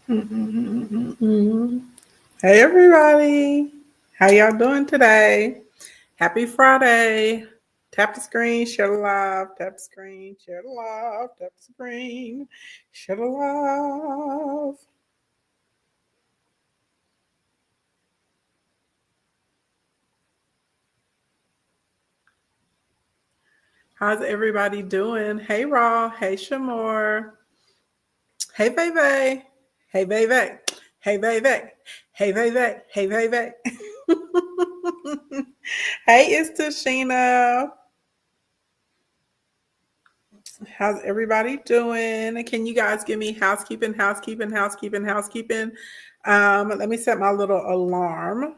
Mm-mm-mm-mm-mm. Hey everybody, how y'all doing today? Happy Friday. Tap the screen, share the live, tap the screen, share the live, tap the screen, share the live. How's everybody doing? Hey Raw, hey Shamor, hey Veve, hey Veve, hey Veve, hey Veve, hey Veve. Hey, it's Tashina. How's everybody doing? Can you guys give me housekeeping, housekeeping, housekeeping, housekeeping? Let me set my little alarm.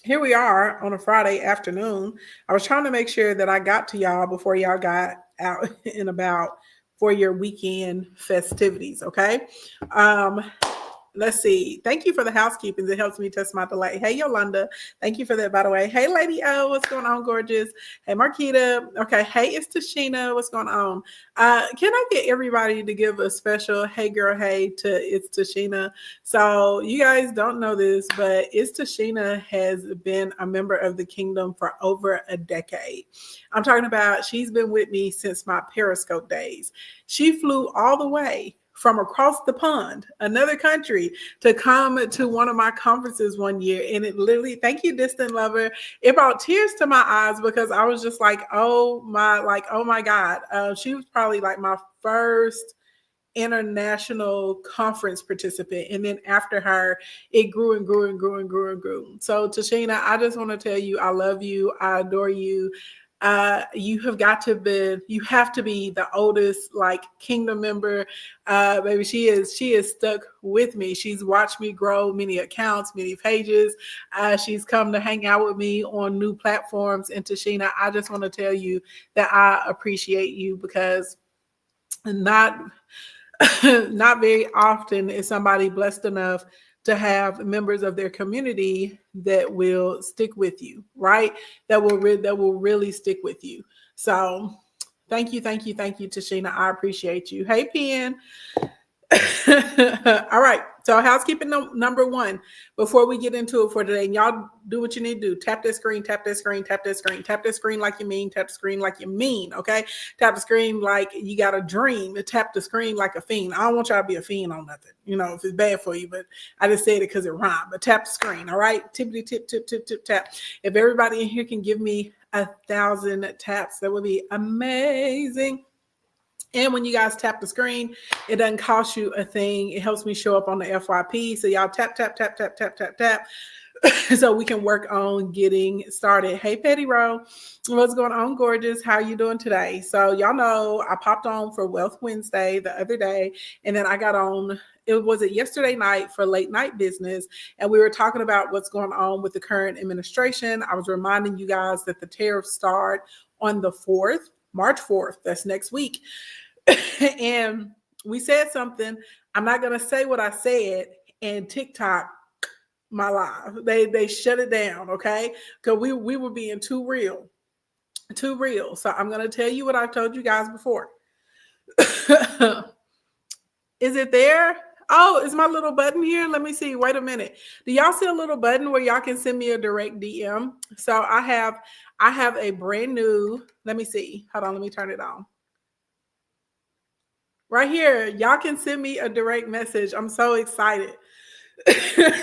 Here we are on a Friday afternoon. I was trying to make sure that I got to y'all before y'all got out and about for your weekend festivities. Okay. Um, Let's see. Thank you for the housekeeping. It helps me test my delay. Hey, Yolanda. Thank you for that, by the way. Hey, Lady O. What's going on, gorgeous? Hey, Marquita. Okay. Hey, it's Tashina. What's going on? Can I get everybody to give a special hey, girl, hey to It's Tashina? So, you guys don't know this, but It's Tashina has been a member of the kingdom for over a decade. I'm talking about she's been with me since my Periscope days. She flew all the way from across the pond, another country, to come to one of my conferences one year. And it literally, thank you, distant lover. It brought tears to my eyes because I was just like, oh my God. She was probably like my first international conference participant. And then after her, it grew and grew and grew and grew and grew. So Tashina, I just want to tell you, I love you. I adore you. You have to be the oldest like kingdom member. Baby, she is stuck with me. She's watched me grow many accounts, many pages. She's come to hang out with me on new platforms. And Tashina, I just want to tell you that I appreciate you because not not very often is somebody blessed enough to have members of their community that will stick with you, right? That will really stick with you. So thank you, Tashina. I appreciate you. Hey, Pen. All right. So housekeeping number one, before we get into it for today, and y'all do what you need to do. Tap that screen, tap that screen, tap that screen, tap that screen like you mean, tap the screen like you mean, okay? Tap the screen like you got a dream. Tap the screen like a fiend. I don't want y'all to be a fiend on nothing, if it's bad for you, but I just said it because it rhymed. But tap the screen, all right? Tippity tip, tip, tip, tip, tap. If everybody in here can give me 1,000 taps, that would be amazing. And when you guys tap the screen, it doesn't cost you a thing. It helps me show up on the FYP. So y'all tap, tap, tap, tap, tap, tap, tap. So we can work on getting started. Hey, Petty Row. What's going on, gorgeous? How are you doing today? So y'all know I popped on for Wealth Wednesday the other day. And then I got on, it was yesterday night for late night business. And we were talking about what's going on with the current administration. I was reminding you guys that the tariffs start on the 4th. March 4th, that's next week. And we said something. I'm not going to say what I said, and TikTok, my live, they shut it down, okay? Because we were being too real. So I'm going to tell you what I've told you guys before. Is it there? Oh, is my little button here? Let me see. Wait a minute. Do y'all see a little button where y'all can send me a direct DM? So I have a brand new, let me see. Hold on, let me turn it on. Right here, y'all can send me a direct message. I'm so excited.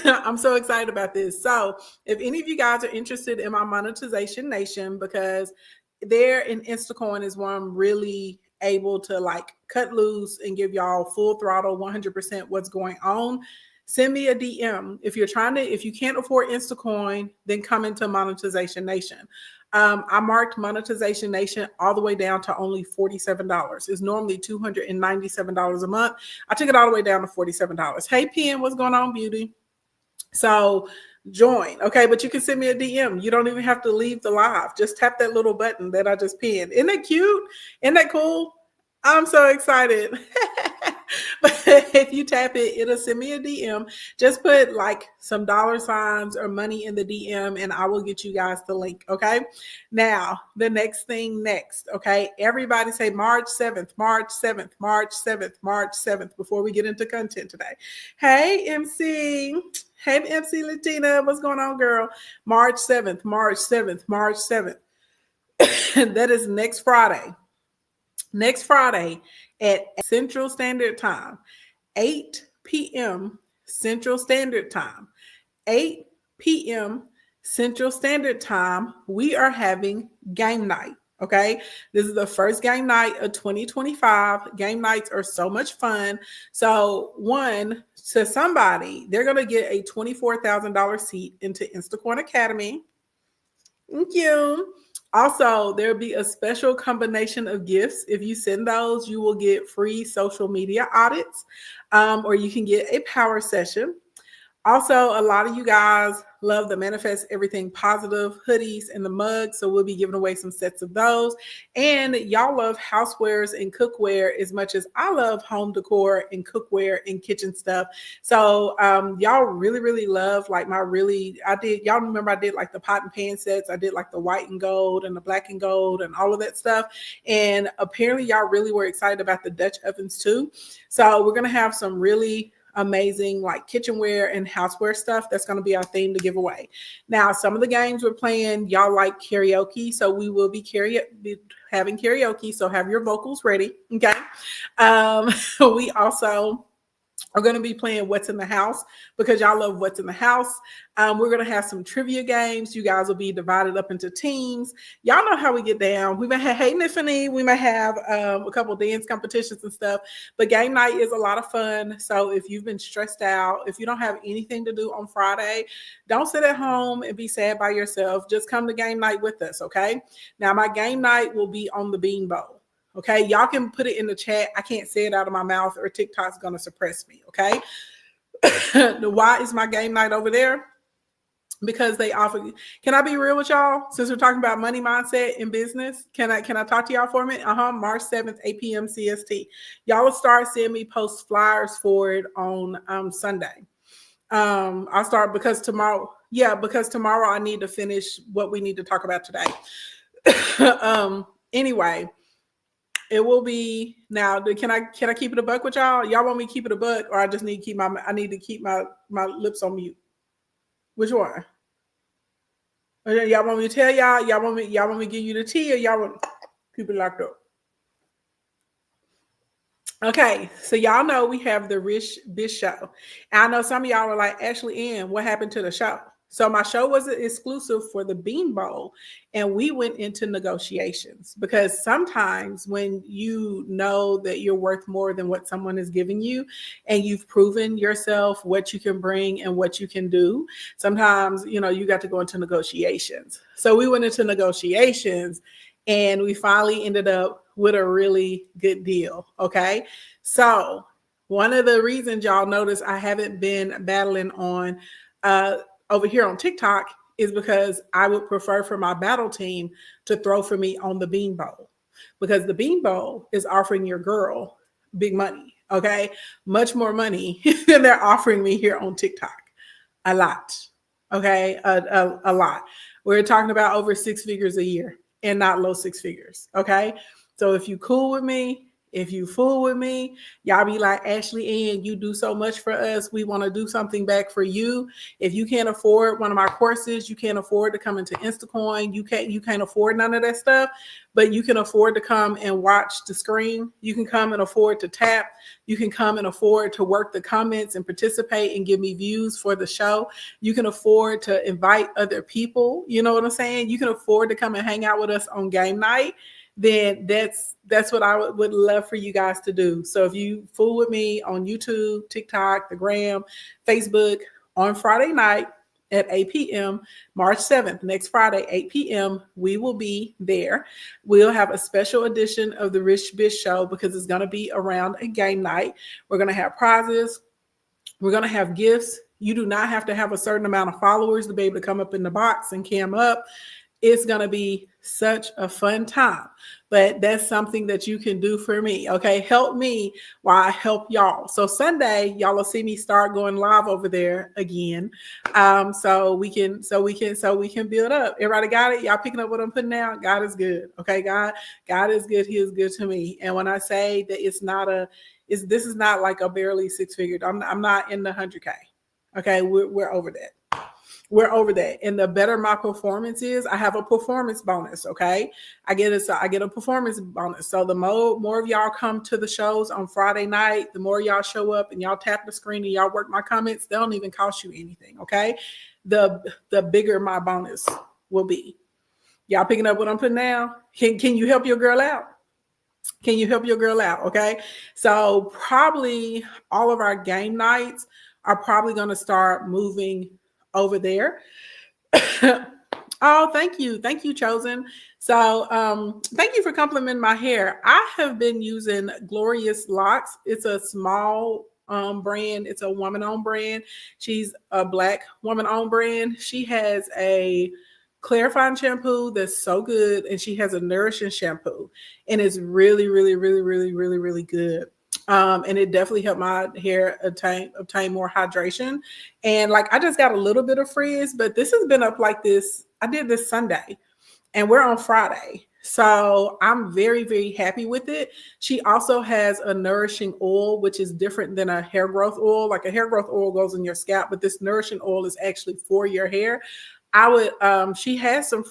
I'm so excited about this. So if any of you guys are interested in my monetization nation, because there in Instacoin is where I'm really able to like cut loose and give y'all full throttle 100% what's going on, send me a DM. If you can't afford Instacoin, then come into Monetization Nation. I marked Monetization Nation all the way down to only $47. It's normally $297 a month. I took it all the way down to $47. Hey, Pen, what's going on, beauty? So join, okay? But you can send me a DM. You don't even have to leave the live. Just tap that little button that I just pinned. Isn't that cute? Isn't that cool? I'm so excited. But if you tap it, it'll send me a DM. Just put like some dollar signs or money in the DM and I will get you guys the link. Okay. Now, the next thing next. Okay. Everybody say March 7th, March 7th, March 7th, March 7th before we get into content today. Hey, MC. Hey, MC Latina. What's going on, girl? March 7th, March 7th, March 7th. That is next Friday. Next Friday at Central Standard Time, 8 p.m. Central Standard Time, 8 p.m. Central Standard Time, we are having game night. Okay. This is the first game night of 2025. Game nights are so much fun. So, one, to somebody, they're going to get a $24,000 seat into Instacorn Academy. Thank you. Also, there'll be a special combination of gifts. If you send those, you will get free social media audits, or you can get a power session. Also, a lot of you guys love the Manifest Everything Positive hoodies and the mugs, so we'll be giving away some sets of those. And y'all love housewares and cookware as much as I love home decor and cookware and kitchen stuff. So y'all really, really love like y'all remember I did like the pot and pan sets. I did like the white and gold and the black and gold and all of that stuff. And apparently y'all really were excited about the Dutch ovens too. So we're going to have some really amazing like kitchenware and houseware stuff. That's going to be our theme to give away. Now, some of the games we're playing, y'all like karaoke, so we will be having karaoke. So have your vocals ready. Okay. We also are going to be playing What's in the House because y'all love What's in the House. We're going to have some trivia games. You guys will be divided up into teams. Y'all know how we get down. We may have Hey Niffany. We may have a couple dance competitions and stuff. But game night is a lot of fun. So if you've been stressed out, if you don't have anything to do on Friday, don't sit at home and be sad by yourself. Just come to game night with us, okay? Now, my game night will be on the Bean Bowl. Okay, y'all can put it in the chat. I can't say it out of my mouth or TikTok's going to suppress me. Okay. Why is my game night over there? Because they offer. Can I be real with y'all? Since we're talking about money mindset in business, can I talk to y'all for a minute? March 7th, 8 p.m. CST. Y'all will start seeing me post flyers for it on Sunday. I'll start because tomorrow I need to finish what we need to talk about today. Anyway. It will be now. Can I keep it a buck with y'all? Y'all want me to keep it a buck, or I just need to keep my lips on mute? Which one? Y'all want me to tell y'all? Y'all want me to give you the tea, or y'all want to keep it locked up? Okay, so y'all know we have the Rich Bish Show. And I know some of y'all are like, Ashley Ann, what happened to the show? So my show was exclusive for the Bean Bowl, and we went into negotiations because sometimes when you know that you're worth more than what someone is giving you and you've proven yourself what you can bring and what you can do, sometimes, you got to go into negotiations. So we went into negotiations and we finally ended up with a really good deal. Okay. So one of the reasons y'all notice I haven't been battling on, over here on TikTok is because I would prefer for my battle team to throw for me on the Bean Bowl, because the Bean Bowl is offering your girl big money. Okay. Much more money than they're offering me here on TikTok. A lot. Okay. A lot. We're talking about over 6 figures a year and not low 6 figures. Okay. So if you cool with me, if you fool with me, y'all be like, Ashley Ann, you do so much for us. We want to do something back for you. If you can't afford one of my courses, you can't afford to come into Instacoin. You can't afford none of that stuff, but you can afford to come and watch the screen. You can come and afford to tap. You can come and afford to work the comments and participate and give me views for the show. You can afford to invite other people. You know what I'm saying? You can afford to come and hang out with us on game night. Then that's what I would love for you guys to do. So if you fool with me on YouTube, TikTok, the Gram, Facebook on Friday night at 8 p.m., March 7th, next Friday, 8 p.m., we will be there. We'll have a special edition of the Rich Bish Show because it's going to be around a game night. We're going to have prizes. We're going to have gifts. You do not have to have a certain amount of followers to be able to come up in the box and cam up. It's going to be such a fun time. But that's something that you can do for me. Okay. Help me while I help y'all. So Sunday, y'all will see me start going live over there again. So we can build up. Everybody got it? Y'all picking up what I'm putting down? God is good. Okay. God is good. He is good to me. And when I say that this is not like a barely six figure. I'm not in the 100K. Okay. We're over that. We're over that. And the better my performance is, I have a performance bonus. Okay. I get a performance bonus. So the more of y'all come to the shows on Friday night, the more y'all show up and y'all tap the screen and y'all work my comments, they don't even cost you anything. Okay. The bigger my bonus will be. Y'all picking up what I'm putting down? Can you help your girl out? Can you help your girl out? Okay. So probably all of our game nights are probably going to start moving over there. Oh, thank you. Thank you, Chosen. So thank you for complimenting my hair. I have been using Glorious Locks. It's a small brand. It's a woman-owned brand. She's a Black woman-owned brand. She has a clarifying shampoo that's so good, and she has a nourishing shampoo, and it's really, really, really, really, really, really good. And it definitely helped my hair obtain more hydration. And like I just got a little bit of frizz, but this has been up like this. I did this Sunday, and we're on Friday. So I'm very, very happy with it. She also has a nourishing oil, which is different than a hair growth oil. Like a hair growth oil goes in your scalp, but this nourishing oil is actually for your hair. She has some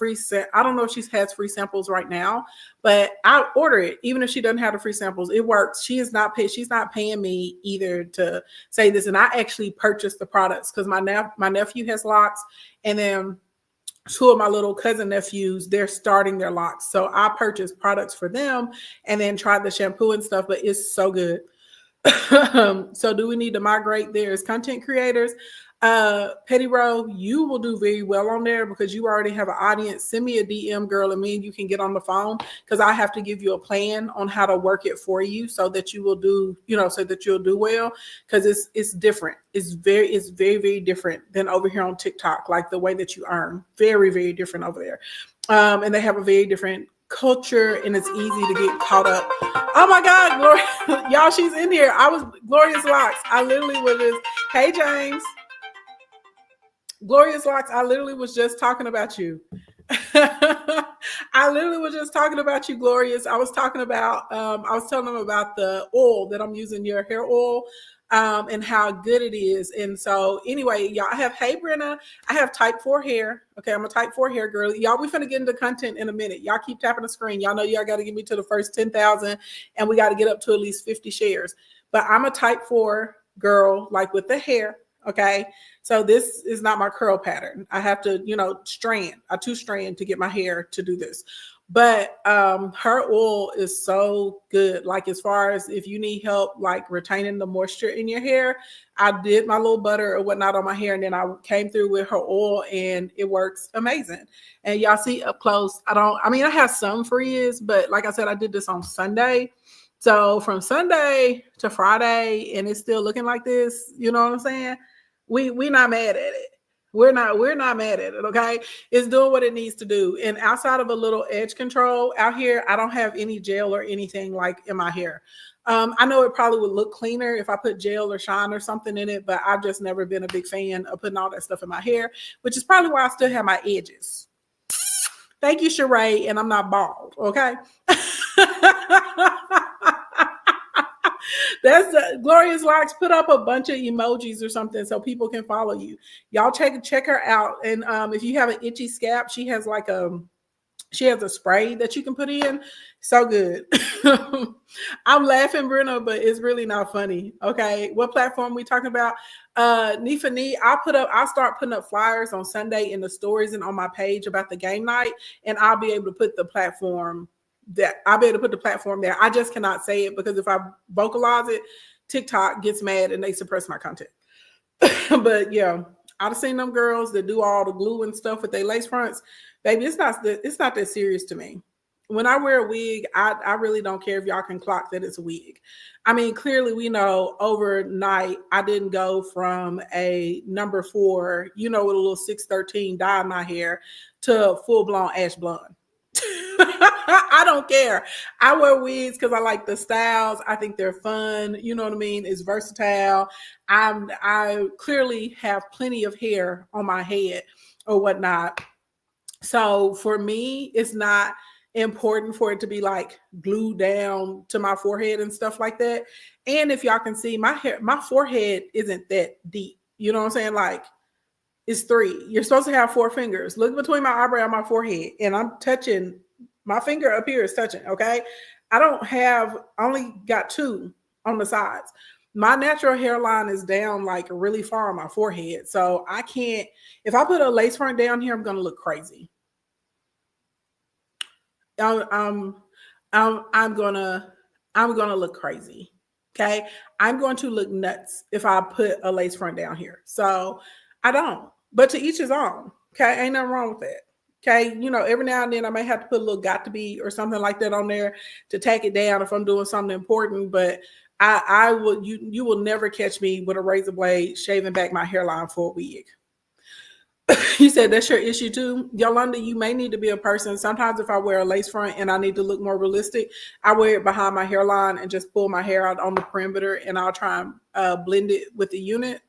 I don't know if she has free samples right now, but I'll order it. Even if she doesn't have the free samples, it works. She's not paying me either to say this. And I actually purchased the products because my nephew has locks, and then two of my little cousin nephews, they're starting their locks. So I purchased products for them and then tried the shampoo and stuff, but it's so good. So do we need to migrate there as content creators? Petty Row, you will do very well on there because you already have an audience. Send me a DM, girl, and me and you can get on the phone because I have to give you a plan on how to work it for you so that you will do, so that you'll do well, because it's different. It's very, very different than over here on TikTok, like the way that you earn. Very, very different over there. And they have a very different culture, and it's easy to get caught up. Oh my God, Gloria, y'all, she's in here. Glorious Locks. I literally was just, hey, James. Glorious Locks, I literally was just talking about you. I literally was just talking about you, Glorious. I was talking about, I was telling them about the oil that I'm using, your hair oil, and how good it is. And so anyway, y'all, I have, hey, Brenna, I have type 4 hair. Okay, I'm a type 4 hair girl. Y'all, we finna get into content in a minute. Y'all keep tapping the screen. Y'all know y'all got to get me to the first 10,000, and we got to get up to at least 50 shares. But I'm a type 4 girl, like with the hair. Okay. So this is not my curl pattern. I have to, two-strand to get my hair to do this. But her oil is so good. Like as far as if you need help, like retaining the moisture in your hair, I did my little butter or whatnot on my hair, and then I came through with her oil, and it works amazing. And y'all see up close, I have some frizz, but like I said, I did this on Sunday. So from Sunday to Friday, and it's still looking like this, you know what I'm saying? We're not mad at it. We're not mad at it. Okay. It's doing what it needs to do. And outside of a little edge control out here, I don't have any gel or anything like in my hair. I know it probably would look cleaner if I put gel or shine or something in it, but I've just never been a big fan of putting all that stuff in my hair, which is probably why I still have my edges. Thank you, Sheree. And I'm not bald. Okay. That's Glorious Locks. Put up a bunch of emojis or something so people can follow you. Y'all check her out. And if you have an itchy scalp, she has a spray that you can put in. So good. I'm laughing, Bruno, but it's really not funny. Okay. What platform we talking about? Nifani, I'll start putting up flyers on Sunday in the stories and on my page about the game night. And I'll be able to put the platform there. I just cannot say it because if I vocalize it, TikTok gets mad and they suppress my content. But yeah, I've seen them girls that do all the glue and stuff with their lace fronts. Baby, it's not that serious to me. When I wear a wig, I really don't care if y'all can clock that it's a wig. I mean, clearly we know overnight I didn't go from a number 4, with a little 613 dye in my hair to full-blown ash blonde. I don't care. I wear wigs because I like the styles. I think they're fun. You know what I mean? It's versatile. I clearly have plenty of hair on my head or whatnot. So for me, it's not important for it to be like glued down to my forehead and stuff like that. And if y'all can see, my forehead isn't that deep. You know what I'm saying? Like, it's 3. You're supposed to have 4 fingers. Look between my eyebrow and my forehead, and I'm touching. My finger up here is touching. Okay, I only got 2 on the sides. My natural hairline is down like really far on my forehead, so I can't. If I put a lace front down here, I'm gonna look crazy. I'm gonna look crazy. Okay, I'm going to look nuts if I put a lace front down here. So I don't. But to each his own. Okay, ain't nothing wrong with that. Okay, every now and then I may have to put a little got to be or something like that on there to tack it down if I'm doing something important. But I will you will never catch me with a razor blade shaving back my hairline for a wig. You said that's your issue too, Yolanda. You may need to be a person. Sometimes if I wear a lace front and I need to look more realistic, I wear it behind my hairline and just pull my hair out on the perimeter, and I'll try and blend it with the unit.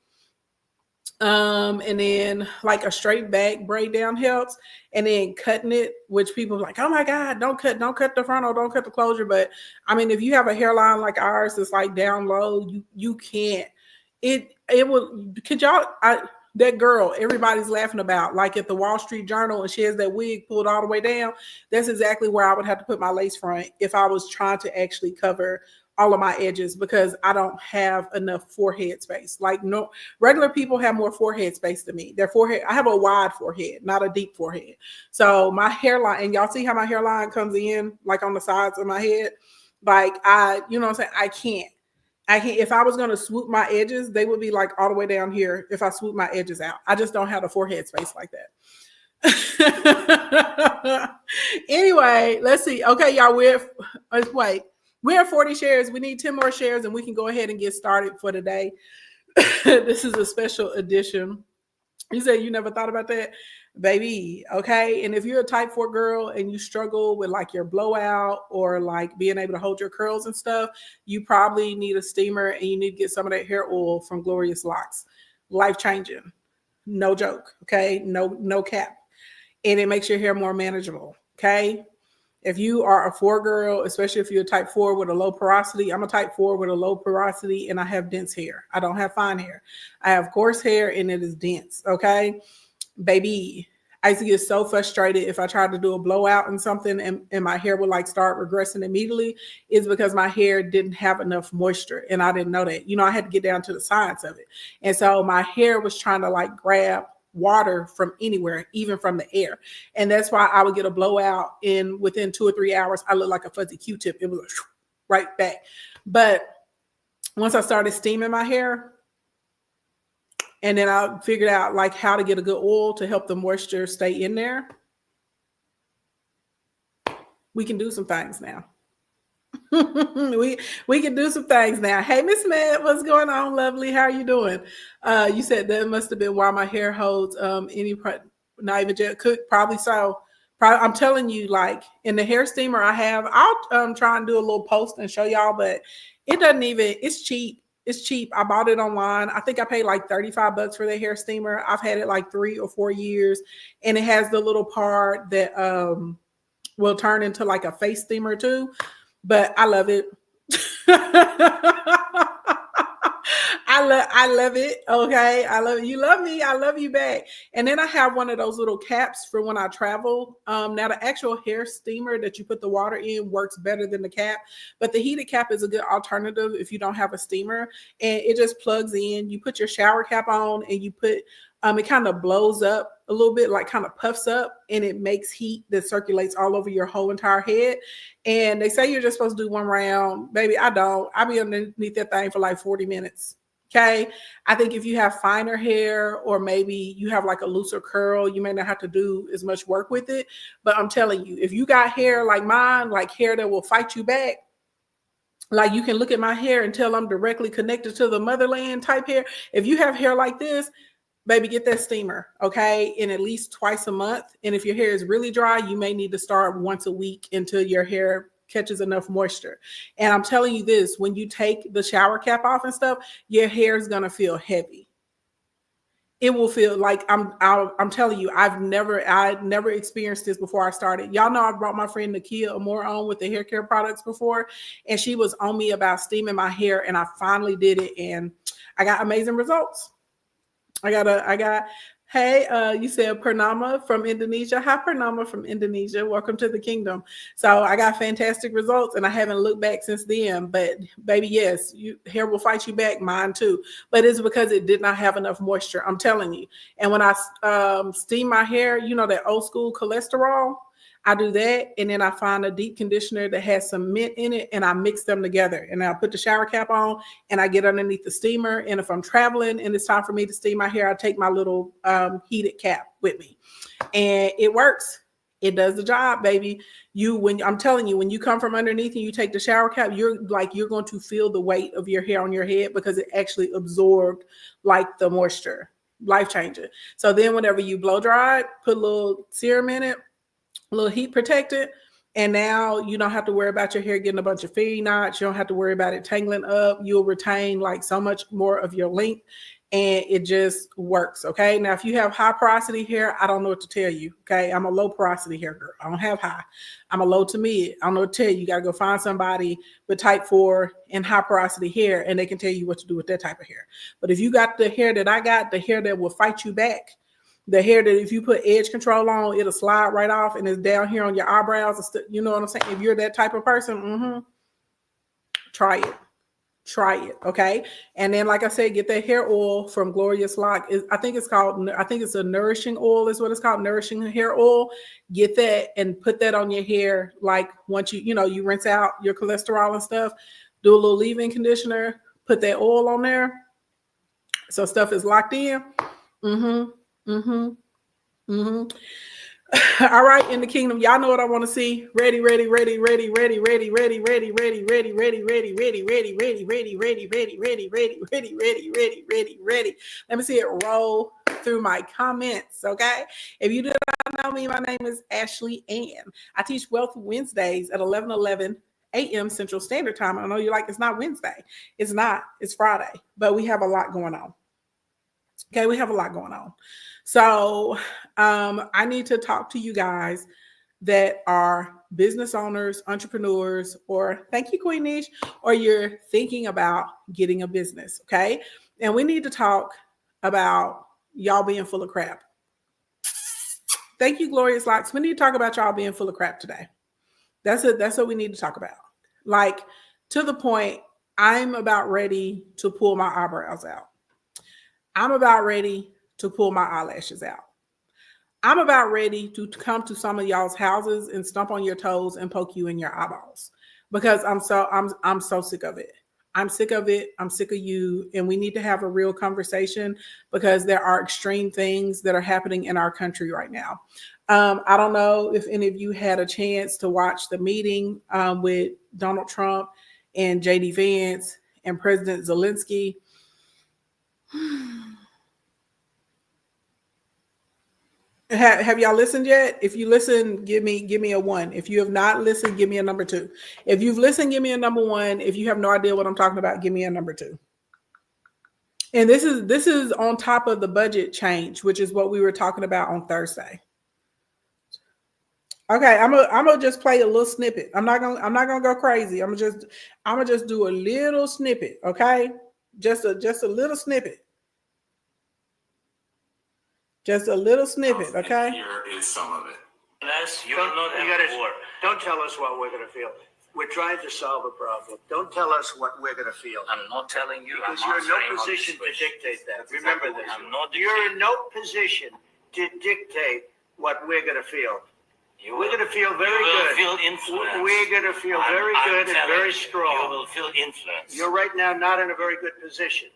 And then like a straight back braid down helps, and then cutting it, which people are like, oh my God, don't cut the front or don't cut the closure. But I mean, if you have a hairline like ours that's like down low, you can't. It will. Could y'all? That girl everybody's laughing about, like at the Wall Street Journal, and she has that wig pulled all the way down. That's exactly where I would have to put my lace front if I was trying to actually cover all of my edges, because I don't have enough forehead space. Like, no, regular people have more forehead space than me. Their forehead, I have a wide forehead, not a deep forehead. So my hairline, and y'all see how my hairline comes in like on the sides of my head. Like you know what I'm saying? I can't. If I was going to swoop my edges, they would be like all the way down here if I swoop my edges out. I just don't have the forehead space like that. Anyway, let's see. Okay, y'all, we're at 40 shares. We need 10 more shares and we can go ahead and get started for today. This is a special edition. You said you never thought about that? Baby, okay. And if you're a type 4 girl and you struggle with like your blowout or like being able to hold your curls and stuff, you probably need a steamer and you need to get some of that hair oil from Glorious Locks. Life changing. No joke. Okay. No cap. And it makes your hair more manageable. Okay. If you are a 4 girl, especially if you're a type 4 with a low porosity, I'm a type 4 with a low porosity and I have dense hair. I don't have fine hair. I have coarse hair and it is dense. Okay. Baby, I used to get so frustrated if I tried to do a blowout and something and my hair would like start regressing immediately. It's because my hair didn't have enough moisture and I didn't know that. I had to get down to the science of it. And so my hair was trying to like grab water from anywhere, even from the air. And that's why I would get a blowout and within 2 or 3 hours, I looked like a fuzzy Q-tip. It was like, right back. But once I started steaming my hair, and then I figured out like how to get a good oil to help the moisture stay in there, we can do some things now. we can do some things now. Hey, Miss Matt, what's going on, lovely? How are you doing? You said that must have been why my hair holds not even just could probably so. I'm telling you, like in the hair steamer I have, I'll try and do a little post and show y'all, but it doesn't even. It's cheap. It's cheap. I bought it online. I think I paid like $35 for the hair steamer. I've had it like 3 or 4 years, and it has the little part that will turn into like a face steamer too. But I love it. I love it. Okay. I love it. You love me. I love you back. And then I have one of those little caps for when I travel. Now the actual hair steamer that you put the water in works better than the cap, but the heated cap is a good alternative if you don't have a steamer, and it just plugs in. You put your shower cap on and you put, it kind of blows up a little bit, like kind of puffs up, and it makes heat that circulates all over your whole entire head. And they say you're just supposed to do 1 round. Baby, I don't. I be underneath that thing for like 40 minutes. Okay. I think if you have finer hair or maybe you have like a looser curl, you may not have to do as much work with it. But I'm telling you, if you got hair like mine, like hair that will fight you back, like you can look at my hair and tell I'm directly connected to the motherland type hair. If you have hair like this, baby, get that steamer, okay? And at least twice a month. And if your hair is really dry, you may need to start once a week until your hair catches enough moisture. And I'm telling you this, when you take the shower cap off and stuff, your hair is gonna feel heavy. It will feel like I'm telling you, I never experienced this before I started. Y'all know I brought my friend Nakia Amore on with the hair care products before, and she was on me about steaming my hair, and I finally did it, and I got amazing results. I got hey, you said Purnama from Indonesia. Hi, Purnama from Indonesia. Welcome to the kingdom. So I got fantastic results, and I haven't looked back since then. But baby, yes, hair will fight you back. Mine too. But it's because it did not have enough moisture. I'm telling you. And when I steam my hair, you know that old school cholesterol. I do that, and then I find a deep conditioner that has some mint in it, and I mix them together. And I put the shower cap on, and I get underneath the steamer. And if I'm traveling and it's time for me to steam my hair, I take my little heated cap with me, and it works. It does the job, baby. I'm telling you, when you come from underneath and you take the shower cap, you're going to feel the weight of your hair on your head because it actually absorbed like the moisture. Life changer. So then, whenever you blow dry it, put a little serum in it. A little heat protected, and now you don't have to worry about your hair getting a bunch of fade knots. You don't have to worry about it tangling up. You'll retain like so much more of your length, and it just works. Okay, now if you have high porosity hair, I don't know what to tell you. Okay, I'm a low porosity hair girl. I don't have high. I'm a low to mid. I don't know what to tell you. You got to go find somebody with type 4 and high porosity hair, and they can tell you what to do with that type of hair. But if you got the hair that I got, the hair that will fight you back, the hair that if you put edge control on, it'll slide right off and it's down here on your eyebrows. You know what I'm saying? If you're that type of person, try it. Try it, okay? And then, like I said, get that hair oil from Glorious Lock. I think it's a nourishing oil is what it's called, nourishing hair oil. Get that and put that on your hair. Like once you rinse out your cholesterol and stuff, do a little leave-in conditioner, put that oil on there. So stuff is locked in. All right, in the kingdom, y'all know what I want to see. Ready. Let me see it roll through my comments, okay? If you do not know me, my name is Ashley Ann. I teach Wealth Wednesdays at 11 a.m. Central Standard Time. I know you're like, it's not Wednesday. It's not. It's Friday, but we have a lot going on. Okay, we have a lot going on. So I need to talk to you guys that are business owners, entrepreneurs, or thank you, Queen Niche, or you're thinking about getting a business, okay? And we need to talk about y'all being full of crap. Thank you, Glorious Locks. We need to talk about y'all being full of crap today. That's what we need to talk about. Like, to the point, I'm about ready to pull my eyebrows out. I'm about ready to pull my eyelashes out. I'm about ready to come to some of y'all's houses and stomp on your toes and poke you in your eyeballs because I'm so sick of it. I'm sick of it. I'm sick of you. And we need to have a real conversation because there are extreme things that are happening in our country right now. I don't know if any of you had a chance to watch the meeting with Donald Trump and JD Vance and President Zelensky. Have y'all listened yet? If you listen, give me a 1. If you have not listened, give me a number 2. If you've listened, give me a number 1. If you have no idea what I'm talking about, give me a number 2. And this is on top of the budget change, which is what we were talking about on Thursday. Okay, I'm gonna just play a little snippet. I'm not gonna go crazy. I'm gonna just do a little snippet. Okay, just a little snippet. Just a little snippet, okay? Here is some of it. Don't tell us what we're going to feel. We're trying to solve a problem. Don't tell us what we're going to feel. I'm not telling you. Because you're in no position to dictate that. Remember this. You're in no position to dictate what we're going to feel. We're going to feel very good. Feel influence. We're going to feel very good and very strong. You will feel influence. You're right now not in a very good position.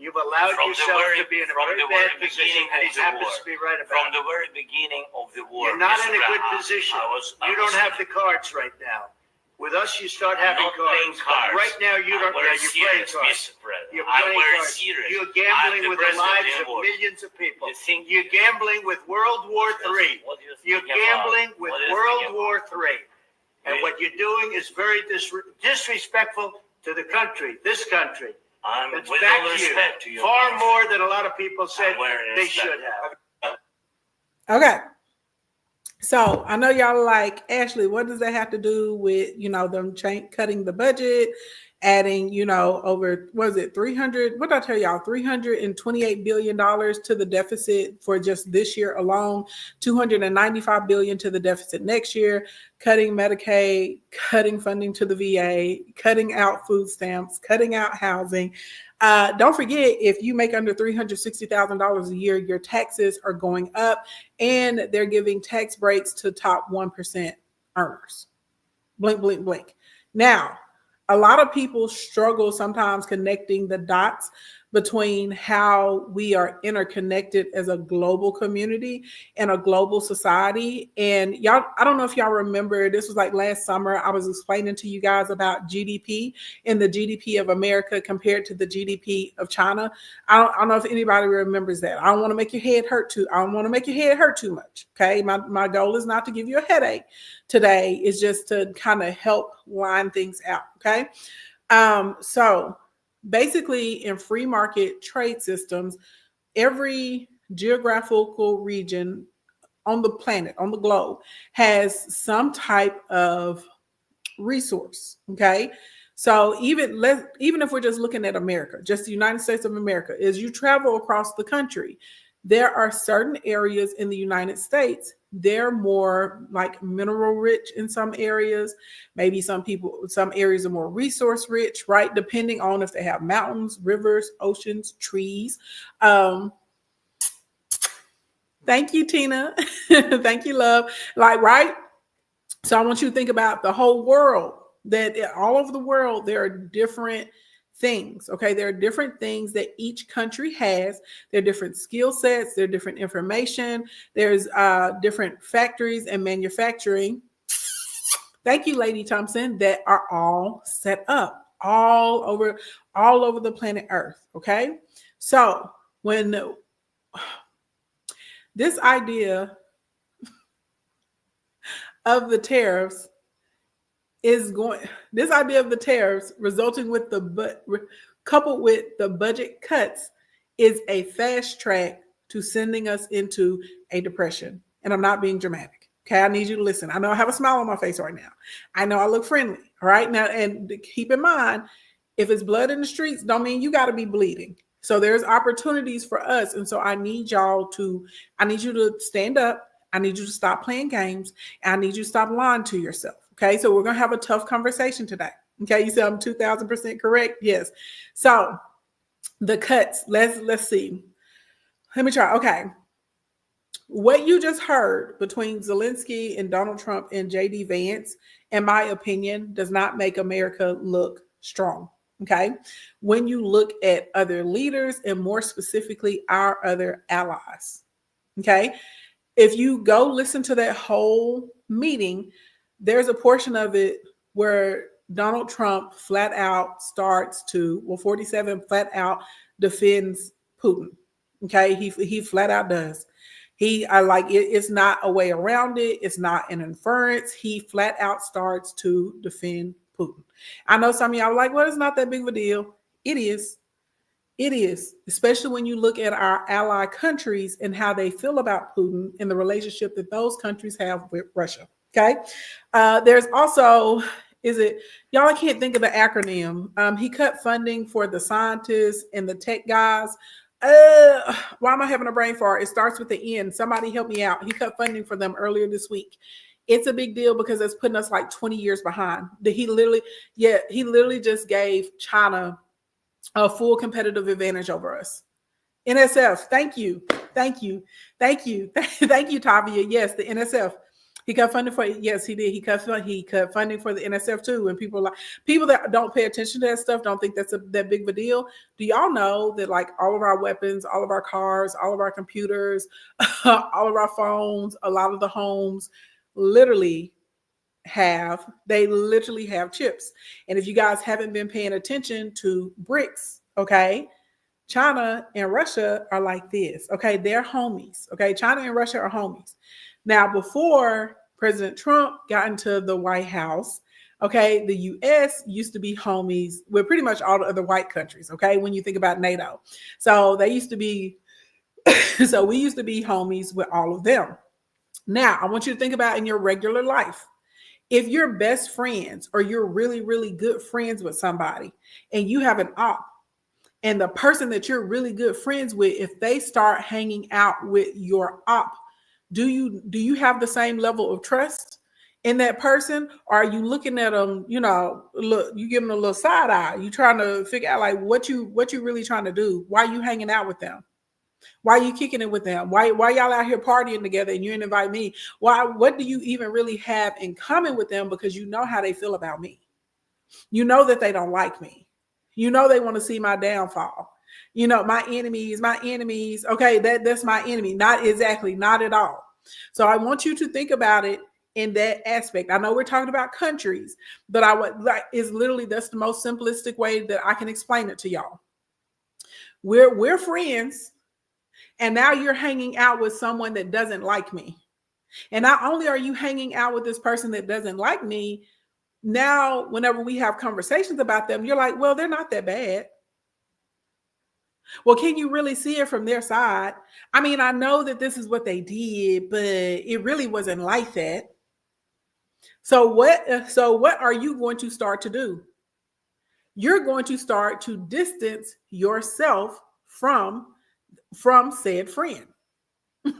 You've allowed yourself to be in a very bad position, and he happens to be right about From the very beginning of the war. You're not in a good position. You don't have the cards right now. With us, you start having I'm not playing cards. cards. Right now, you don't. I'm very Yeah, you're playing serious, cards. Mr. President. You're I'm playing very cards. serious. You're I'm gambling the with the president lives of of the world. millions of people. You think You're gambling with World War III. What do you think You're about- gambling with what do you World think War III. And Really? what you're doing is very disrespectful to the country, this country. I'm It's with back all to respect to you. you. Far more than a lot of people said I'm wearing they respect. should have. Okay. So I know y'all are like, Ashley, what does that have to do with, them cutting the budget, adding, over, what is it, 300, what did I tell y'all, $328 billion to the deficit for just this year alone, $295 billion to the deficit next year, cutting Medicaid, cutting funding to the VA, cutting out food stamps, cutting out housing. Don't forget, if you make under $360,000 a year, your taxes are going up, and they're giving tax breaks to top 1% earners. Blink, blink, blink. Now, a lot of people struggle sometimes connecting the dots between how we are interconnected as a global community and a global society. And y'all, I don't know if y'all remember, this was like last summer, I was explaining to you guys about GDP and the GDP of America compared to the GDP of China. I don't know if anybody remembers that. I don't want to make your head hurt too. I don't want to make your head hurt too much. Okay. My goal is not to give you a headache today. It's just to kind of help line things out. Okay. So basically, in free market trade systems, every geographical region on the planet, on the globe, has some type of resource. Okay. So even if we're just looking at America, just the United States of America, as you travel across the country, there are certain areas in the United States, they're more like mineral rich in some areas. Maybe some areas are more resource rich, right? Depending on if they have mountains, rivers, oceans, trees. Thank you, Tina. Thank you, love. Like, right? So I want you to think about the whole world, that all over the world, there are different things. Okay. There are different things that each country has. There are different skill sets. There are different information. There's different factories and manufacturing. Thank you, Lady Thompson, that are all set up all over the planet Earth. Okay. So when this idea of the tariffs resulting with coupled with the budget cuts is a fast track to sending us into a depression. And I'm not being dramatic. Okay, I need you to listen. I know I have a smile on my face right now. I know I look friendly. All right. Now, and keep in mind, if it's blood in the streets, don't mean you got to be bleeding. So there's opportunities for us. And so I need you to stand up. I need you to stop playing games. And I need you to stop lying to yourself. Okay. So we're going to have a tough conversation today. Okay. You said I'm 2000% correct. Yes. So the cuts, let's see. Let me try. Okay. What you just heard between Zelensky and Donald Trump and JD Vance, in my opinion, does not make America look strong. Okay. When you look at other leaders and more specifically our other allies. Okay. If you go listen to that whole meeting, there's a portion of it where Donald Trump flat out 47 flat out defends Putin. Okay. He flat out does. It's not a way around it. It's not an inference. He flat out starts to defend Putin. I know some of y'all are like, well, it's not that big of a deal. It is. It is, especially when you look at our ally countries and how they feel about Putin and the relationship that those countries have with Russia. Okay. There's also, y'all, I can't think of the acronym. He cut funding for the scientists and the tech guys. Why am I having a brain fart? It starts with the N. Somebody help me out. He cut funding for them earlier this week. It's a big deal because it's putting us like 20 years behind. He literally just gave China a full competitive advantage over us. NSF, thank you, Tavia. Yes, the NSF. He cut funding for it. Yes, he did. He cut funding for the NSF too. And people that don't pay attention to that stuff don't think that's that big of a deal. Do y'all know that like all of our weapons, all of our cars, all of our computers, all of our phones, a lot of the homes literally they literally have chips. And if you guys haven't been paying attention to BRICS, okay, China and Russia are like this. Okay, they're homies. Okay, China and Russia are homies. Now, before President Trump got into the White House, okay, the US used to be homies with pretty much all the other white countries. Okay, when you think about NATO, so they used to be, so we used to be homies with all of them. Now, I want you to think about in your regular life. If you're best friends or you're really, really good friends with somebody and you have an op, and the person that you're really good friends with, if they start hanging out with your op, do you have the same level of trust in that person? Or are you looking at them, look, you give them a little side eye. You trying to figure out like what you really trying to do? Why are you hanging out with them? Why are you kicking it with them? Why y'all out here partying together and you didn't invite me? What do you even really have in common with them? Because you know how they feel about me. You know that they don't like me. You know they want to see my downfall. My enemies. Okay, that's my enemy. Not exactly, not at all. So I want you to think about it in that aspect. I know we're talking about countries, but is literally that's the most simplistic way that I can explain it to y'all. We're friends. And now you're hanging out with someone that doesn't like me. And not only are you hanging out with this person that doesn't like me, now whenever we have conversations about them, you're like, well, they're not that bad. Well, can you really see it from their side? I mean, I know that this is what they did, but it really wasn't like that. So what are you going to start to do? You're going to start to distance yourself from said friend.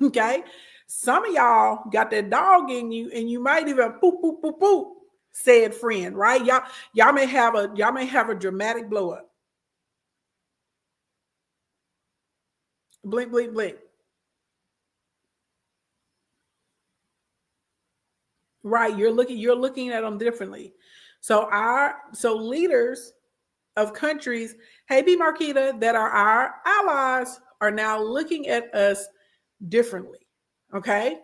Okay. Some of y'all got that dog in you and you might even boop, boop, boop, boop, said friend, right? Y'all may have a dramatic blow up. Blink, blink, blink. Right. You're looking at them differently. So leaders of countries, hey, B. Marquita, that are our allies are now looking at us differently. Okay.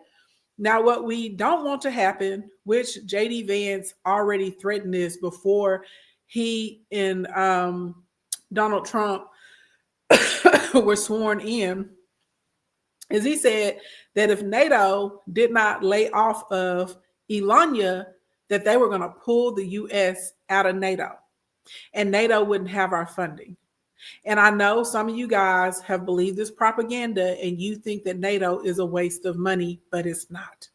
Now, what we don't want to happen, which JD Vance already threatened this before he and Donald Trump were sworn in, is he said that if NATO did not lay off of Elanya, that they were going to pull the US out of NATO and NATO wouldn't have our funding. And I know some of you guys have believed this propaganda and you think that NATO is a waste of money, but it's not.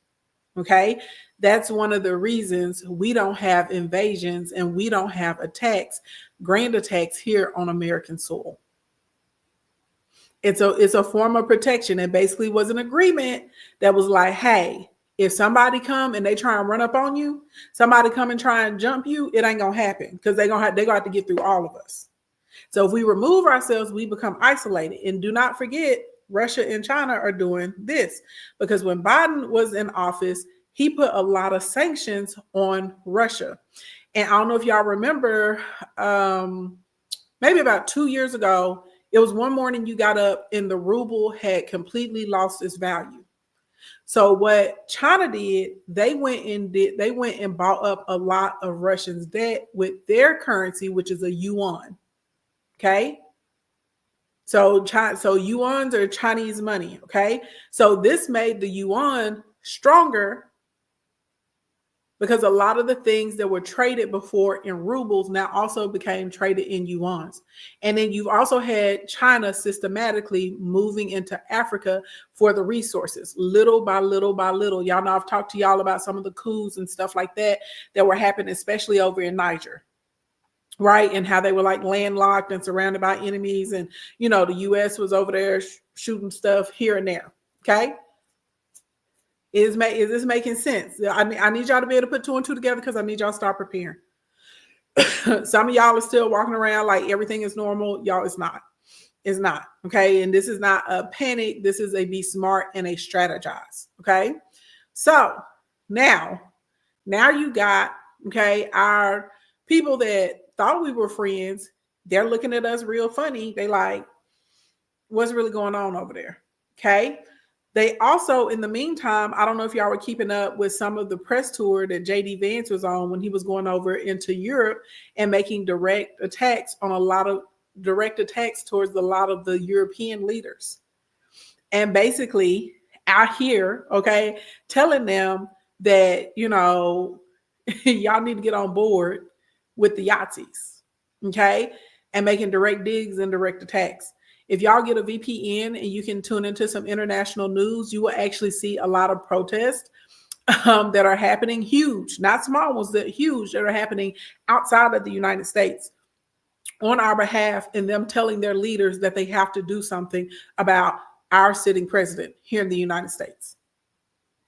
Okay. That's one of the reasons we don't have invasions and we don't have attacks, grand attacks here on American soil. It's a form of protection. It basically was an agreement that was like, hey, if somebody come and they try and run up on you, somebody come and try and jump you, it ain't gonna happen because they're gonna have to get through all of us. So if we remove ourselves, we become isolated. And do not forget, Russia and China are doing this because when Biden was in office, he put a lot of sanctions on Russia. And I don't know if y'all remember, maybe about 2 years ago, it was one morning you got up and the ruble had completely lost its value. So what China did, they went and bought up a lot of Russians' debt with their currency, which is a yuan. Okay. So yuans are Chinese money. Okay. So this made the yuan stronger because a lot of the things that were traded before in rubles now also became traded in yuans. And then you've also had China systematically moving into Africa for the resources, little by little by little. Y'all know I've talked to y'all about some of the coups and stuff like that were happening, especially over in Niger. Right. And how they were like landlocked and surrounded by enemies. And, the US was over there shooting stuff here and there. Okay. Is this making sense? I need y'all to be able to put 2 and 2 together because I need y'all to start preparing. Some of y'all are still walking around like everything is normal. Y'all, it's not. It's not. Okay. And this is not a panic. This is a be smart and a strategize. Okay. So now you got, okay, our people that thought we were friends, they're looking at us real funny. They like, what's really going on over there? Okay. They also, in the meantime, I don't know if y'all were keeping up with some of the press tour that JD Vance was on when he was going over into Europe and making direct attacks towards a lot of the European leaders. And basically out here, okay, telling them that, y'all need to get on board with the Yahtzees, okay, and making direct digs and direct attacks. If y'all get a VPN and you can tune into some international news, you will actually see a lot of protests that are happening, huge, not small ones, that huge, that are happening outside of the United States on our behalf, and them telling their leaders that they have to do something about our sitting president here in the United States.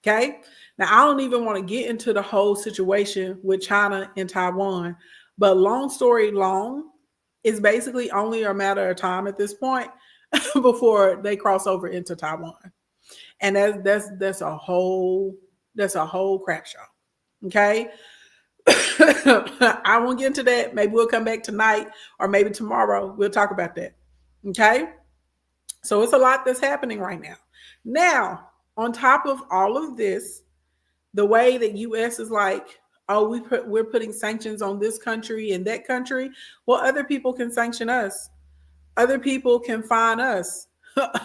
Okay. Now, I don't even want to get into the whole situation with China and Taiwan, but long story long, it's basically only a matter of time at this point before they cross over into Taiwan. And that's a whole crap show. Okay. I won't get into that. Maybe we'll come back tonight or maybe tomorrow. We'll talk about that. Okay. So it's a lot that's happening right now. Now, on top of all of this, the way that U.S. is like, oh, we're putting sanctions on this country and that country. Well, other people can sanction us. Other people can fine us.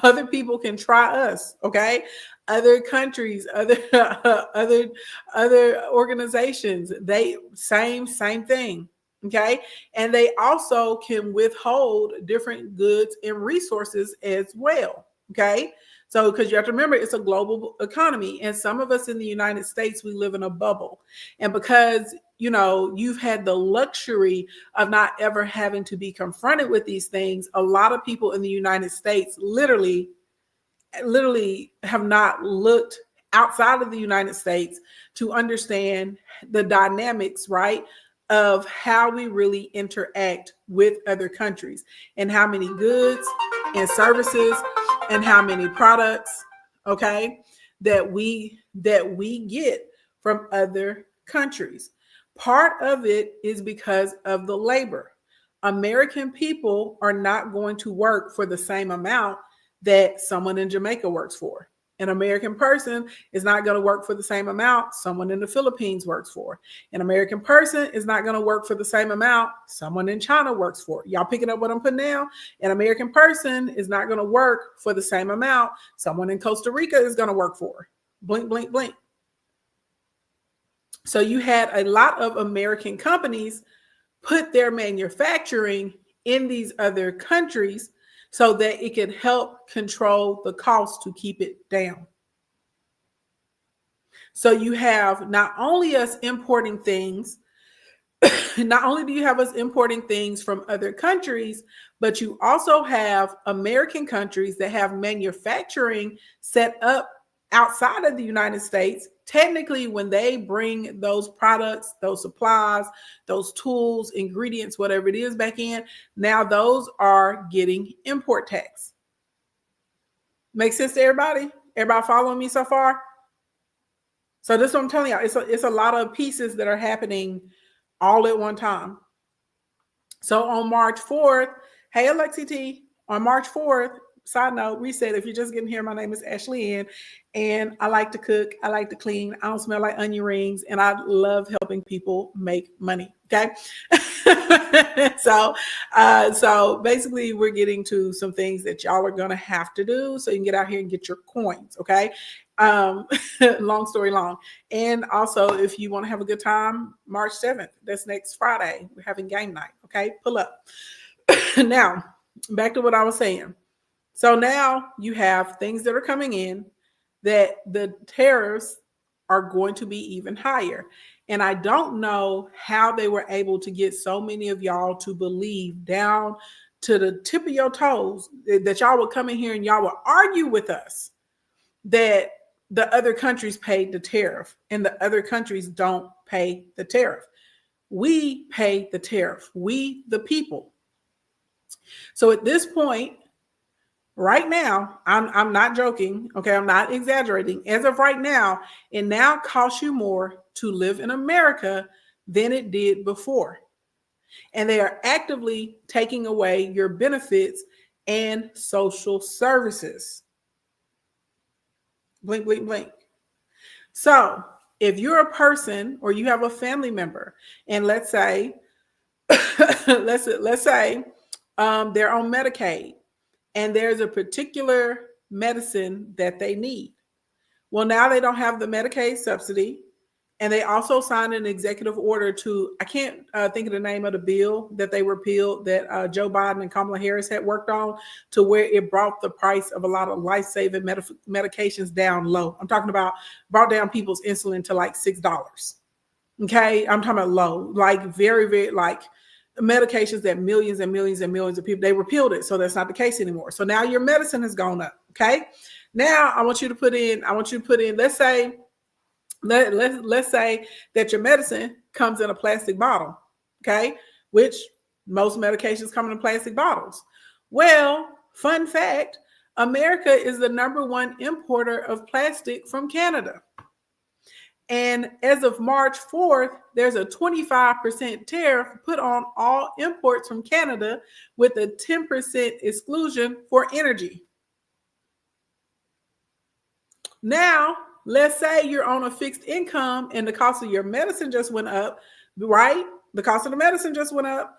Other people can try us. Okay. Other countries, other organizations, they same thing. Okay. And they also can withhold different goods and resources as well. Okay. So, because you have to remember, it's a global economy, and some of us in the United States, we live in a bubble. And because, you've had the luxury of not ever having to be confronted with these things, a lot of people in the United States literally have not looked outside of the United States to understand the dynamics, right, of how we really interact with other countries and how many goods and services and how many products, okay, that we get from other countries. Part of it is because of the labor. American people are not going to work for the same amount that someone in Jamaica works for. An American person is not going to work for the same amount someone in the Philippines works for. An American person is not going to work for the same amount someone in China works for. Y'all picking up what I'm putting down? An American person is not going to work for the same amount someone in Costa Rica is going to work for. Blink, blink, blink. So you had a lot of American companies put their manufacturing in these other countries so that it can help control the cost to keep it down. So you have not only us importing things, not only do you have us importing things from other countries, but you also have American countries that have manufacturing set up outside of the United States. Technically, when they bring those products, those supplies, those tools, ingredients, whatever it is back in, now those are getting import tax. Make sense to everybody? Everybody following me so far? So this is what I'm telling y'all. It's a lot of pieces that are happening all at one time. So on March 4th, hey, Alexi T, on March 4th, side note, reset, if you're just getting here, my name is Ashley Ann, and I like to cook, I like to clean, I don't smell like onion rings, and I love helping people make money, okay? So basically, we're getting to some things that y'all are going to have to do so you can get out here and get your coins, okay? Long story long. And also, if you want to have a good time, March 7th, that's next Friday, we're having game night, okay? Pull up. Now, back to what I was saying. So now you have things that are coming in that the tariffs are going to be even higher. And I don't know how they were able to get so many of y'all to believe down to the tip of your toes that y'all would come in here and y'all would argue with us that the other countries paid the tariff and the other countries don't pay the tariff. We pay the tariff. We, the people. So at this point, right now, I'm not joking, okay? I'm not exaggerating. As of right now, it now costs you more to live in America than it did before. And they are actively taking away your benefits and social services. Blink, blink, blink. So if you're a person or you have a family member, and let's say, let's say they're on Medicaid and there's a particular medicine that they need. Well, now they don't have the Medicaid subsidy. And they also signed an executive order to, I can't think of the name of the bill that they repealed that Joe Biden and Kamala Harris had worked on, to where it brought the price of a lot of life-saving medications down low. I'm talking about brought down people's insulin to like $6. Okay. I'm talking about low, like very, very, like medications that millions and millions and millions of people, they repealed it. So that's not the case anymore. So now your medicine has gone up. Okay. Now I want you to put in, let's say that your medicine comes in a plastic bottle, okay? Which most medications come in plastic bottles. Well, fun fact, America is the #1 importer of plastic from Canada. And as of March 4th, there's a 25% tariff put on all imports from Canada with a 10% exclusion for energy. Now, let's say you're on a fixed income and the cost of your medicine just went up, right? The cost of the medicine just went up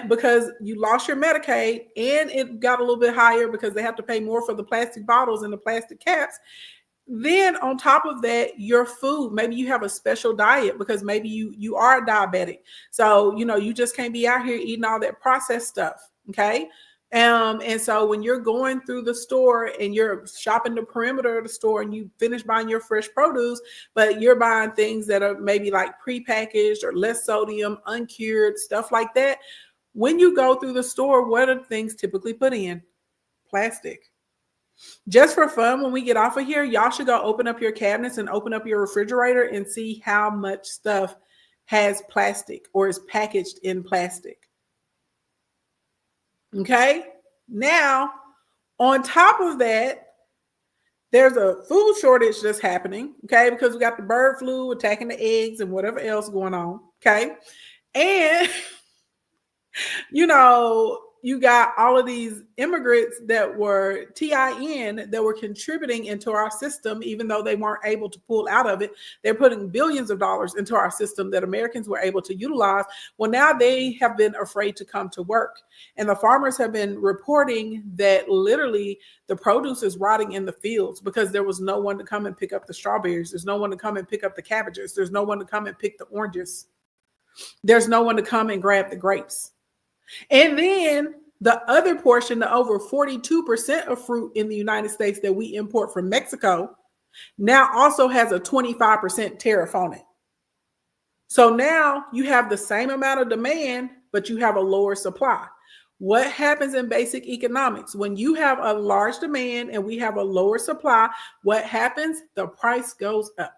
because you lost your Medicaid, and it got a little bit higher because they have to pay more for the plastic bottles and the plastic caps. Then on top of that, your food, maybe you have a special diet because maybe you are diabetic. So, you just can't be out here eating all that processed stuff, okay? And so when you're going through the store and you're shopping the perimeter of the store and you finish buying your fresh produce, but you're buying things that are maybe like prepackaged or less sodium, uncured, stuff like that. When you go through the store, what are things typically put in? Plastic. Just for fun, when we get off of here, y'all should go open up your cabinets and open up your refrigerator and see how much stuff has plastic or is packaged in plastic. Okay, now on top of that, there's a food shortage that's happening, okay, because we got the bird flu attacking the eggs and whatever else going on, okay, and you got all of these immigrants that were TIN that were contributing into our system, even though they weren't able to pull out of it. They're putting billions of dollars into our system that Americans were able to utilize. Well, now they have been afraid to come to work. And the farmers have been reporting that literally the produce is rotting in the fields because there was no one to come and pick up the strawberries. There's no one to come and pick up the cabbages. There's no one to come and pick the oranges. There's no one to come and grab the grapes. And then the other portion, the over 42% of fruit in the United States that we import from Mexico, now also has a 25% tariff on it. So now you have the same amount of demand, but you have a lower supply. What happens in basic economics? When you have a large demand and we have a lower supply, what happens? The price goes up.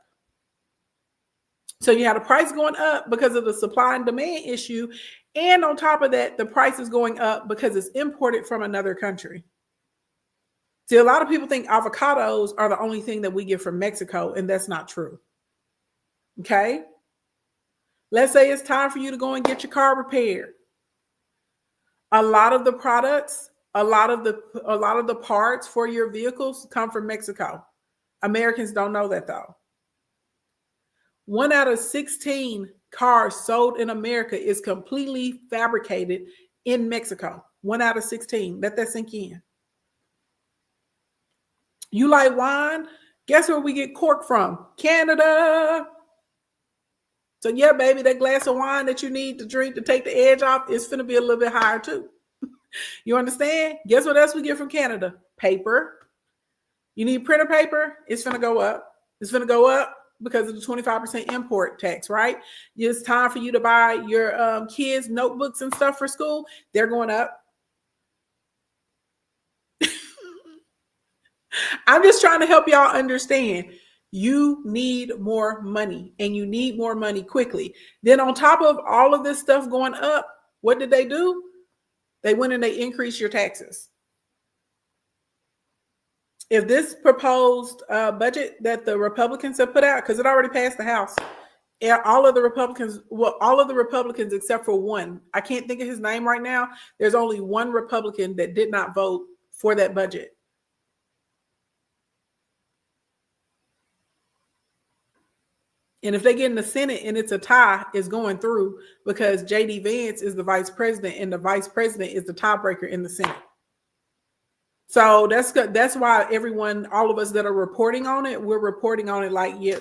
So you have the price going up because of the supply and demand issue. And on top of that, the price is going up because it's imported from another country. See, a lot of people think avocados are the only thing that we get from Mexico, and that's not true. Okay? Let's say it's time for you to go and get your car repaired. A lot of the products, a lot of the parts for your vehicles come from Mexico. Americans don't know that though. 1 out of 16 cars sold in America is completely fabricated in Mexico. 1 out of 16. Let that sink in. You like wine? Guess where we get cork from? Canada. So yeah, baby, that glass of wine that you need to drink to take the edge off is finna be a little bit higher too. You understand? Guess what else we get from Canada? Paper. You need printer paper? It's finna go up. It's finna go up because of the 25% import tax, right? It's time for you to buy your kids' notebooks and stuff for school. They're going up. I'm just trying to help y'all understand. You need more money, and you need more money quickly. Then on top of all of this stuff going up, what did they do? They went and they increased your taxes. If this proposed budget that the Republicans have put out, because it already passed the House, all of the Republicans except for one, I can't think of his name right now. There's only one Republican that did not vote for that budget. And if they get in the Senate and it's a tie, it's going through because JD Vance is the vice president and the vice president is the tiebreaker in the Senate. So that's good. That's why everyone, all of us that are reporting on it, we're reporting on it like, yeah,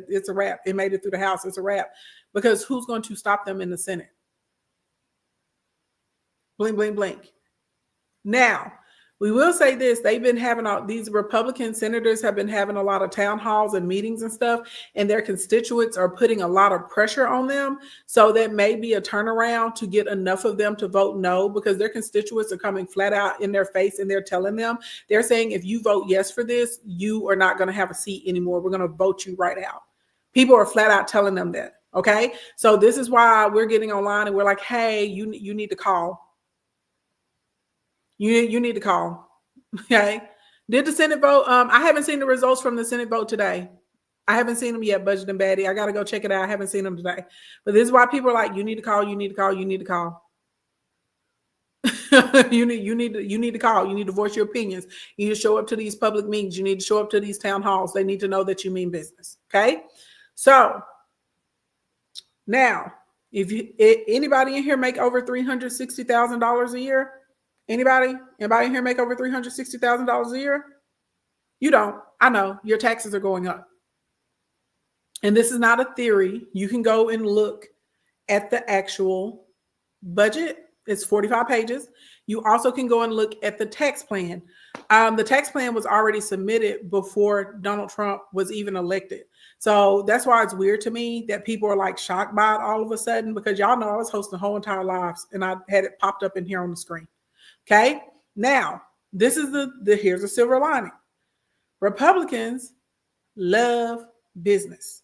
it's a wrap. It made it through the House. It's a wrap. Because who's going to stop them in the Senate? Blink, blink, blink. Now, we will say this. They've been having these Republican senators have been having a lot of town halls and meetings and stuff, and their constituents are putting a lot of pressure on them. So that may be a turnaround to get enough of them to vote no, because their constituents are coming flat out in their face and they're telling them, they're saying, if you vote yes for this, you are not going to have a seat anymore. We're going to vote you right out. People are flat out telling them that. Okay. So this is why we're getting online and we're like, hey, you need to call. You need to call. Okay. Did the Senate vote? I haven't seen the results from the Senate vote today. I haven't seen them yet, Budget and Baddie. I got to go check it out. I haven't seen them today. But this is why people are like, you need to call, you need to call, you need to call. you need to call. You need to voice your opinions. You need to show up to these public meetings. You need to show up to these town halls. They need to know that you mean business. Okay. So now, if anybody in here make over $360,000 a year, anybody in here make over $360,000 a year? You don't. I know your taxes are going up. And this is not a theory. You can go and look at the actual budget. It's 45 pages. You also can go and look at the tax plan. The tax plan was already submitted before Donald Trump was even elected. So that's why it's weird to me that people are like shocked by it all of a sudden, because y'all know I was hosting whole entire lives and I had it popped up in here on the screen. Okay. Now, this is here's a silver lining. Republicans love business.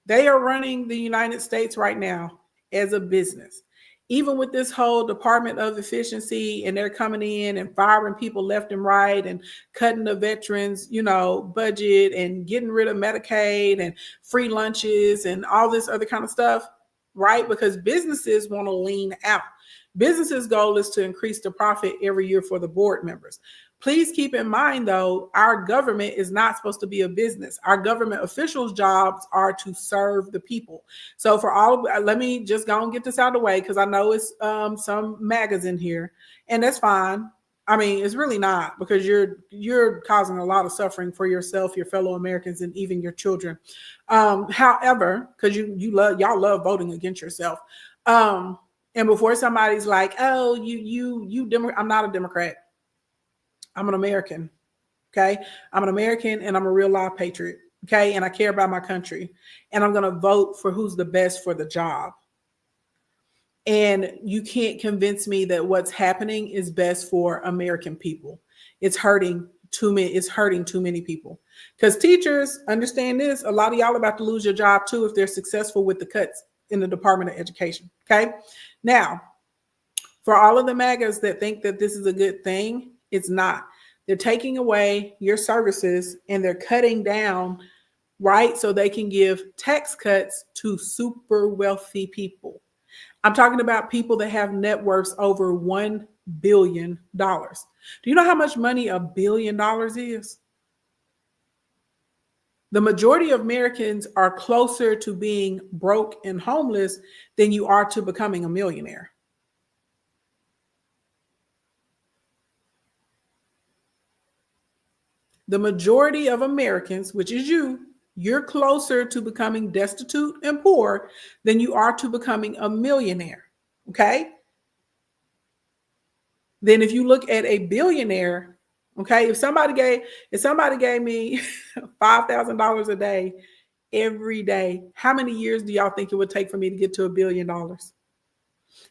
They are running the United States right now as a business. Even with this whole Department of Efficiency, and they're coming in and firing people left and right and cutting the veterans, budget and getting rid of Medicaid and free lunches and all this other kind of stuff, right? Because businesses want to lean out. Businesses' goal is to increase the profit every year for the board members. Please keep in mind, though, our government is not supposed to be a business. Our government officials' jobs are to serve the people. So let me just go and get this out of the way, because I know it's some MAGAs in here, and that's fine. I mean, it's really not, because you're causing a lot of suffering for yourself, your fellow Americans, and even your children. However, because y'all love voting against yourself. And before somebody's like, oh, I'm not a Democrat. I'm an American. Okay. I'm an American and I'm a real live patriot. Okay. And I care about my country, and I'm going to vote for who's the best for the job. And you can't convince me that what's happening is best for American people. It's hurting too many people, because teachers, understand this. A lot of y'all are about to lose your job too if they're successful with the cuts in the Department of Education. Okay. Now, for all of the MAGAs that think that this is a good thing, it's not. They're taking away your services and they're cutting down, right? So they can give tax cuts to super wealthy people. I'm talking about people that have net worths over $1 billion. Do you know how much money $1 billion is? The majority of Americans are closer to being broke and homeless than you are to becoming a millionaire. The majority of Americans, which is you're closer to becoming destitute and poor than you are to becoming a millionaire. Okay. Then if you look at a billionaire, okay, if somebody gave me $5,000 a day every day, how many years do y'all think it would take for me to get to $1 billion?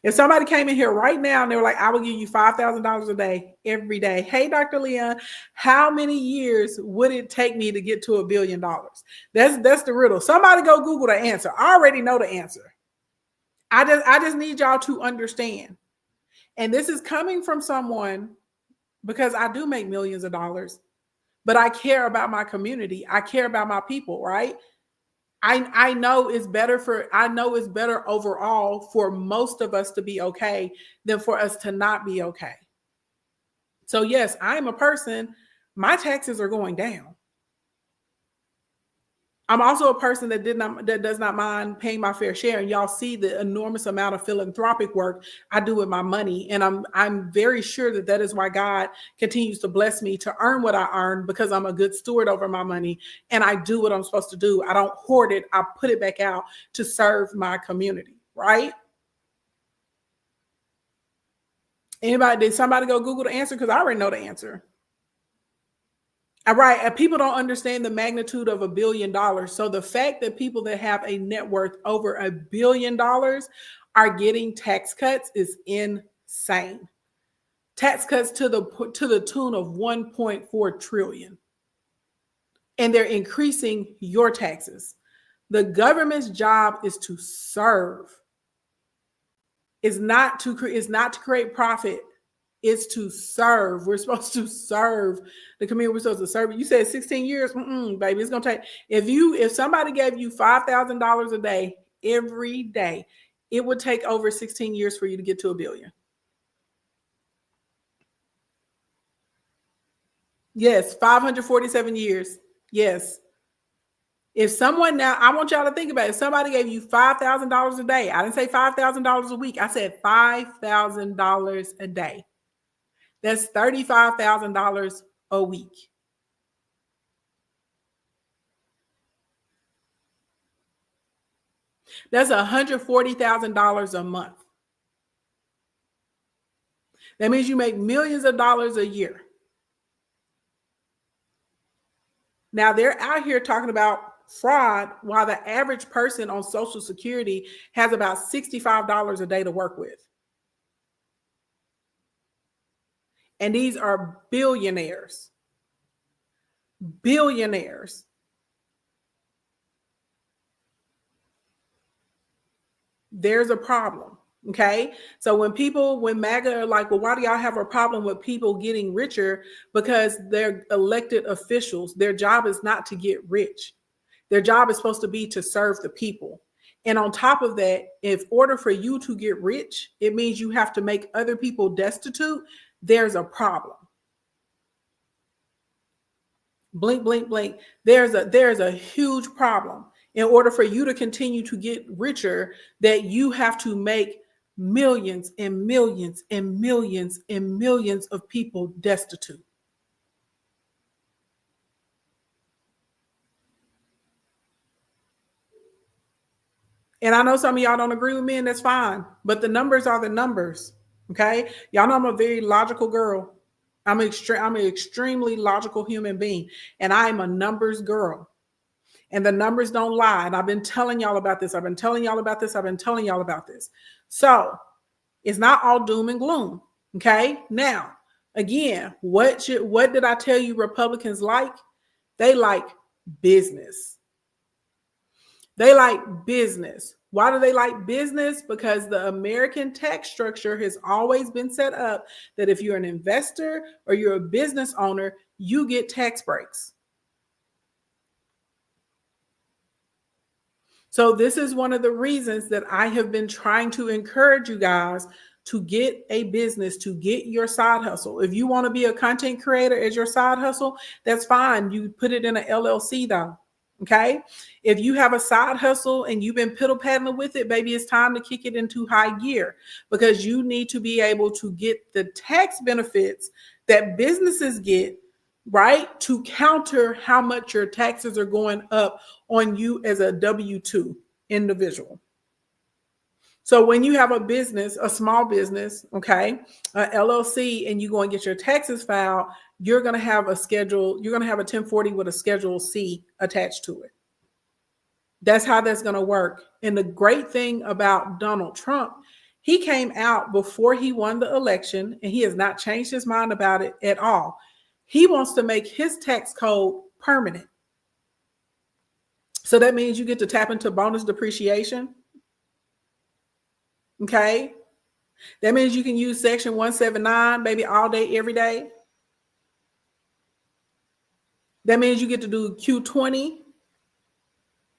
If somebody came in here right now and they were like, I will give you $5,000 a day every day. Hey, Dr. Leon, how many years would it take me to get to $1 billion? That's the riddle. Somebody go Google the answer. I already know the answer. I just need y'all to understand. And this is coming from someone, because I do make millions of dollars, but I care about my community. I care about my people, right? I know it's better overall for most of us to be okay than for us to not be okay. So yes, I'm a person, my taxes are going down. I'm also a person that does not mind paying my fair share. And y'all see the enormous amount of philanthropic work I do with my money. And I'm very sure that is why God continues to bless me to earn what I earn, because I'm a good steward over my money and I do what I'm supposed to do. I don't hoard it. I put it back out to serve my community, right? Did somebody go Google the answer? Because I already know the answer. All right. And people don't understand the magnitude of $1 billion. So the fact that people that have a net worth over $1 billion are getting tax cuts is insane. Tax cuts to the tune of 1.4 trillion. And they're increasing your taxes. The government's job is to serve. Is not to create profit. Is to serve. We're supposed to serve the community. We're supposed to serve. You said 16 years, baby. It's gonna take. If somebody gave you $5,000 a day every day, it would take over 16 years for you to get to $1 billion. Yes, 547 years. Yes. If someone now, I want y'all to think about it. If somebody gave you $5,000 a day, I didn't say $5,000 a week. I said $5,000 a day. That's $35,000 a week. That's $140,000 a month. That means you make millions of dollars a year. Now they're out here talking about fraud while the average person on Social Security has about $65 a day to work with. And these are billionaires. Billionaires. There's a problem. Okay. So when MAGA are like, well, why do y'all have a problem with people getting richer? Because they're elected officials. Their job is not to get rich. Their job is supposed to be to serve the people. And on top of that, in order for you to get rich, it means you have to make other people destitute. There's a problem. Blink, blink, blink. There's a huge problem. In order for you to continue to get richer, that you have to make millions and millions and millions and millions of people destitute. And I know some of y'all don't agree with me, and that's fine. But the numbers are the numbers. Okay. Y'all know I'm a very logical girl. I'm an extremely logical human being. And I am a numbers girl. And the numbers don't lie. And I've been telling y'all about this. I've been telling y'all about this. I've been telling y'all about this. So it's not all doom and gloom. Okay. Now, again, what did I tell you Republicans like? They like business. They like business. Why do they like business? Because the American tax structure has always been set up that if you're an investor or you're a business owner, you get tax breaks. So this is one of the reasons that I have been trying to encourage you guys to get a business, to get your side hustle. If you want to be a content creator as your side hustle, that's fine. You put it in an LLC though. Okay. If you have a side hustle and you've been piddle paddling with it, baby, it's time to kick it into high gear, because you need to be able to get the tax benefits that businesses get, right, to counter how much your taxes are going up on you as a W-2 individual. So when you have a business, a small business, okay, a LLC, and you go and get your taxes filed, you're going to have a 1040 with a Schedule C attached to it. That's how that's going to work. And the great thing about Donald Trump, he came out before he won the election, and he has not changed his mind about it at all. He wants to make his tax code permanent. So that means you get to tap into bonus depreciation. Okay. That means you can use Section 179, baby, all day, every day. That means you get to do Q20.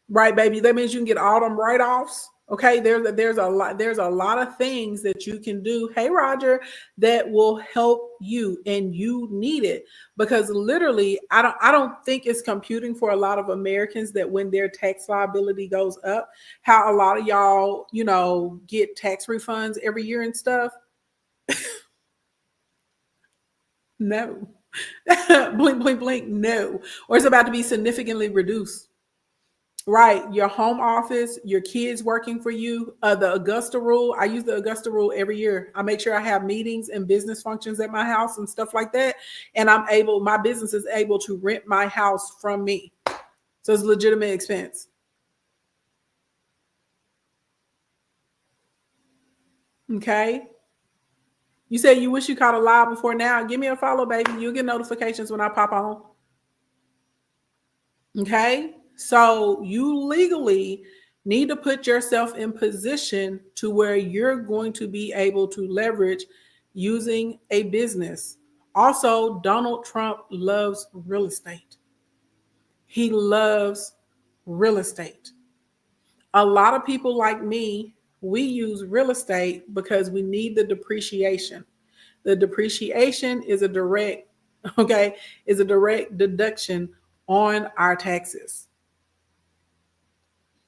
Right, baby. That means you can get all them write-offs. Okay, there's a lot of things that you can do. Hey Roger, that will help you, and you need it, because literally I don't think it's computing for a lot of Americans that when their tax liability goes up, how a lot of y'all, get tax refunds every year and stuff. No. Blink, blink, blink, no. Or it's about to be significantly reduced. Right, your home office, your kids working for you, the Augusta rule. I use the Augusta rule every year. I make sure I have meetings and business functions at my house and stuff like that. And my business is able to rent my house from me. So it's a legitimate expense. Okay. You said you wish you caught a live before now. Give me a follow, baby. You'll get notifications when I pop on. Okay. So you legally need to put yourself in position to where you're going to be able to leverage using a business. Also, Donald Trump loves real estate. He loves real estate. A lot of people like me, we use real estate because we need the depreciation. The depreciation is a direct deduction on our taxes.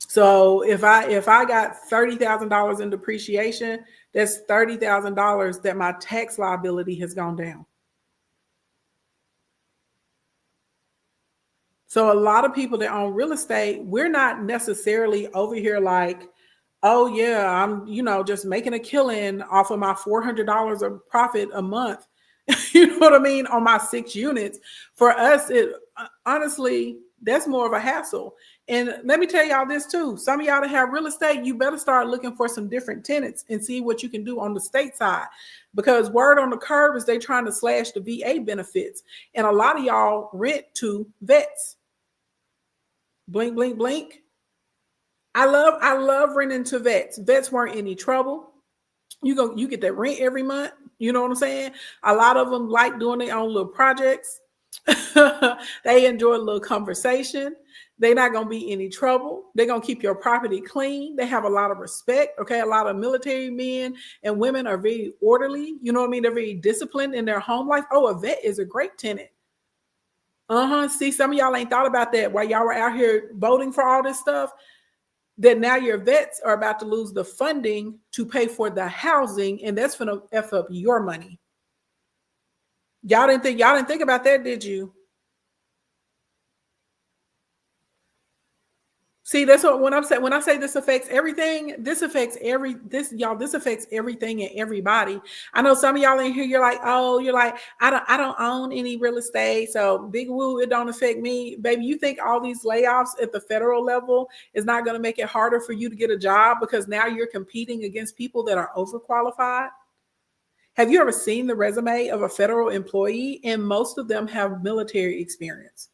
So if I got $30,000 in depreciation, that's $30,000 that my tax liability has gone down. So a lot of people that own real estate, we're not necessarily over here like, oh yeah, I'm just making a killing off of my $400 of profit a month. You know what I mean? On my 6 units. For us, it honestly, that's more of a hassle. And let me tell y'all this too. Some of y'all that have real estate, you better start looking for some different tenants and see what you can do on the state side. Because word on the curb is they trying to slash the VA benefits. And a lot of y'all rent to vets. Blink, blink, blink. I love renting to vets. Vets weren't any trouble. You get that rent every month. You know what I'm saying? A lot of them like doing their own little projects. They enjoy a little conversation. They're not going to be any trouble. They're going to keep your property clean. They have a lot of respect. Okay. A lot of military men and women are very orderly. You know what I mean? They're very disciplined in their home life. Oh, a vet is a great tenant. See, some of y'all ain't thought about that while y'all were out here voting for all this stuff. That now your vets are about to lose the funding to pay for the housing, and that's going to F up your money. Y'all didn't think about that, did you? See, that's what when I say this affects everything, this affects everything and everybody. I know some of y'all in here, you're like, I don't own any real estate, so big woo, it don't affect me. Baby, you think all these layoffs at the federal level is not going to make it harder for you to get a job because now you're competing against people that are overqualified? Have you ever seen the resume of a federal employee? And most of them have military experience.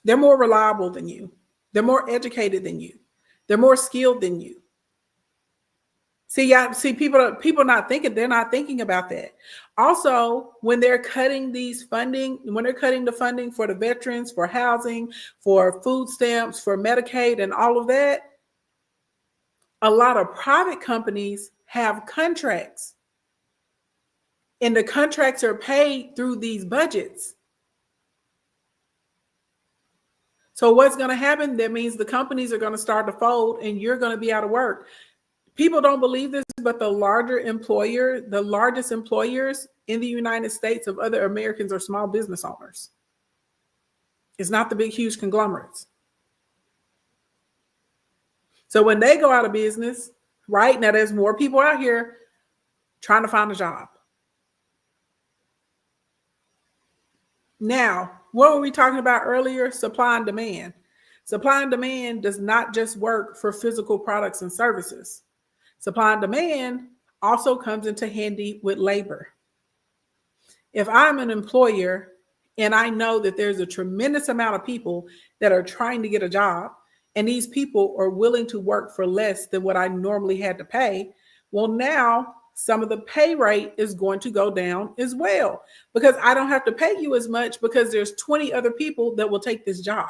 They're more reliable than you. They're more educated than you. They're more skilled than you. See, people not thinking, they're not thinking about that. Also, when they're cutting the funding for the veterans, for housing, for food stamps, for Medicaid, and all of that, a lot of private companies have contracts. And the contracts are paid through these budgets. So what's going to happen? That means the companies are going to start to fold and you're going to be out of work. People don't believe this, but the largest employers in the United States of other Americans are small business owners. It's not the big, huge conglomerates. So when they go out of business, right now, there's more people out here trying to find a job. Now, what were we talking about earlier? Supply and demand. Supply and demand does not just work for physical products and services. Supply and demand also comes into handy with labor. If I'm an employer and I know that there's a tremendous amount of people that are trying to get a job, and these people are willing to work for less than what I normally had to pay, well, now some of the pay rate is going to go down as well, because I don't have to pay you as much because there's 20 other people that will take this job.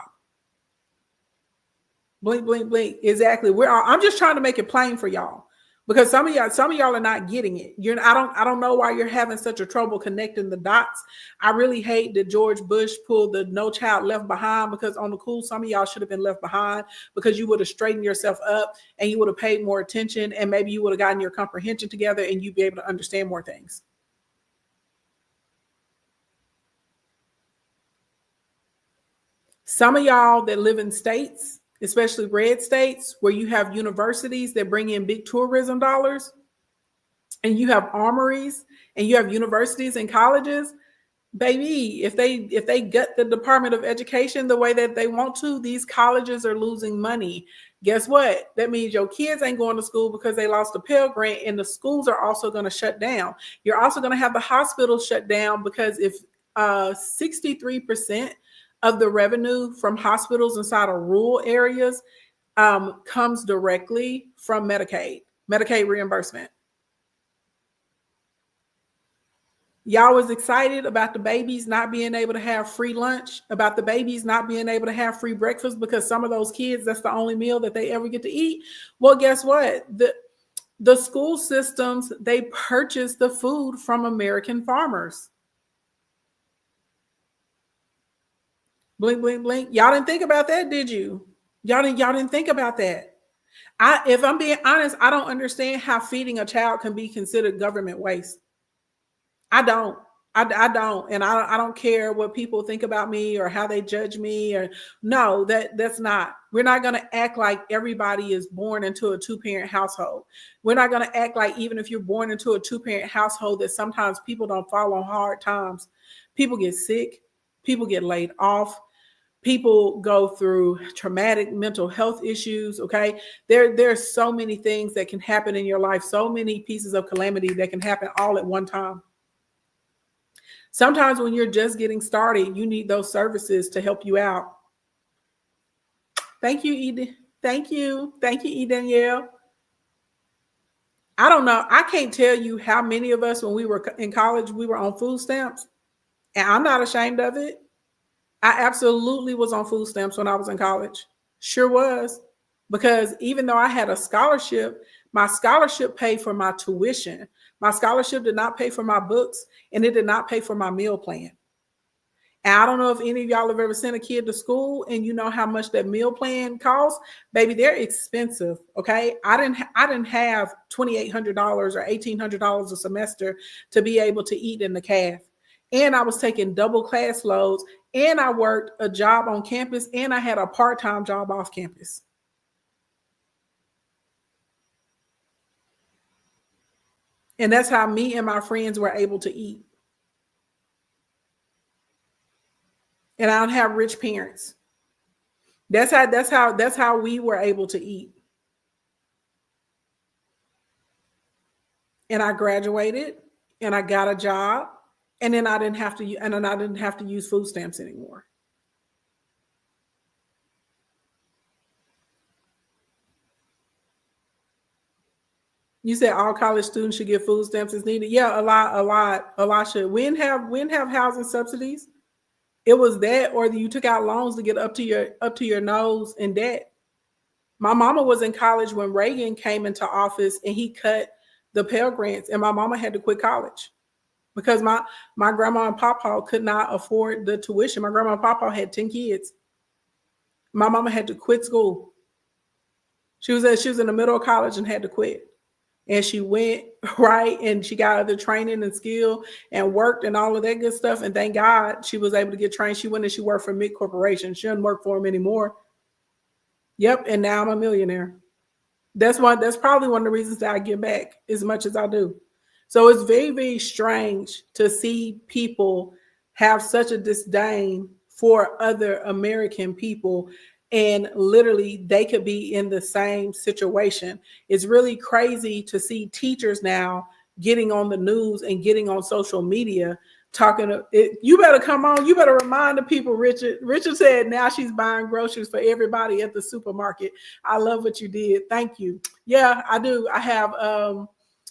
Blink, blink, blink. Exactly. I'm just trying to make it plain for y'all because some of y'all are not getting it. I don't know why you're having such a trouble connecting the dots. I really hate that George Bush pulled the No Child Left Behind, because on the cool, some of y'all should have been left behind because you would have straightened yourself up and you would have paid more attention, and maybe you would have gotten your comprehension together and you'd be able to understand more things. Some of y'all that live in states, especially red states, where you have universities that bring in big tourism dollars, and you have armories, and you have universities and colleges, baby, if they gut the Department of Education the way that they want to, these colleges are losing money. Guess what? That means your kids ain't going to school because they lost a Pell Grant, and the schools are also going to shut down. You're also going to have the hospitals shut down, because if 63% of the revenue from hospitals inside of rural areas comes directly from Medicaid reimbursement. Y'all was excited about the babies not being able to have free lunch, about the babies not being able to have free breakfast, because some of those kids, that's the only meal that they ever get to eat. Well, guess what? The school systems, they purchase the food from American farmers. Blink, blink, blink. Y'all didn't think about that, did you? Y'all didn't think about that. If I'm being honest, I don't understand how feeding a child can be considered government waste. I don't. I don't. And I don't care what people think about me or how they judge me, or no, that's not. We're not going to act like everybody is born into a two-parent household. We're not going to act like, even if you're born into a two-parent household, that sometimes people don't fall on hard times. People get sick. People get laid off. People go through traumatic mental health issues. Okay. There's so many things that can happen in your life. So many pieces of calamity that can happen all at one time. Sometimes when you're just getting started, you need those services to help you out. Thank you, Eden. Thank you. Thank you, E. Danielle. I don't know. I can't tell you how many of us, when we were in college, we were on food stamps. And I'm not ashamed of it. I absolutely was on food stamps when I was in college. Sure was. Because even though I had a scholarship, my scholarship paid for my tuition. My scholarship did not pay for my books, and it did not pay for my meal plan. And I don't know if any of y'all have ever sent a kid to school and you know how much that meal plan costs. Baby, they're expensive. Okay. I didn't have $2,800 or $1,800 a semester to be able to eat in the CAF. And I was taking double class loads, and I worked a job on campus, and I had a part-time job off campus. And that's how me and my friends were able to eat. And I don't have rich parents. That's how we were able to eat. And I graduated, and I got a job, and then I didn't have to use food stamps anymore. You said all college students should get food stamps as needed. Yeah, a lot should. We didn't have housing subsidies. It was that, or you took out loans to get up to your nose in debt. My mama was in college when Reagan came into office, and he cut the Pell Grants, and my mama had to quit college because my grandma and papa could not afford the tuition. My grandma and papa had 10 kids. My mama had to quit school. She was in the middle of college and had to quit. And she went, right, and she got the training and skill and worked and all of that good stuff. And thank God she was able to get trained. She went and she worked for Mick Corporation. She doesn't work for him anymore. Yep, and now I'm a millionaire. That's probably one of the reasons that I give back as much as I do. So it's very, very strange to see people have such a disdain for other American people, and literally they could be in the same situation. It's really crazy to see teachers now getting on the news and getting on social media talking to it. You better come on. You better remind the people, Richard. Richard said now she's buying groceries for everybody at the supermarket. I love what you did. Thank you. Yeah, I do. I have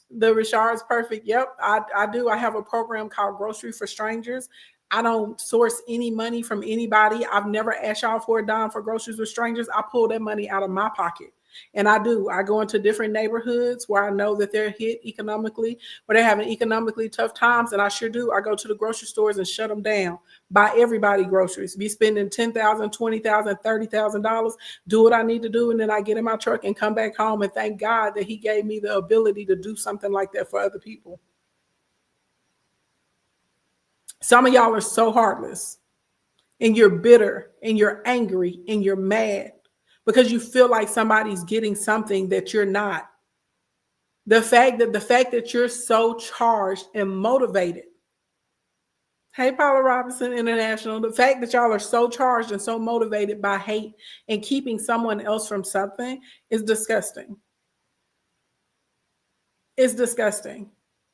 the Richard's Perfect. Yep, I do. I have a program called Grocery for Strangers. I don't source any money from anybody. I've never asked y'all for a dime for groceries with strangers. I pull that money out of my pocket. And I do. I go into different neighborhoods where I know that they're hit economically, where they're having economically tough times. And I sure do. I go to the grocery stores and shut them down. Buy everybody groceries. Be spending $10,000, $20,000, $30,000. Do what I need to do. And then I get in my truck and come back home and thank God that he gave me the ability to do something like that for other people. Some of y'all are so heartless and you're bitter and you're angry and you're mad because you feel like somebody's getting something that you're not. The fact that you're so charged and motivated. Hey, Paula Robinson International. The fact that y'all are so charged and so motivated by hate and keeping someone else from something is disgusting. It's disgusting.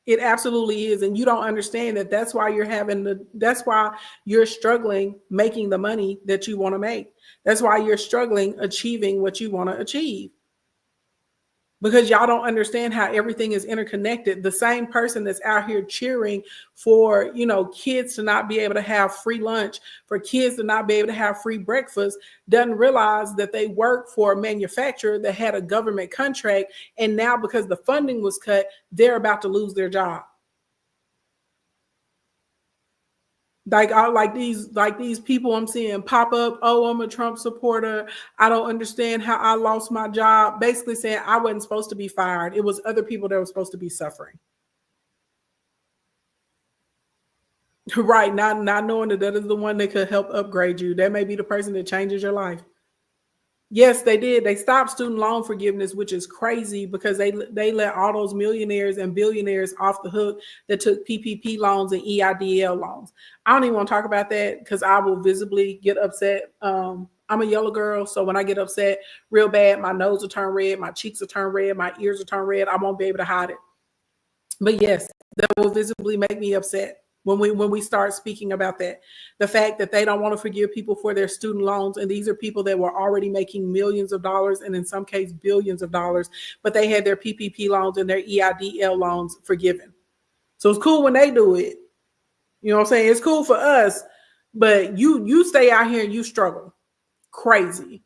It absolutely is. And you don't understand that that's why that's why you're struggling making the money that you want to make. That's why you're struggling achieving what you want to achieve. Because y'all don't understand how everything is interconnected. The same person that's out here cheering for, kids to not be able to have free lunch, for kids to not be able to have free breakfast, doesn't realize that they work for a manufacturer that had a government contract. And now because the funding was cut, they're about to lose their job. Like these people I'm seeing pop up, oh, I'm a Trump supporter. I don't understand how I lost my job. Basically saying I wasn't supposed to be fired. It was other people that were supposed to be suffering. Right. Not knowing that is the one that could help upgrade you. That may be the person that changes your life. Yes, they did. They stopped student loan forgiveness, which is crazy because they let all those millionaires and billionaires off the hook that took PPP loans and EIDL loans. I don't even want to talk about that because I will visibly get upset. I'm a yellow girl, so when I get upset real bad, my nose will turn red, my cheeks will turn red, my ears will turn red. I won't be able to hide it. But yes, that will visibly make me upset. When we start speaking about that, the fact that they don't want to forgive people for their student loans, and these are people that were already making millions of dollars and in some cases billions of dollars, but they had their PPP loans and their EIDL loans forgiven. So it's cool when they do it. You know what I'm saying? It's cool for us, but you stay out here and you struggle. Crazy.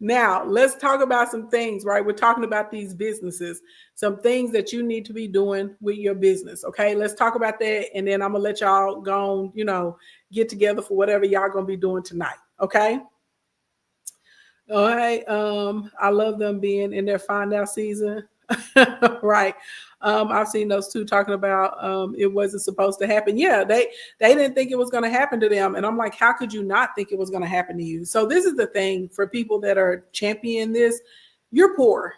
Now, let's talk about some things, right? We're talking about these businesses, some things that you need to be doing with your business. Okay, let's talk about that. And then I'm going to let y'all go on, get together for whatever y'all going to be doing tonight. Okay. All right. I love them being in their find out season. Right. I've seen those two talking about it wasn't supposed to happen. Yeah, they didn't think it was going to happen to them. And I'm like, how could you not think it was going to happen to you? So this is the thing for people that are championing this. You're poor.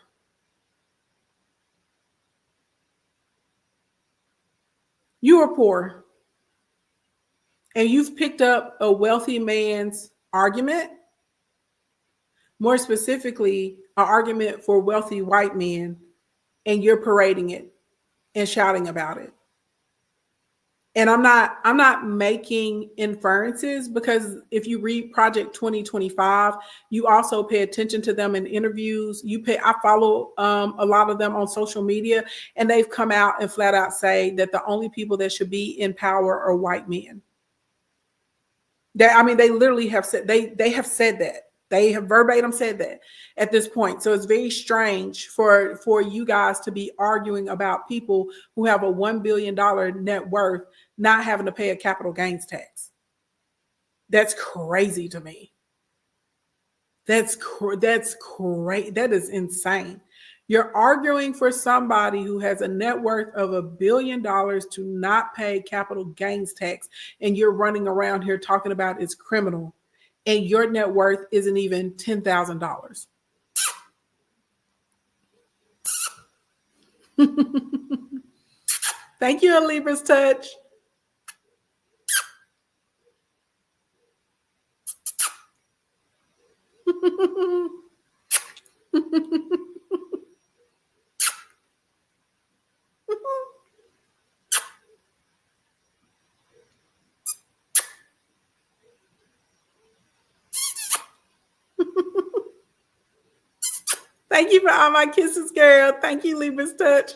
You are poor. And you've picked up a wealthy man's argument. More specifically, an argument for wealthy white men. And you're parading it and shouting about it. And I'm not making inferences because if you read Project 2025, you also pay attention to them in interviews. I follow a lot of them on social media, and they've come out and flat out say that the only people that should be in power are white men. They literally have said they have said that. They have verbatim said that at this point. So it's very strange for you guys to be arguing about people who have a $1 billion net worth not having to pay a capital gains tax. That's crazy to me. That's crazy. That is insane. You're arguing for somebody who has a net worth of $1 billion to not pay capital gains tax, and you're running around here talking about it's criminal. And your net worth isn't even $10,000. Thank you, Libra's Touch. Thank you for all my kisses, girl. Thank you, Libra's Touch.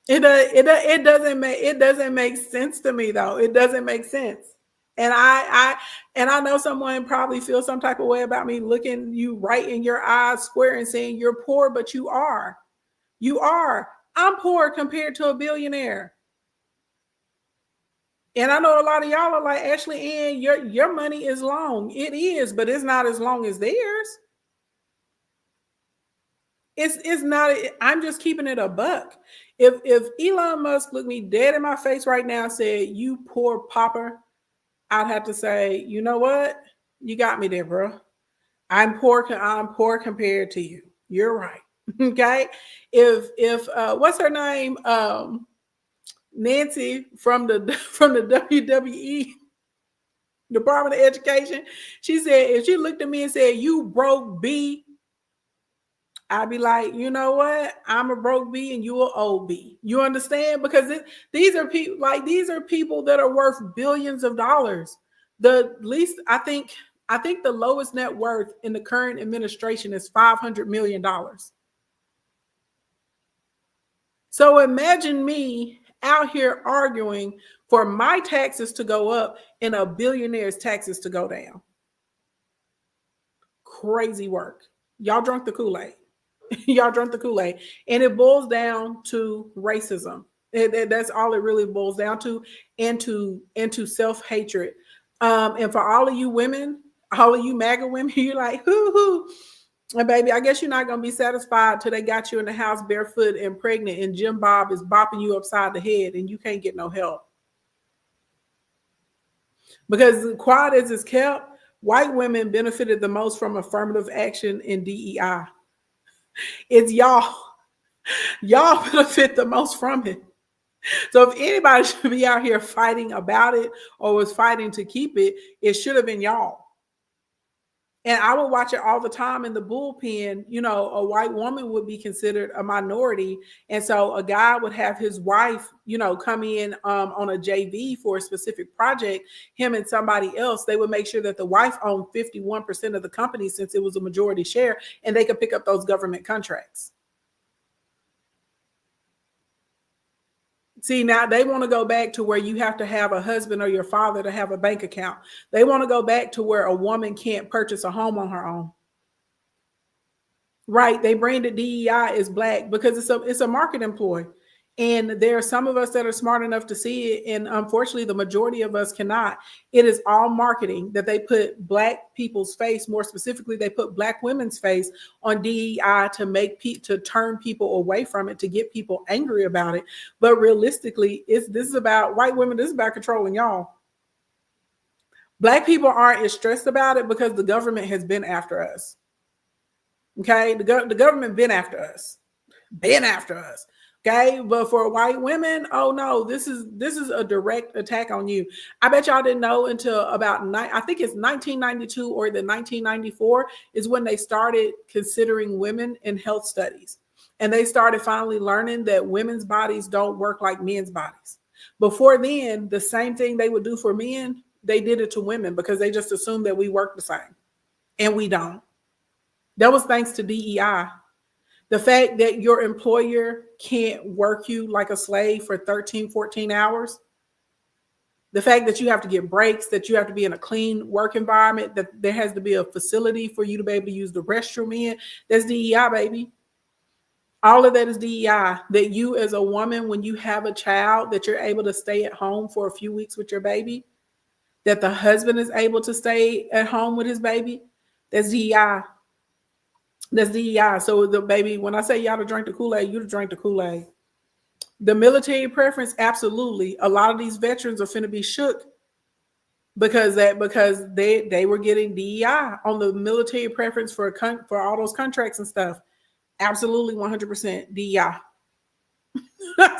It doesn't make sense to me though. It doesn't make sense. And I know someone probably feels some type of way about me looking you right in your eyes square and saying you're poor, but you are. You are. I'm poor compared to a billionaire. And I know a lot of y'all are like, Ashley Ann, your money is long. It is, but it's not as long as theirs. It's not. I'm just keeping it a buck. If Elon Musk looked me dead in my face right now and said, "You poor pauper," I'd have to say, "You know what? You got me there, bro. I'm poor. I'm poor compared to you. You're right." Okay. If what's her name? Nancy from the WWE Department of Education. She said if she looked at me and said, "You broke B," I'd be like, you know what? I'm a broke B and you an old B. You understand? Because these are people that are worth billions of dollars. The least I think the lowest net worth in the current administration is $500 million. So imagine me out here arguing for my taxes to go up and a billionaire's taxes to go down. Crazy work. Y'all drunk the Kool-Aid. Y'all drunk the Kool-Aid. And it boils down to racism. That's all it really boils down to, and to self-hatred. And for all of you women, all of you MAGA women, you're like, hoo. And baby, I guess you're not going to be satisfied till they got you in the house barefoot and pregnant and Jim Bob is bopping you upside the head and you can't get no help. Because quiet as it's kept, white women benefited the most from affirmative action in DEI. It's y'all. Y'all benefit the most from it. So if anybody should be out here fighting about it or was fighting to keep it, it should have been y'all. And I would watch it all the time in the bullpen. You know, a white woman would be considered a minority. And so a guy would have his wife, you know, come in on a JV for a specific project, him and somebody else. They would make sure that the wife owned 51% of the company since it was a majority share, and they could pick up those government contracts. See, now they want to go back to where you have to have a husband or your father to have a bank account. They want to go back to where a woman can't purchase a home on her own. Right? They branded DEI as Black because it's a market employ. And there are some of us that are smart enough to see it. And unfortunately, the majority of us cannot. It is all marketing that they put Black people's face, more specifically, they put Black women's face on DEI to turn people away from it, to get people angry about it. But realistically, this is about white women. This is about controlling y'all. Black people aren't as stressed about it because the government has been after us. Okay, the government been after us. Okay, but for white women, oh no, this is a direct attack on you. I bet y'all didn't know until about I think it's 1992 or the 1994 is when they started considering women in health studies, and they started finally learning that women's bodies don't work like men's bodies. Before then, the same thing they would do for men, they did it to women because they just assumed that we work the same, and we don't. That was thanks to DEI. The fact that your employer can't work you like a slave for 13, 14 hours. The fact that you have to get breaks, that you have to be in a clean work environment, that there has to be a facility for you to be able to use the restroom in. That's DEI, baby. All of that is DEI. That you as a woman, when you have a child, that you're able to stay at home for a few weeks with your baby. That the husband is able to stay at home with his baby. That's DEI. That's DEI. So the baby, when I say y'all to drink the Kool-Aid, you to drink the Kool-Aid. The military preference, absolutely. A lot of these veterans are finna be shook because they were getting DEI on the military preference for all those contracts and stuff. Absolutely, 100% DEI.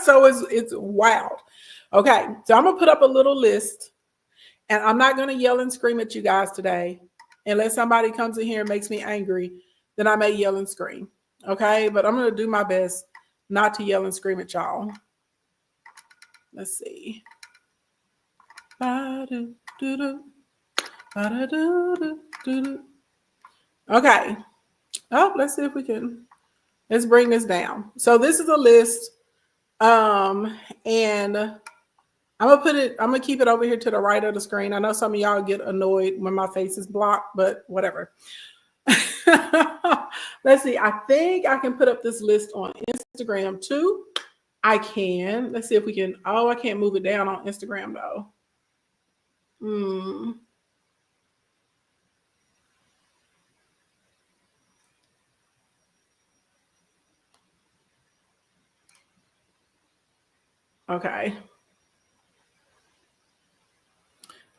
So it's wild. Okay, so I'm gonna put up a little list, and I'm not gonna yell and scream at you guys today, unless somebody comes in here and makes me angry. Then I may yell and scream. Okay, but I'm gonna do my best not to yell and scream at y'all. Let's see. Okay. Oh, let's see if we can. Let's bring this down. So this is a list And I'm gonna keep it over here to the right of the screen. I know some of y'all get annoyed when my face is blocked, but whatever. Let's see. I think I can put up this list on Instagram too. I can. Let's see if we can. Oh, I can't move it down on Instagram though. Okay.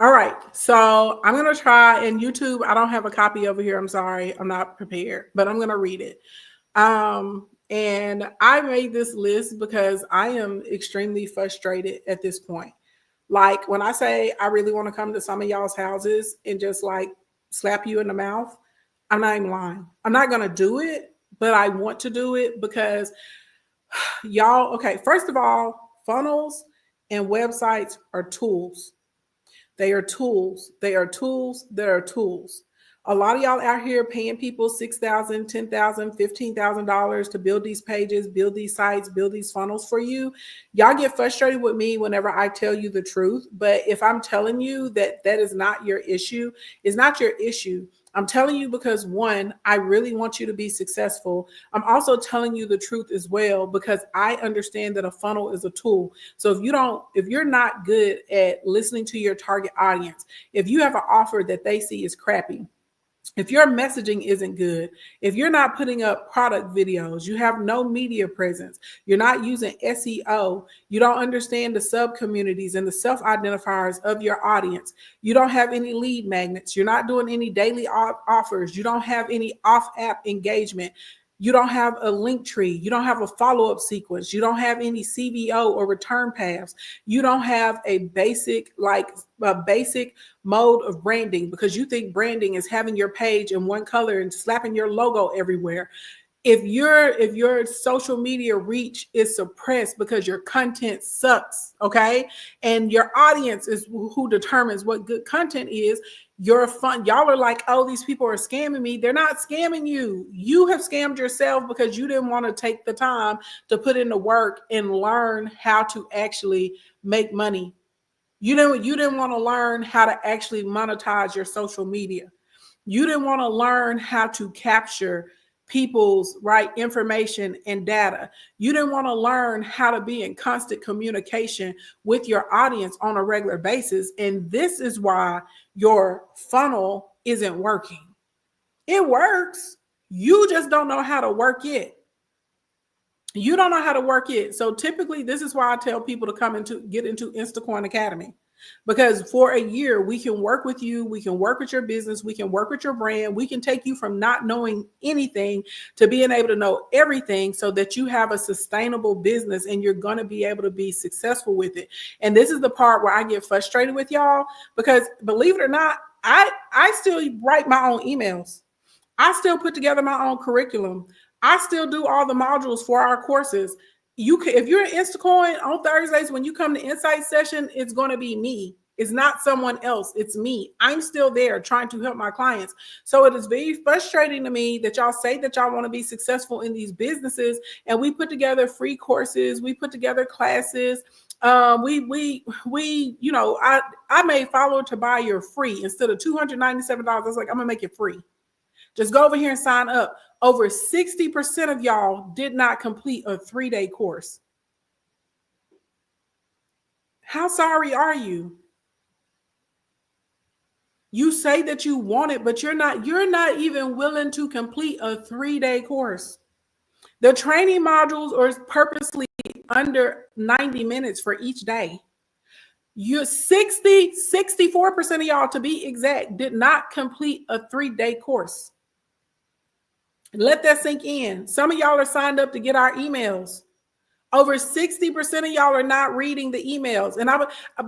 All right. So I'm going to try in YouTube. I don't have a copy over here. I'm sorry. I'm not prepared, but I'm going to read it. And I made this list because I am extremely frustrated at this point. Like when I say I really want to come to some of y'all's houses and just like slap you in the mouth, I'm not even lying. I'm not going to do it, but I want to do it because y'all, okay, first of all, funnels and websites are tools. They are tools. They are tools. They are tools. A lot of y'all out here paying people $6,000, $10,000, $15,000 to build these pages, build these sites, build these funnels for you. Y'all get frustrated with me whenever I tell you the truth. But if I'm telling you that that is not your issue, it's not your issue. I'm telling you because one, I really want you to be successful. I'm also telling you the truth as well because I understand that a funnel is a tool. So if you're not good at listening to your target audience, if you have an offer that they see is crappy, if your messaging isn't good, if you're not putting up product videos, you have no media presence, you're not using SEO, you don't understand the sub communities and the self-identifiers of your audience, you don't have any lead magnets, you're not doing any daily offers, you don't have any off-app engagement, you don't have a link tree, you don't have a follow-up sequence, you don't have any CVO or return paths, you don't have a basic mode of branding because you think branding is having your page in one color and slapping your logo everywhere. If your social media reach is suppressed because your content sucks, okay, and your audience is who determines what good content is, y'all are like, oh, these people are scamming me. They're not scamming you. You have scammed yourself because you didn't want to take the time to put in the work and learn how to actually make money. You didn't want to learn how to actually monetize your social media. You didn't want to learn how to capture people's right information and data. You didn't want to learn how to be in constant communication with your audience on a regular basis. And this is why your funnel isn't working. It works. You just don't know how to work it. You don't know how to work it. So typically, this is why I tell people to get into Instacoin Academy. Because for a year, we can work with you, we can work with your business, we can work with your brand, we can take you from not knowing anything to being able to know everything so that you have a sustainable business and you're going to be able to be successful with it. And this is the part where I get frustrated with y'all because believe it or not, I still write my own emails. I still put together my own curriculum. I still do all the modules for our courses. If you're in Instacoin on Thursdays, when you come to Insight session, it's going to be me. It's not someone else. It's me. I'm still there trying to help my clients. So it is very frustrating to me that y'all say that y'all want to be successful in these businesses. And we put together free courses. We put together classes. I made Follow to Buy Your free instead of $297. I was like, I'm gonna make it free. Just go over here and sign up. Over 60% of y'all did not complete a 3-day course. How sorry are you? You say that you want it, but you're not even willing to complete a 3-day course. The training modules are purposely under 90 minutes for each day. 64% of y'all, to be exact, did not complete a 3-day course. Let that sink in. Some of y'all are signed up to get our emails. Over 60% of y'all are not reading the emails. And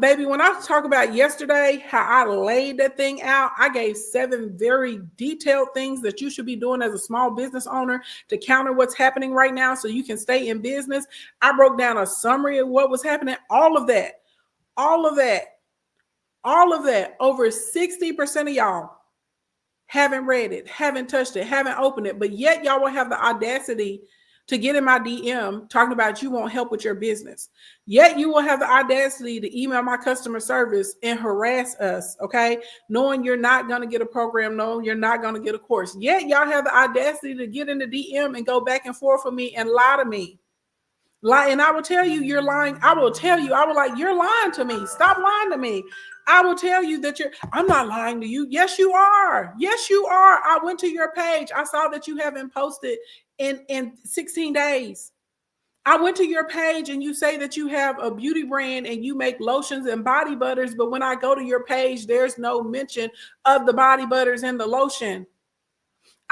baby, when I talk about yesterday, how I laid that thing out, I gave 7 very detailed things that you should be doing as a small business owner to counter what's happening right now so you can stay in business. I broke down a summary of what was happening. All of that. Over 60% of y'all haven't read it, haven't touched it, haven't opened it, but yet y'all will have the audacity to get in my DM talking about you want help with your business. Yet you will have the audacity to email my customer service and harass us, okay? Knowing you're not going to get a program, knowing you're not going to get a course. Yet y'all have the audacity to get in the DM and go back and forth with me and lie to me. Lie, and I will tell you you're lying. I will tell you, I will like, you're lying to me. Stop lying to me. I will tell you that I'm not lying to you. Yes, you are. Yes, you are. I went to your page. I saw that you haven't posted in 16 days. I went to your page and you say that you have a beauty brand and you make lotions and body butters. But when I go to your page, there's no mention of the body butters and the lotion.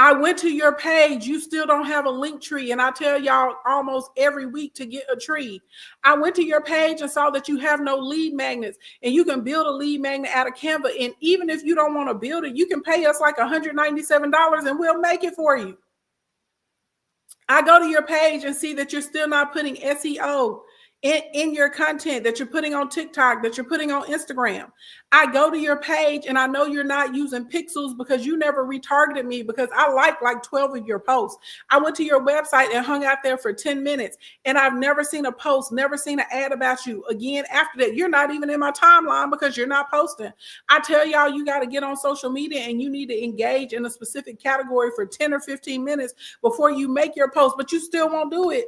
I went to your page. You still don't have a link tree. And I tell y'all almost every week to get a tree. I went to your page and saw that you have no lead magnets and you can build a lead magnet out of Canva. And even if you don't want to build it, you can pay us like $197 and we'll make it for you. I go to your page and see that you're still not putting SEO in your content, that you're putting on TikTok, that you're putting on Instagram. I go to your page and I know you're not using pixels because you never retargeted me because I like 12 of your posts. I went to your website and hung out there for 10 minutes and I've never seen a post, never seen an ad about you. Again, after that, you're not even in my timeline because you're not posting. I tell y'all, you got to get on social media and you need to engage in a specific category for 10 or 15 minutes before you make your post, but you still won't do it.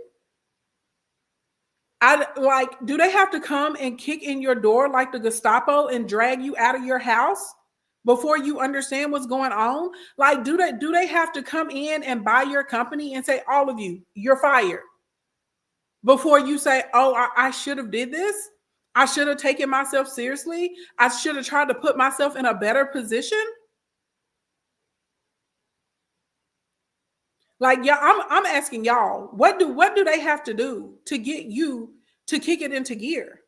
Do they have to come and kick in your door like the Gestapo and drag you out of your house before you understand what's going on? Like, do they have to come in and buy your company and say, all of you, you're fired before you say, oh, I should have did this. I should have taken myself seriously. I should have tried to put myself in a better position. Like, yeah, I'm asking y'all, what do they have to do to get you to kick it into gear?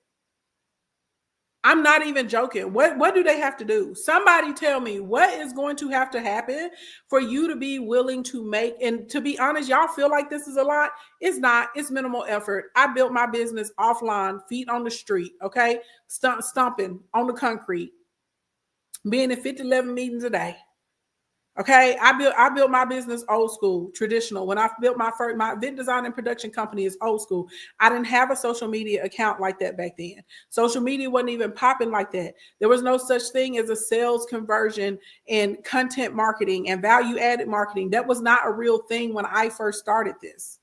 I'm not even joking. What do they have to do? Somebody tell me what is going to have to happen for you to be willing to make, and to be honest, y'all feel like this is a lot. It's not, it's minimal effort. I built my business offline, feet on the street, okay? Stomping on the concrete, being in 11 meetings a day. Okay, I built my business old school, traditional. When I built my event design and production company is old school. I didn't have a social media account like that back then. Social media wasn't even popping like that. There was no such thing as a sales conversion and content marketing and value added marketing. That was not a real thing when I first started this.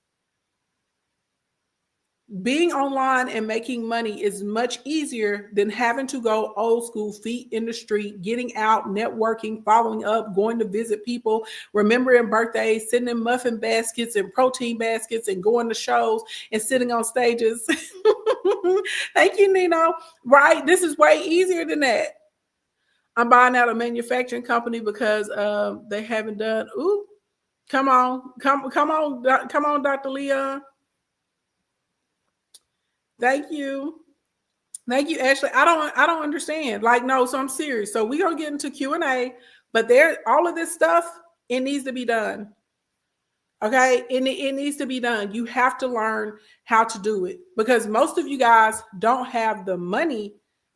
Being online and making money is much easier than having to go old school, feet in the street, getting out, networking, following up, going to visit people, remembering birthdays, sitting in muffin baskets and protein baskets and going to shows and sitting on stages. Thank you, Nino. Right? This is way easier than that. I'm buying out a manufacturing company because they haven't done. Ooh, come on, Dr. Leon. Thank you, Ashley. I don't understand. Like, no, so I'm serious. So we're gonna get into Q&A, but all of this stuff, it needs to be done. Okay, it needs to be done. You have to learn how to do it because most of you guys don't have the money,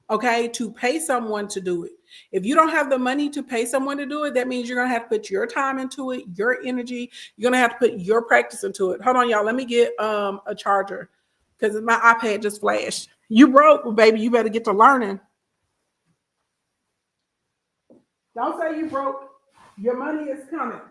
okay, to pay someone to do it. If you don't have the money to pay someone to do it, that means you're gonna have to put your time into it, your energy. You're gonna have to put your practice into it. Hold on, y'all. Let me get a charger because my iPad just flashed. You broke, well, baby. You better get to learning. Don't say you broke. Your money is coming.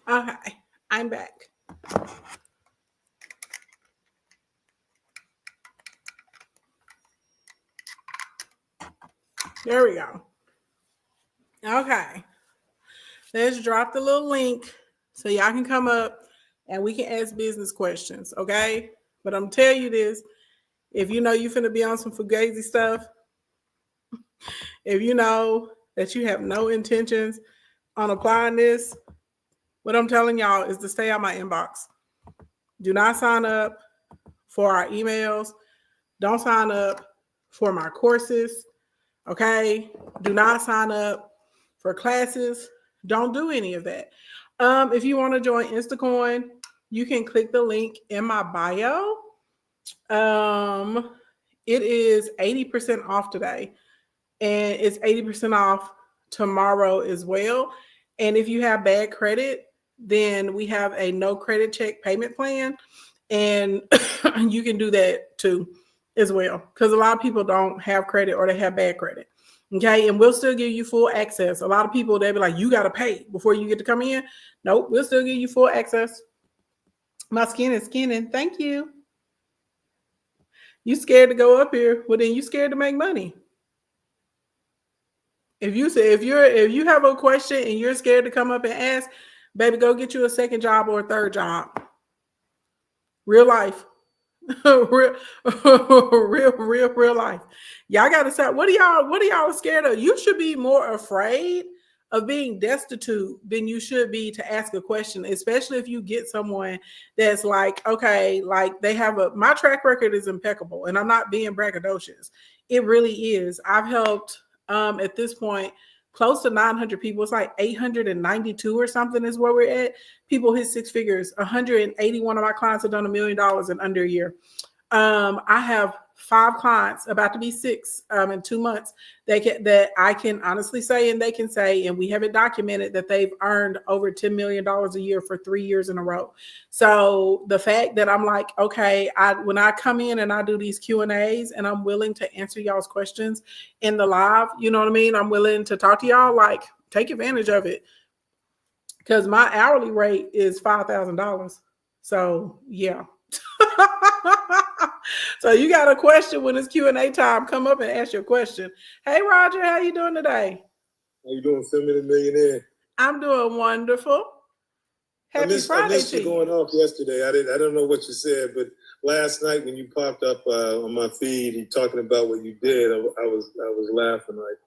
Okay, I'm back. There we go. Okay. Let's drop the little link so y'all can come up and we can ask business questions, okay? But I'm telling you this, if you know you finna be on some fugazi stuff, if you know that you have no intentions on applying this, what I'm telling y'all is to stay out my inbox. Do not sign up for our emails. Don't sign up for my courses, okay? Do not sign up for classes. Don't do any of that. If you want to join Instacoin, you can click the link in my bio. It is 80% off today, and it's 80% off tomorrow as well. And if you have bad credit, then we have a no credit check payment plan, and you can do that too as well, because a lot of people don't have credit or they have bad credit. Okay, and we'll still give you full access. A lot of people, they'll be like, you got to pay before you get to come in. Nope, we'll still give you full access. My skin is skinning. Thank you. You scared to go up here? Well, then you scared to make money. If you have a question and you're scared to come up and ask, baby, go get you a second job or a third job. Real life. real life. Y'all gotta stop. What are y'all scared of? You should be more afraid of being destitute than you should be to ask a question, especially if you get someone that's like, okay, like my track record is impeccable, and I'm not being braggadocious. It really is. I've helped at this point close to 900 people. It's like 892 or something is where we're at. People hit six figures. 181 of my clients have done $1 million in under a year. I have 5 clients, about to be 6 in 2 months, that I can honestly say, and they can say, and we have it documented, that they've earned over $10 million a year for 3 years in a row. So the fact that I'm like, okay, when I come in and I do these Q&As and I'm willing to answer y'all's questions in the live, you know what I mean? I'm willing to talk to y'all, like, take advantage of it. Because my hourly rate is $5,000. So yeah. So you got a question when it's Q&A time, come up and ask your question. Hey, Roger, how you doing today? How you doing, Feminine Millionaire? I'm doing wonderful. Happy Friday. I missed you going off yesterday. I don't know what you said, but last night when you popped up on my feed, you talking about what you did, I was laughing. Like,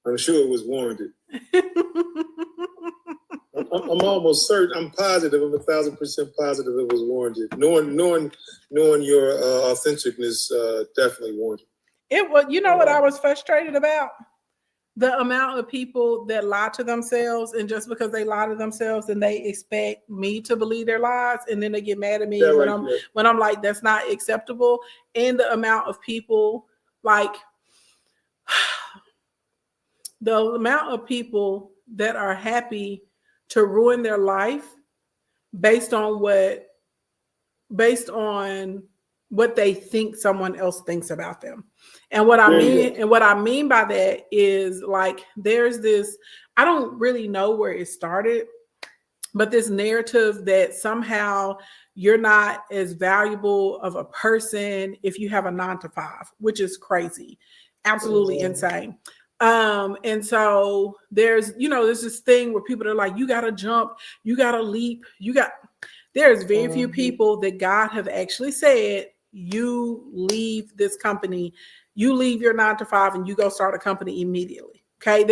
I'm sure it was warranted. I'm almost certain. I'm positive. I'm 1,000% positive it was warranted. Knowing your authenticness, definitely warranted. It was. You know what I was frustrated about? The amount of people that lie to themselves, and just because they lie to themselves, and they expect me to believe their lies, and then they get mad at me when I'm like, that's not acceptable. And the amount of people, like, the amount of people that are happy to ruin their life based on what they think someone else thinks about them. And what I mean by that is, like, there's this, I don't really know where it started, but this narrative that somehow you're not as valuable of a person if you have a 9-to-5, which is crazy, absolutely insane. And so there's this thing where people are like, you got to jump, you got to leap, there's very few people that God have actually said, you leave this company, you leave your 9-to-5 and you go start a company immediately. Okay.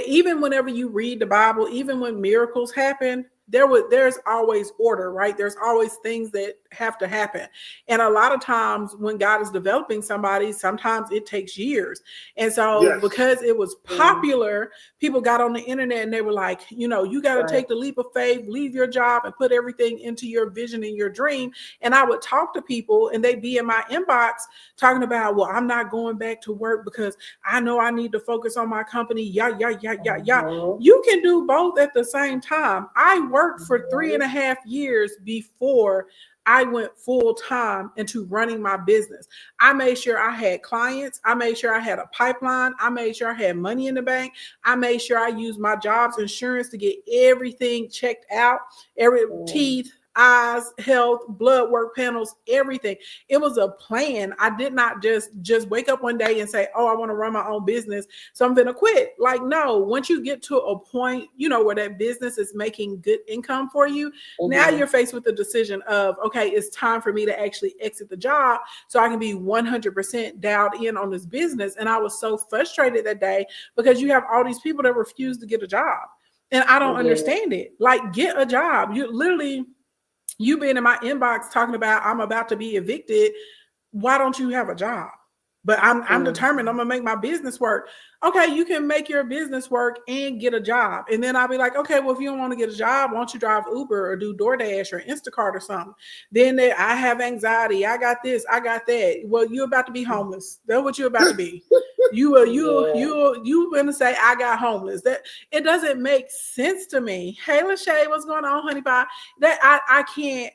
Even whenever you read the Bible, even when miracles happen, there's always order, right? There's always things that have to happen. And a lot of times when God is developing somebody, sometimes it takes years. And so because it was popular, people got on the internet and they were like, you got to take the leap of faith, leave your job and put everything into your vision and your dream. And I would talk to people and they'd be in my inbox talking about, well, I'm not going back to work because I know I need to focus on my company. You can do both at the same time. I worked for 3.5 years before I went full time into running my business. I made sure I had clients. I made sure I had a pipeline. I made sure I had money in the bank. I made sure I used my job's insurance to get everything checked out, every teeth, eyes, health, blood work panels, everything. It was a plan. I did not just wake up one day and say, oh, I want to run my own business, so I'm going to quit. Like, no, once you get to a point, where that business is making good income for you, now you're faced with the decision of, okay, it's time for me to actually exit the job so I can be 100% dialed in on this business. And I was so frustrated that day because you have all these people that refuse to get a job. And I don't understand it. Like, get a job. You being in my inbox talking about I'm about to be evicted. Why don't you have a job? But I'm determined I'm gonna make my business work. Okay, you can make your business work and get a job. And then I'll be like, okay, well, if you don't want to get a job, why don't you drive Uber or do DoorDash or Instacart or something? Then I have anxiety. I got this, I got that. Well, you're about to be homeless. That's what you're about to be. You gonna say I got homeless. That it doesn't make sense to me. Hey, Lachey, what's going on, honey pie? That I can't.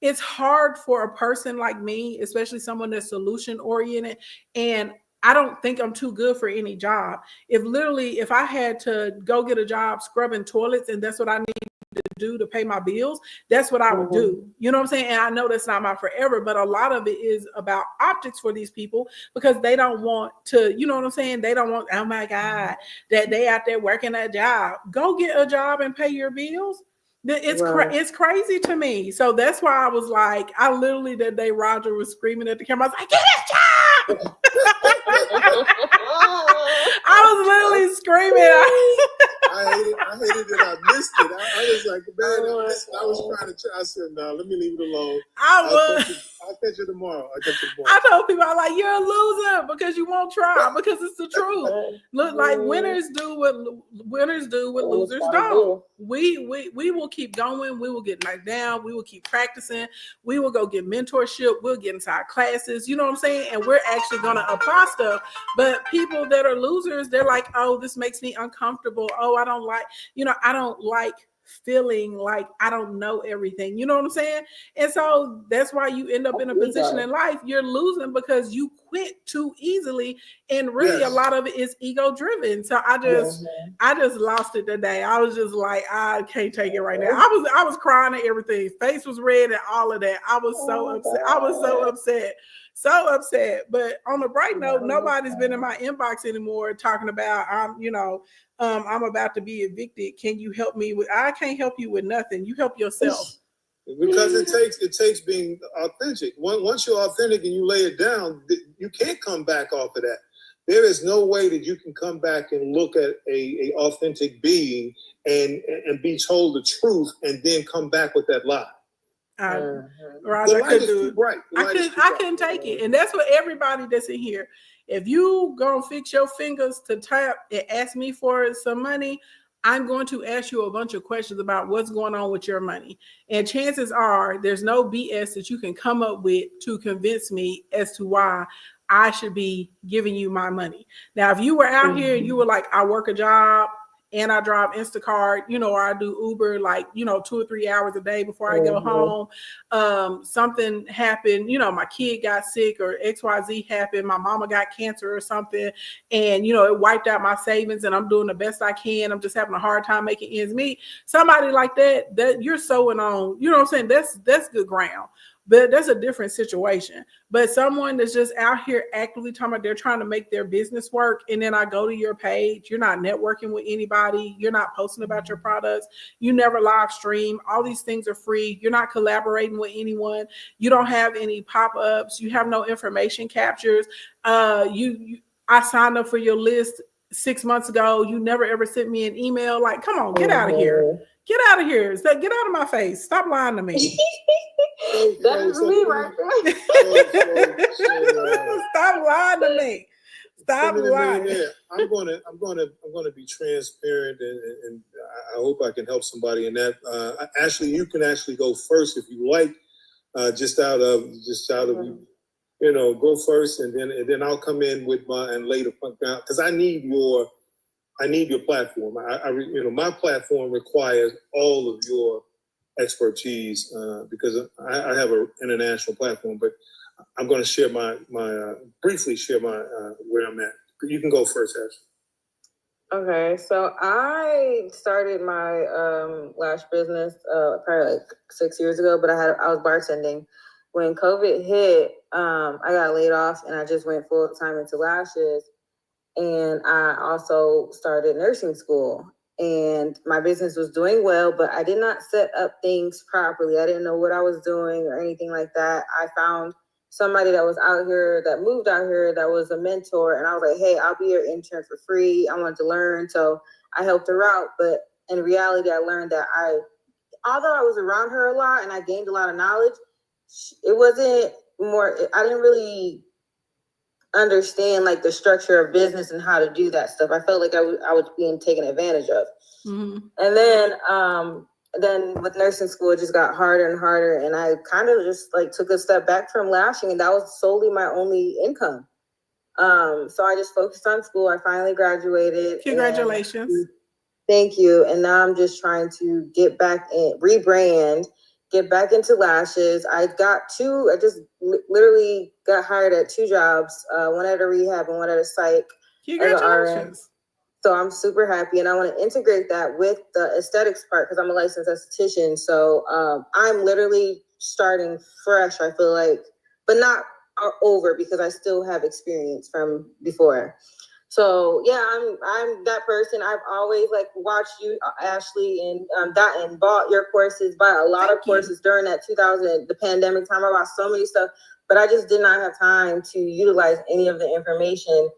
It's hard for a person like me, especially someone that's solution oriented. And I don't think I'm too good for any job. If I had to go get a job scrubbing toilets and that's what I need to do to pay my bills, that's what I would do. You know what I'm saying? And I know that's not my forever, but a lot of it is about optics for these people because they don't want to, you know what I'm saying? They don't want, oh my God, that they out there working a job. Go get a job and pay your bills. It's crazy to me. So that's why I was like, I literally that day Roger was screaming at the camera. I was like, get a job. I was literally screaming. I hated that I missed it. I was like, man, I was trying to. I said, no, let me leave it alone. I'll catch you tomorrow. I told people, I'm like, you're a loser because you won't try because it's the truth. Look, like winners do what losers don't. We will keep going. We will get knocked down. We will keep practicing. We will go get mentorship. We'll get inside classes. You know what I'm saying? And we're actually going to apply stuff. But people that are losers, they're like, oh, this makes me uncomfortable. Oh, I don't like feeling like I don't know everything. You know what I'm saying? And so that's why you end up in a position in life. You're losing because you quit too easily. And really a lot of it is ego driven. So I just lost it today. I was just like, I can't take it right now. I was crying at everything. Face was red and all of that. I was so upset. I was so upset. So upset. But on a bright note, nobody's been in my inbox anymore talking about I'm about to be evicted. Can you help me with? I can't help you with nothing. You help yourself. Because it takes being authentic. Once you're authentic and you lay it down, you can't come back off of that. There is no way that you can come back and look at a authentic being and be told the truth and then come back with that lie. Roger, I couldn't do it. I couldn't take it. And that's what everybody that's in here. If you gonna fix your fingers to tap and ask me for some money, I'm going to ask you a bunch of questions about what's going on with your money. And chances are there's no BS that you can come up with to convince me as to why I should be giving you my money. Now, if you were out here and you were like, I work a job and I drive Instacart, or I do Uber, 2 or 3 hours a day before I go home. Something happened, my kid got sick or XYZ happened. My mama got cancer or something. And, it wiped out my savings and I'm doing the best I can. I'm just having a hard time making ends meet. Somebody like that you're sowing on, you know what I'm saying? That's good ground. But that's a different situation. But someone that's just out here actively talking about they're trying to make their business work, and then I go to your page, you're not networking with anybody, you're not posting about your products, you never live stream, all these things are free, you're not collaborating with anyone, you don't have any pop-ups, you have no information captures, I signed up for your list 6 months ago, you never ever sent me an email, like, come on, get out of here. Get out of here. Get out of my face. Stop lying to me. That's me right there. Stop lying to me. Stop lying. I'm gonna be transparent, and I hope I can help somebody in that. Ashley, you can actually go first if you like. Just out of go first, and then I'll come in with and later because I need your platform. My platform requires all of your expertise because I have an international platform, but I'm going to share briefly share my where I'm at. You can go first, Ash. Okay, so I started my lash business probably like 6 years ago, but I was bartending. When COVID hit, I got laid off and I just went full time into lashes. And I also started nursing school. And my business was doing well, but I did not set up things properly. I didn't know what I was doing or anything like that. I found somebody that was out here, that moved out here, that was a mentor. And I was like, hey, I'll be your intern for free. I wanted to learn. So I helped her out. But in reality, I learned that although I was around her a lot and I gained a lot of knowledge, it wasn't more, I didn't really understand like the structure of business and how to do that stuff. I felt like I was being taken advantage of. Mm-hmm. And then with nursing school, it just got harder and harder. And I kind of just like took a step back from lashing, and that was solely my only income. So I just focused on school. I finally graduated. Congratulations. Thank you. And now I'm just trying to get back in, rebrand, get back into lashes. I just literally got hired at 2 jobs, one at a rehab and one at a psych. Congratulations. So I'm super happy, and I want to integrate that with the aesthetics part because I'm a licensed esthetician. So I'm literally starting fresh, I feel like, but not over because I still have experience from before. So yeah, I'm that person. I've always like watched you, Ashley, and bought your courses, bought a lot of courses during that the pandemic time. I bought so many stuff, but I just did not have time to utilize any of the information.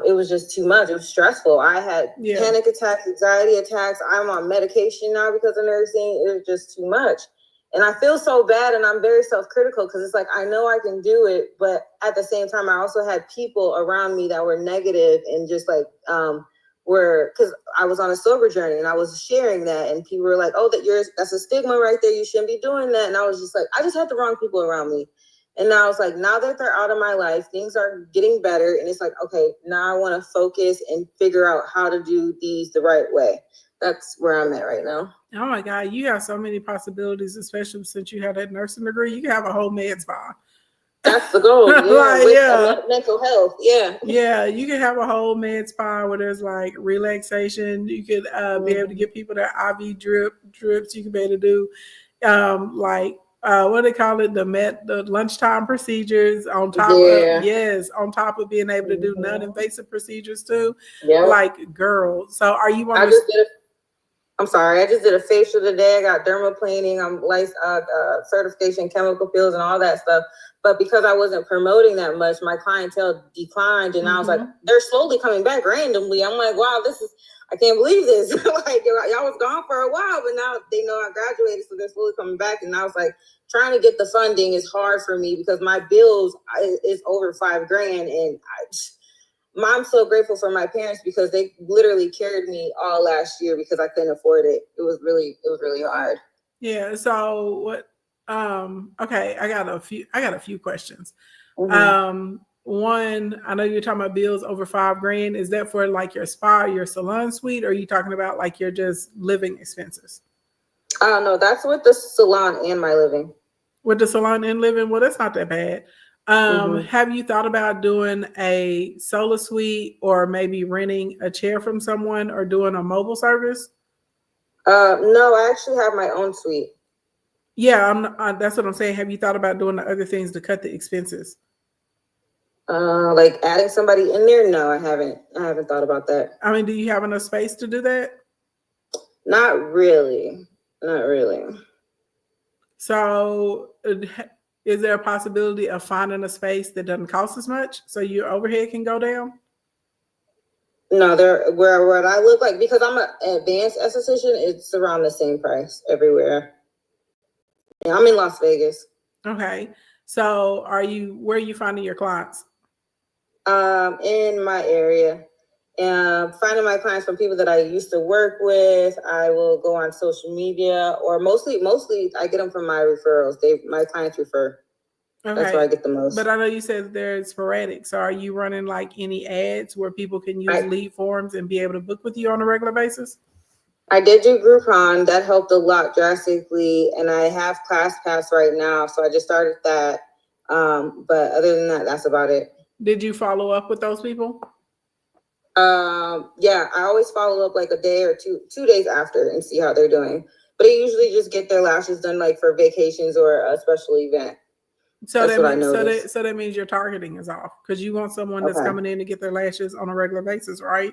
It was just too much. It was stressful. I had panic attacks, anxiety attacks. I'm on medication now because of nursing. It was just too much. And I feel so bad, and I'm very self-critical because it's like, I know I can do it, but at the same time, I also had people around me that were negative and just like, because I was on a sober journey and I was sharing that, and people were like, oh, that's a stigma right there. You shouldn't be doing that. And I was just like, I just had the wrong people around me. And now it's like, now that they're out of my life, things are getting better. And it's like, okay, now I want to focus and figure out how to do these the right way. That's where I'm at right now. Oh my God, you have so many possibilities, especially since you have that nursing degree. You can have a whole med spa. That's the goal. Yeah, mental health. Yeah. Yeah, you can have a whole med spa where there's like relaxation. You could be able to give people their IV drips. You can be able to do what do they call it? The lunchtime procedures on top on top of being able to do non-invasive procedures too. Yeah. Like, girl. So are you on I'm sorry, I just did a facial today. I got dermaplaning. I'm licensed certification, chemical peels, and all that stuff. But because I wasn't promoting that much, my clientele declined, and I was like, they're slowly coming back randomly. I'm like, wow, I can't believe this. Like, y'all was gone for a while, but now they know I graduated, so they're slowly coming back. And I was like, trying to get the funding is hard for me because my bills is over $5,000, and I'm so grateful for my parents because they literally carried me all last year because I couldn't afford it. It was really hard. Yeah. So what? Okay, I got a few questions. Mm-hmm. One, I know you're talking about bills over $5,000. Is that for like your spa, your salon suite, or are you talking about like your just living expenses? No, that's with the salon and my living. With the salon and living, well, that's not that bad. Have you thought about doing a solo suite or maybe renting a chair from someone or doing a mobile service? No, I actually have my own suite. Yeah, that's what I'm saying. Have you thought about doing the other things to cut the expenses? Like adding somebody in there? No, I haven't thought about that. I mean, do you have enough space to do that? Not really. So is there a possibility of finding a space that doesn't cost as much so your overhead can go down? No, where I look like, because I'm an advanced esthetician, it's around the same price everywhere. Yeah, I'm in Las Vegas. Okay. So where are you finding your clients? In my area. Finding my clients from people that I used to work with. I will go on social media, or mostly I get them from my referrals. My clients refer. Okay. That's where I get the most. But I know you said they're sporadic. So are you running like any ads where people can use lead forms and be able to book with you on a regular basis? I did do Groupon. That helped a lot drastically, and I have ClassPass right now, so I just started that. But other than that, that's about it. Did you follow up with those people? Yeah, I always follow up like a day or 2 days after and see how they're doing. But they usually just get their lashes done like for vacations or a special event. So That's that what I means, noticed. so that means your targeting is off because you want someone that's Okay. coming in to get their lashes on a regular basis, right?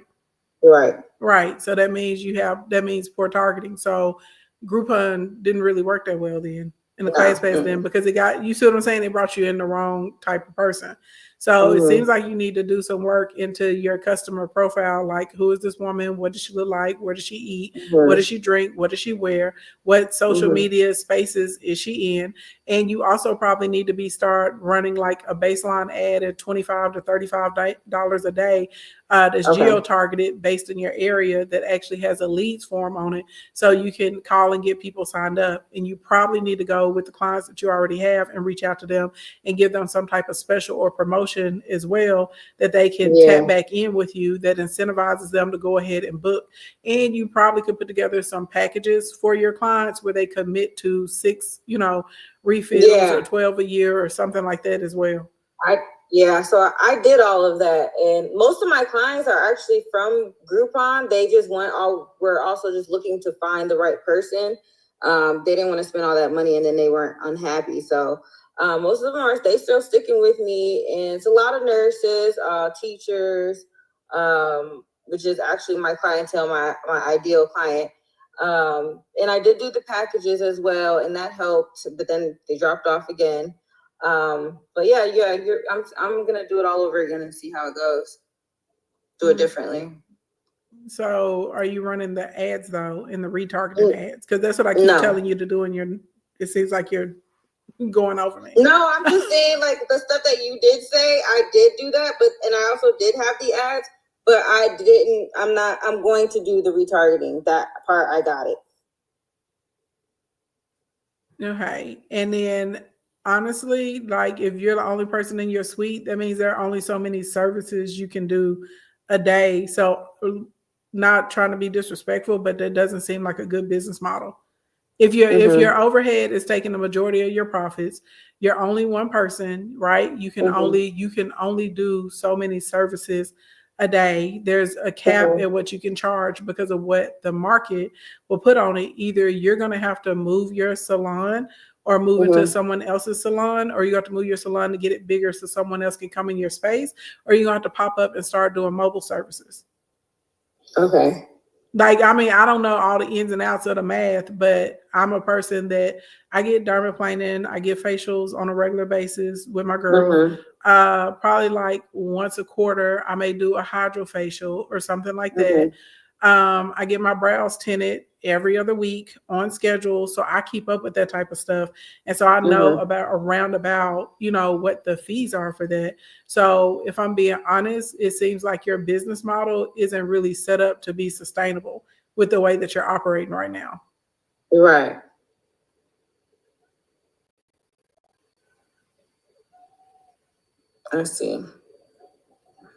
Right. Right. So that means that means poor targeting. So Groupon didn't really work that well then in the ClassPass then because you see what I'm saying? They brought you in the wrong type of person. So it seems like you need to do some work into your customer profile. Like, who is this woman? What does she look like? Where does she eat? What does she drink? What does she wear? What social media spaces is she in? And you also probably need to start running like a baseline ad at $25 to $35 a day that's geo-targeted based in your area that actually has a leads form on it, so you can call and get people signed up. And you probably need to go with the clients that you already have and reach out to them and give them some type of special or promotion as well that they can tap back in with you that incentivizes them to go ahead and book. And you probably could put together some packages for your clients where they commit to 6, refills or 12 a year or something like that as well. So I did all of that, and most of my clients are actually from Groupon. They just were also just looking to find the right person. They didn't want to spend all that money, and then they weren't unhappy. So most of them they still sticking with me, and it's a lot of nurses, teachers, which is actually my clientele, my ideal client. And I did do the packages as well, and that helped, but then they dropped off again. But yeah, I'm gonna do it all over again and see how it goes. Do it differently. So are you running the ads though, in the retargeting ads? Because that's what I keep telling you to do it seems like you're going over me. No, I'm just saying like the stuff that you did say, I did do that, and I also did have the ads, but I'm going to do the retargeting. That part, I got it. Okay. And then honestly, like if you're the only person in your suite, that means there are only so many services you can do a day. So not trying to be disrespectful, but that doesn't seem like a good business model. If your overhead is taking the majority of your profits, you're only one person, right? You can only do so many services a day. There's a cap at what you can charge because of what the market will put on it. Either you're going to have to move your salon or move into someone else's salon, or you have to move your salon to get it bigger so someone else can come in your space, or you're going to have to pop up and start doing mobile services. Okay. Like, I mean, I don't know all the ins and outs of the math, but I'm a person that I get dermaplaning, I get facials on a regular basis with my girl. Probably like once a quarter, I may do a hydrofacial or something like that. I get my brows tinted every other week on schedule. So I keep up with that type of stuff. And so I know around about, what the fees are for that. So if I'm being honest, it seems like your business model isn't really set up to be sustainable with the way that you're operating right now. Right. I see.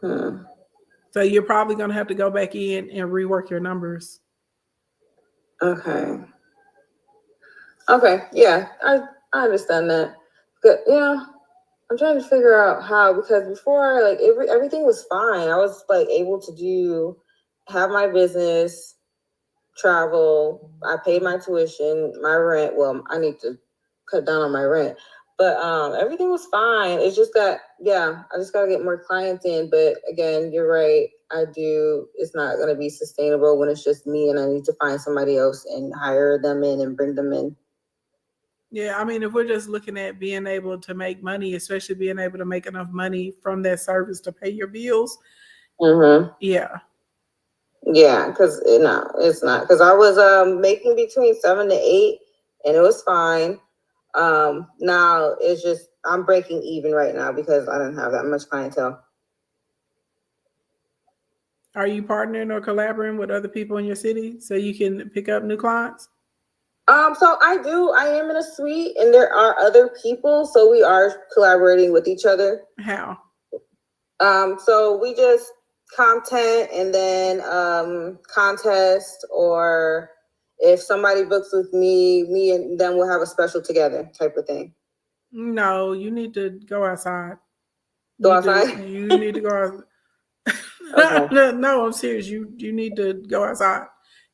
So you're probably going to have to go back in and rework your numbers. Okay. Yeah, I understand that. Good. Yeah, I'm trying to figure out how, because before, like everything was fine. I was like able to have my business, travel. I paid my tuition, my rent. Well, I need to cut down on my rent. But everything was fine. It's just that, I just got to get more clients in. But again, you're right. It's not going to be sustainable when it's just me and I need to find somebody else and hire them in and bring them in. Yeah, I mean, if we're just looking at being able to make money, especially being able to make enough money from that service to pay your bills. Yeah. Yeah, because it's not. Because I was making between 7 to 8 and it was fine. Now it's just I'm breaking even right now because I don't have that much clientele. Are you partnering or collaborating with other people in your city so you can pick up new clients? So I am in a suite and there are other people, so we are collaborating with each other. How? So we just content and then contest, or if somebody books with me and them will have a special together type of thing. No, you need to go outside. Go outside? You need to go outside. Okay. No, I'm serious. You need to go outside.